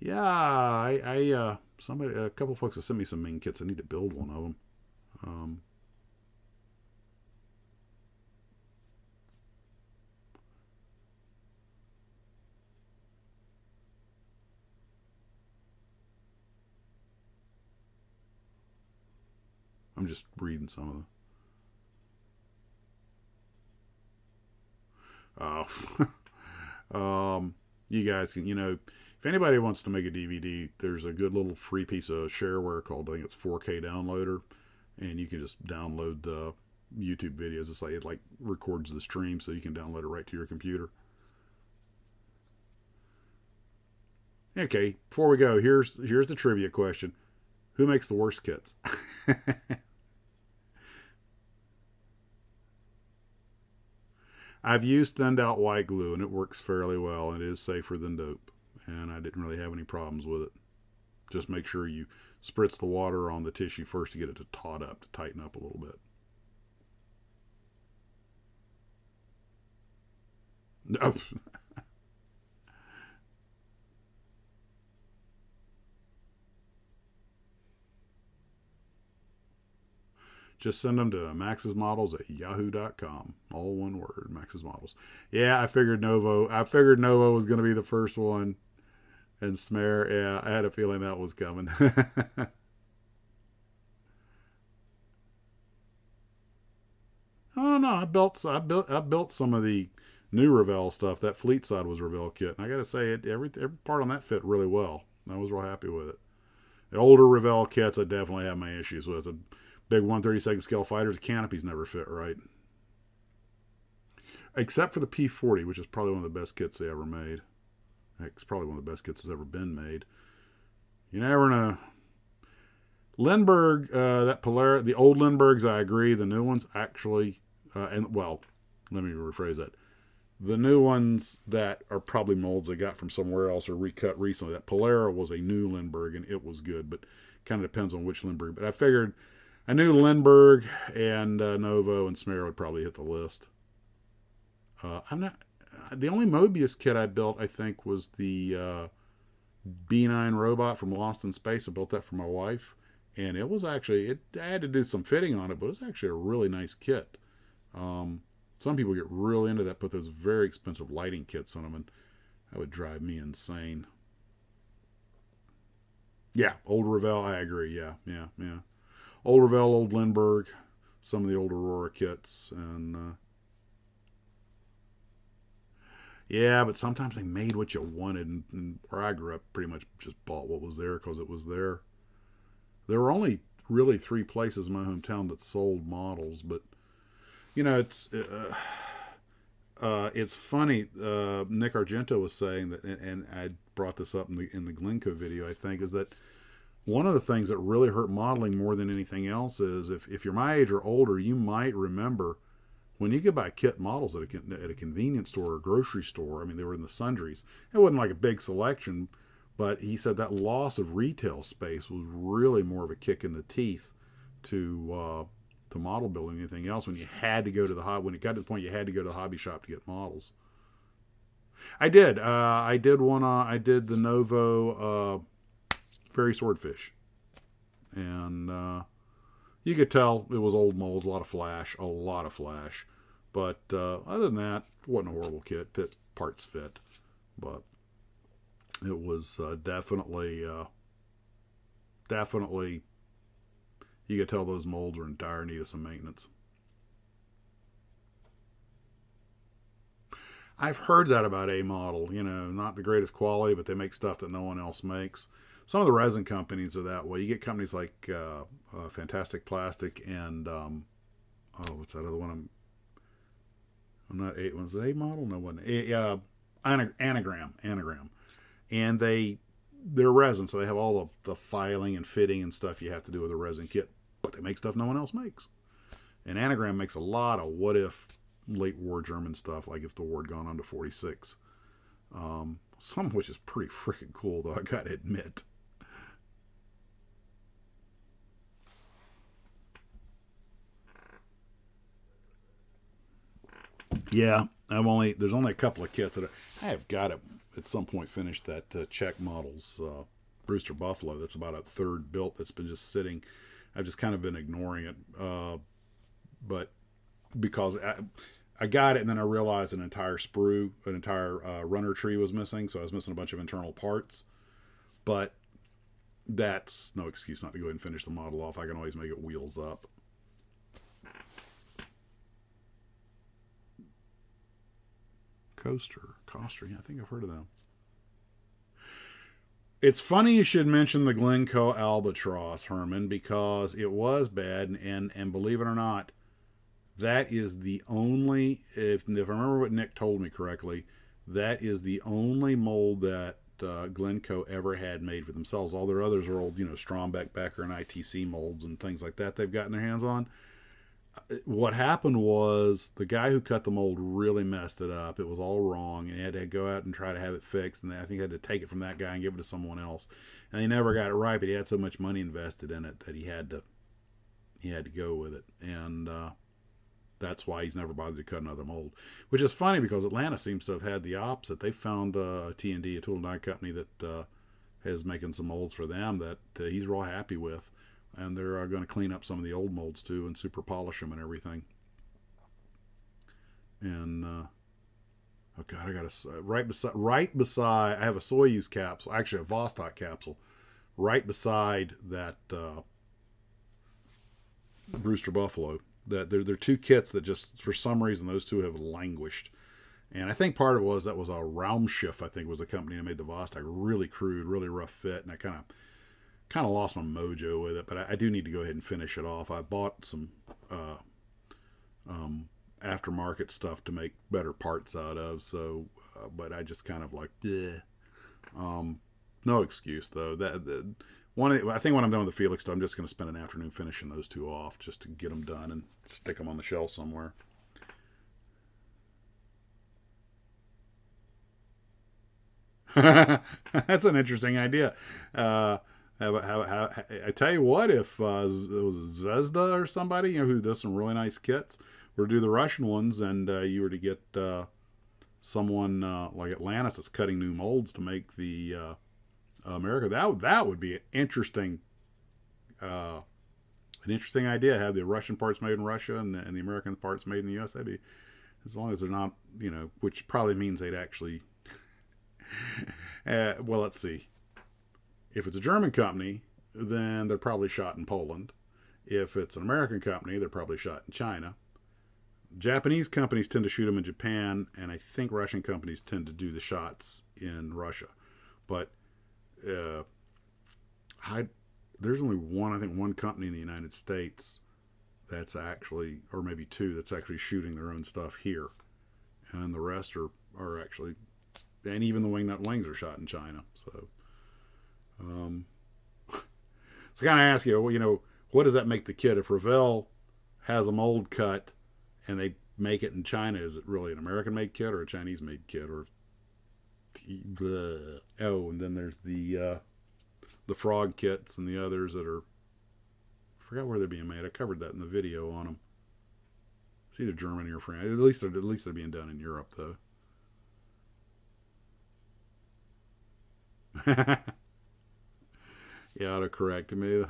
Yeah, a couple of folks have sent me some Ming kits. I need to build one of them. I'm just reading some of them. You guys can, if anybody wants to make a DVD, there's a good little free piece of shareware called, I think it's 4K Downloader, and you can just download the YouTube videos. It like records the stream, so you can download it right to your computer. Okay, before we go, here's the trivia question: who makes the worst kits? I've used thinned out white glue, and it works fairly well, and it is safer than dope. And I didn't really have any problems with it. Just make sure you spritz the water on the tissue first to get it to taut up, to tighten up a little bit. No. Just send them to maxsmodels@yahoo.com. All one word, Maxsmodels. Yeah, I figured Novo was going to be the first one. And Smear, yeah, I had a feeling that was coming. I don't know. I built some of the new Revell stuff. That fleet side was Revell kit, and I got to say, every part on that fit really well. I was real happy with it. The older Revell kits, I definitely have my issues with. The big 1/32 scale fighters, the canopies never fit right, except for the P40, which is probably one of the best kits they ever made. It's probably one of the best kits that's ever been made. You never know. Lindbergh, that Polaris, the old Lindberghs, I agree. The new ones actually, and well, let me rephrase that. The new ones that are probably molds they got from somewhere else or recut recently. That Polaris was a new Lindbergh and it was good, but kind of depends on which Lindbergh. But I figured I knew Lindbergh and Novo and Smear would probably hit the list. I'm not. The only Mobius kit I built, I think, was the B9 robot from Lost in Space. I built that for my wife, and it was actually I had to do some fitting on it, but it's actually a really nice kit. Some people get really into that, put those very expensive lighting kits on them, and that would drive me insane. Yeah, old Revell, I agree. Yeah. Old Revell, old Lindbergh, some of the old Aurora kits, and yeah, but sometimes they made what you wanted, and where I grew up, pretty much just bought what was there because it was there. There were only really 3 places in my hometown that sold models, but it's funny. Nick Argento was saying that, and I brought this up in the Glencoe video, I think, is that one of the things that really hurt modeling more than anything else is if you're my age or older, you might remember when you could buy kit models at a convenience store or grocery store. I mean, they were in the sundries. It wasn't like a big selection, but he said that loss of retail space was really more of a kick in the teeth to model building than anything else. When you had to go to when it got to the point you had to go to the hobby shop to get models. I did. I did the Novo Fairy Swordfish, and you could tell it was old molds, a lot of flash. But other than that, it wasn't a horrible kit. Parts fit, but it was definitely. You could tell those molds were in dire need of some maintenance. I've heard that about A model. Not the greatest quality, but they make stuff that no one else makes. Some of the resin companies are that way. You get companies like Fantastic Plastic and what's that other one? I'm not A. Was it A model? No one. Anagram. And they're resin, so they have all the filing and fitting and stuff you have to do with a resin kit. But they make stuff no one else makes. And Anagram makes a lot of what if late war German stuff, like if the war had gone on to 46. Some of which is pretty freaking cool, though, I gotta admit. Yeah, there's only a couple of kits that I have got to at some point finish that Czech Models Brewster Buffalo. That's about a third built that's been just sitting. I've just kind of been ignoring it, but because I got it and then I realized an entire runner tree was missing, so I was missing a bunch of internal parts. But that's no excuse not to go ahead and finish the model off. I can always make it wheels up. Coster, yeah, I think I've heard of them. It's funny you should mention the Glencoe Albatross, Herman, because it was bad, and believe it or not, that is the only, if I remember what Nick told me correctly, that is the only mold that Glencoe ever had made for themselves. All their others are old, Strombeck, Becker, and ITC molds and things like that they've gotten their hands on. What happened was the guy who cut the mold really messed it up. It was all wrong, and he had to go out and try to have it fixed, and I think he had to take it from that guy and give it to someone else. and he never got it right. But he had so much money invested in it that he had to go with it, and that's why he's never bothered to cut another mold. Which is funny because Atlanta seems to have had the opposite. They found T&D, a tool and die company that is making some molds for them that he's real happy with, and they're going to clean up some of the old molds too and super polish them and everything. And oh god, I got a right beside. I have a Soyuz capsule, actually a Vostok capsule, right beside that Brewster Buffalo. That they're two kits that just for some reason those two have languished. And I think part of it was that was a Raumschiff, I think was the company that made the Vostok. Really crude, really rough fit, and I kind of lost my mojo with it. But I do need to go ahead and finish it off. I bought some aftermarket stuff to make better parts out of. So, but I just kind of like, no excuse though. I think when I'm done with the Felix stuff, I'm just going to spend an afternoon finishing those two off just to get them done and stick them on the shelf somewhere. That's an interesting idea. I tell you what, if it was Zvezda or somebody, who does some really nice kits, were to do the Russian ones, and you were to get someone like Atlantis that's cutting new molds to make the America, that would be an interesting idea. Have the Russian parts made in Russia and the American parts made in the U.S. That'd be, as long as they're not, which probably means they'd actually. Well, let's see. If it's a German company, then they're probably shot in Poland. If it's an American company, they're probably shot in China. Japanese companies tend to shoot them in Japan, and I think Russian companies tend to do the shots in Russia. But there's only one company in the United States that's actually, or maybe two, that's actually shooting their own stuff here. And the rest are actually, and even the wingnut wings are shot in China. So, so kind of ask you, what does that make the kit? If Revell has a mold cut and they make it in China, is it really an American-made kit or a Chinese-made kit? Or oh, and then there's the frog kits and the others that are, I forgot where they're being made. I covered that in the video on them. It's either Germany or France. At least they're being done in Europe, though. Yeah, autocorrect me.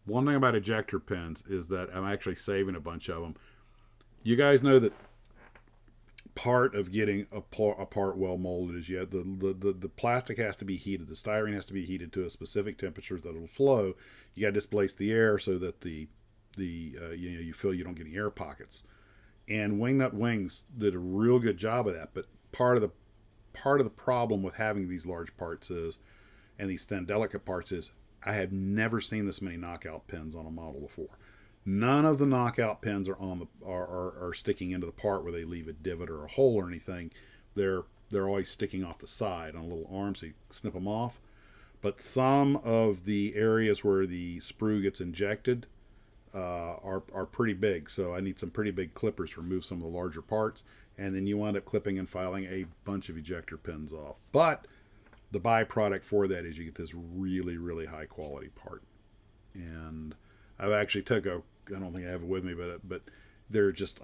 One thing about ejector pins is that I'm actually saving a bunch of them. You guys know that part of getting a part well molded is the plastic has to be heated. The styrene has to be heated to a specific temperature that it'll flow. You got to displace the air so that you feel you don't get any air pockets. And Wingnut Wings did a real good job of that. But part of the problem with having these large parts is, and these thin, delicate parts is, I have never seen this many knockout pins on a model before. None of the knockout pins are sticking into the part where they leave a divot or a hole or anything. They're always sticking off the side on a little arm, so you snip them off. But some of the areas where the sprue gets injected are pretty big, so I need some pretty big clippers to remove some of the larger parts, and then you wind up clipping and filing a bunch of ejector pins off. But the byproduct for that is you get this really, really high quality part. And I've actually I don't think I have it with me, but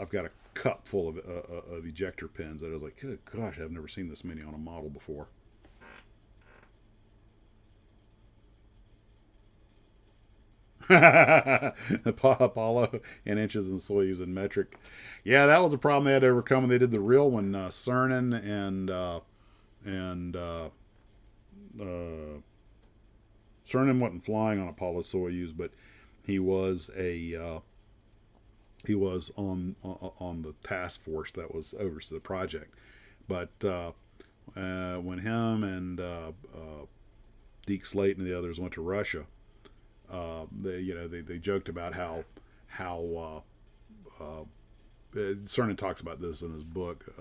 I've got a cup full of ejector pins that I was like, good gosh, I've never seen this many on a model before. Apollo in inches and Soyuz in metric. Yeah, that was a problem they had to overcome when they did the real one. Cernan and Cernan wasn't flying on Apollo Soyuz, but he was on the task force that was over the project. But when him and Deke Slayton and the others went to Russia, they joked about how Cernan talks about this in his book.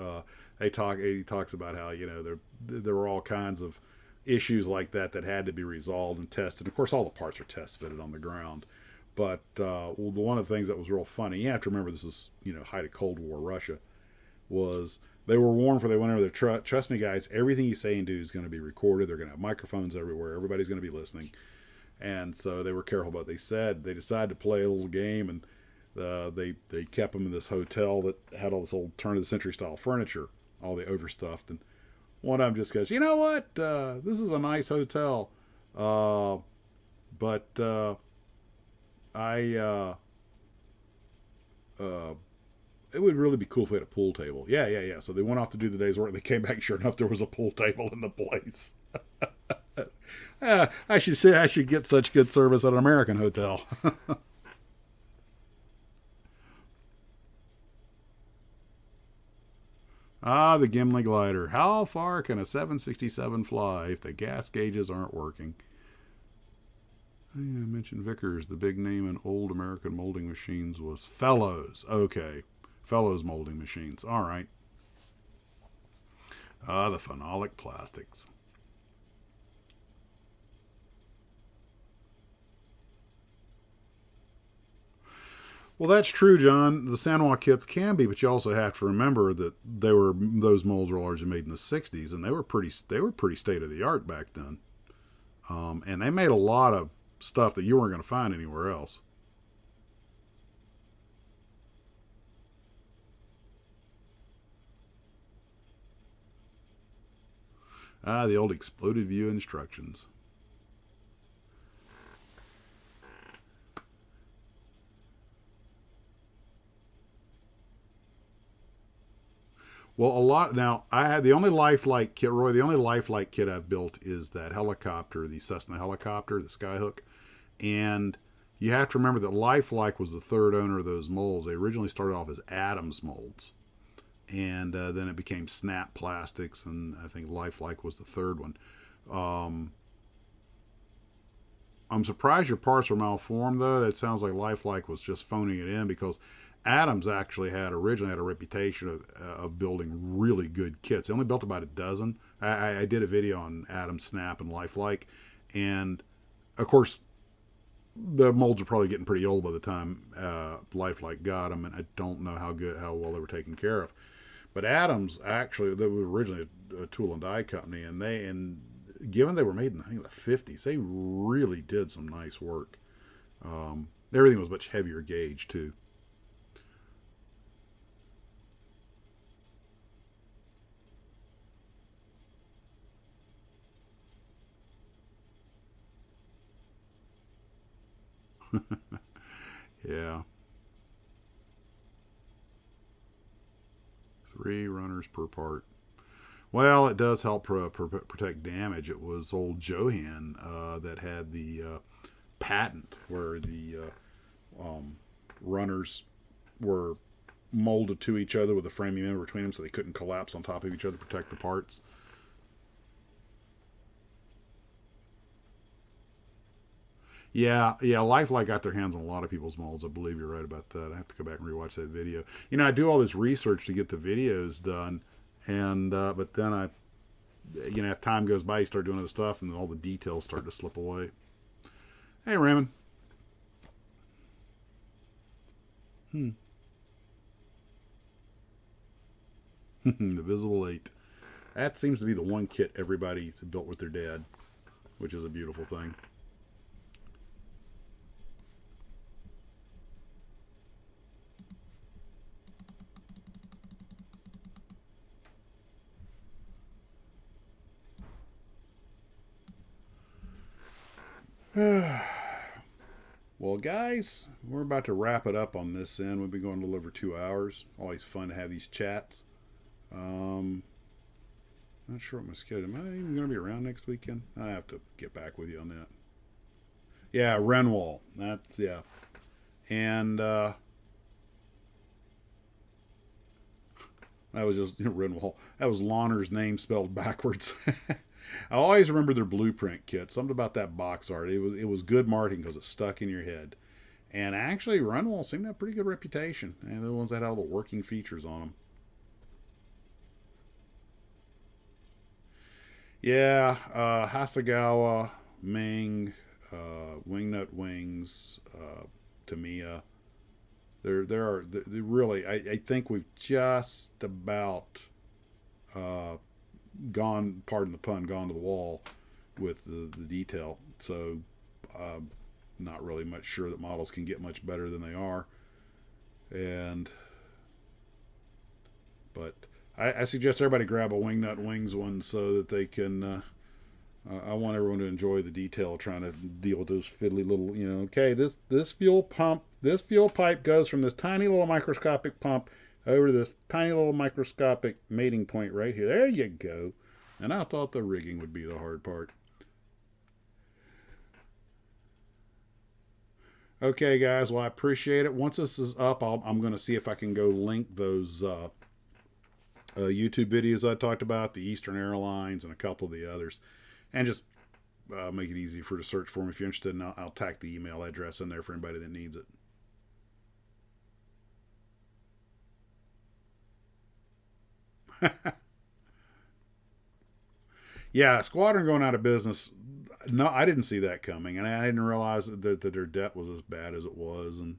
He talks about how there were all kinds of issues like that had to be resolved and tested. Of course, all the parts are test fitted on the ground, But well, one of the things that was real funny, you have to remember this is, height of Cold War Russia, was they were warned before they went over there, trust me guys, everything you say and do is going to be recorded. They're going to have microphones everywhere. Everybody's going to be listening. And so they were careful about what they said. They decided to play a little game, and they kept them in this hotel that had all this old turn of the century style furniture, all the overstuffed. And one of them just goes, you know what? This is a nice hotel. But I it would really be cool if we had a pool table. Yeah. So they went off to do the day's work. They came back, sure enough, there was a pool table in the place. I should say I should get such good service at an American hotel. Ah, the Gimli glider. How far can a 767 fly if the gas gauges aren't working? I mentioned Vickers. The big name in old American molding machines was Fellows. Okay. Fellows molding machines. All right. Ah, the phenolic plastics. Well, that's true, John. The Sanwa kits can be, but you also have to remember that those molds were largely made in the '60s, and they were pretty state of the art back then. And they made a lot of stuff that you weren't going to find anywhere else. Ah, the old exploded view instructions. Well, a lot now. I had the only lifelike kit, Roy. The only lifelike kit I've built is that helicopter, the Cessna helicopter, the Skyhook, and you have to remember that Lifelike was the third owner of those molds. They originally started off as Adams molds, and then it became Snap Plastics, and I think Lifelike was the third one. Um, I'm surprised your parts were malformed, though. That sounds like Lifelike was just phoning it in, because Adams actually originally had a reputation of building really good kits. They only built about a dozen. I did a video on Adams, Snap, and Lifelike, and of course the molds are probably getting pretty old by the time Lifelike got them, and I don't know how well they were taken care of. But Adams actually, they were originally a tool and die company, and given they were made in I think the '50s, they really did some nice work. Everything was much heavier gauge too. Yeah, 3 runners per part. Well, it does help protect damage. It was old Johan that had the patent where the runners were molded to each other with a framing in between them so they couldn't collapse on top of each other to protect the parts. Yeah, Lifelike got their hands on a lot of people's molds. I believe you're right about that. I have to go back and rewatch that video. I do all this research to get the videos done, and but then if time goes by, you start doing other stuff, and then all the details start to slip away. Hey, Raymond. Hmm. The Visible 8. That seems to be the one kit everybody's built with their dad, which is a beautiful thing. Well, guys, we're about to wrap it up on this end. We've been going a little over 2 hours. Always fun to have these chats. Um, Not sure what my schedule. Am I even going to be around next weekend? I have to get back with you on that. Yeah, Renwall. That's yeah, and that was just Renwall. That was Lawner's name spelled backwards. I always remember their blueprint kit. Something about that box art. It was good marketing because it stuck in your head. And actually, Renwall seemed to have a pretty good reputation. And they're the ones that had all the working features on them. Yeah, Hasagawa, Ming, Wingnut Wings, to me. There really, I think we've just about gone, pardon the pun, gone to the wall with the detail. So, not really much sure that models can get much better than they are. But I suggest everybody grab a Wingnut Wings one so that they can. I want everyone to enjoy the detail of trying to deal with those fiddly little, okay, this fuel pipe goes from this tiny little microscopic pump over to this tiny little microscopic mating point right here. There you go. And I thought the rigging would be the hard part. Okay, guys. Well, I appreciate it. Once this is up, I'm going to see if I can go link those YouTube videos I talked about, the Eastern Airlines and a couple of the others, and just make it easy for you to search for them if you're interested. And I'll tack the email address in there for anybody that needs it. Yeah, Squadron going out of business. No, I didn't see that coming, and I didn't realize that their debt was as bad as it was, and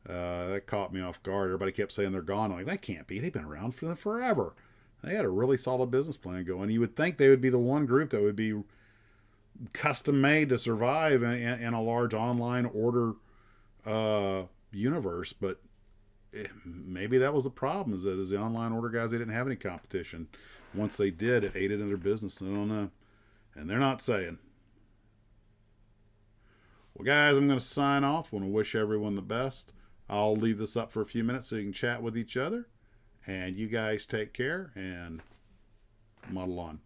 that caught me off guard. Everybody kept saying they're gone. I'm like, that can't be. They've been around for forever. They had a really solid business plan going. You would think they would be the one group that would be custom made to survive in a large online order universe, but maybe that was the problem. Is that as the online order guys, they didn't have any competition. Once they did, it aided in their business. I don't know. And they're not saying. Well, guys, I'm going to sign off. I want to wish everyone the best. I'll leave this up for a few minutes so you can chat with each other. And you guys take care and model on.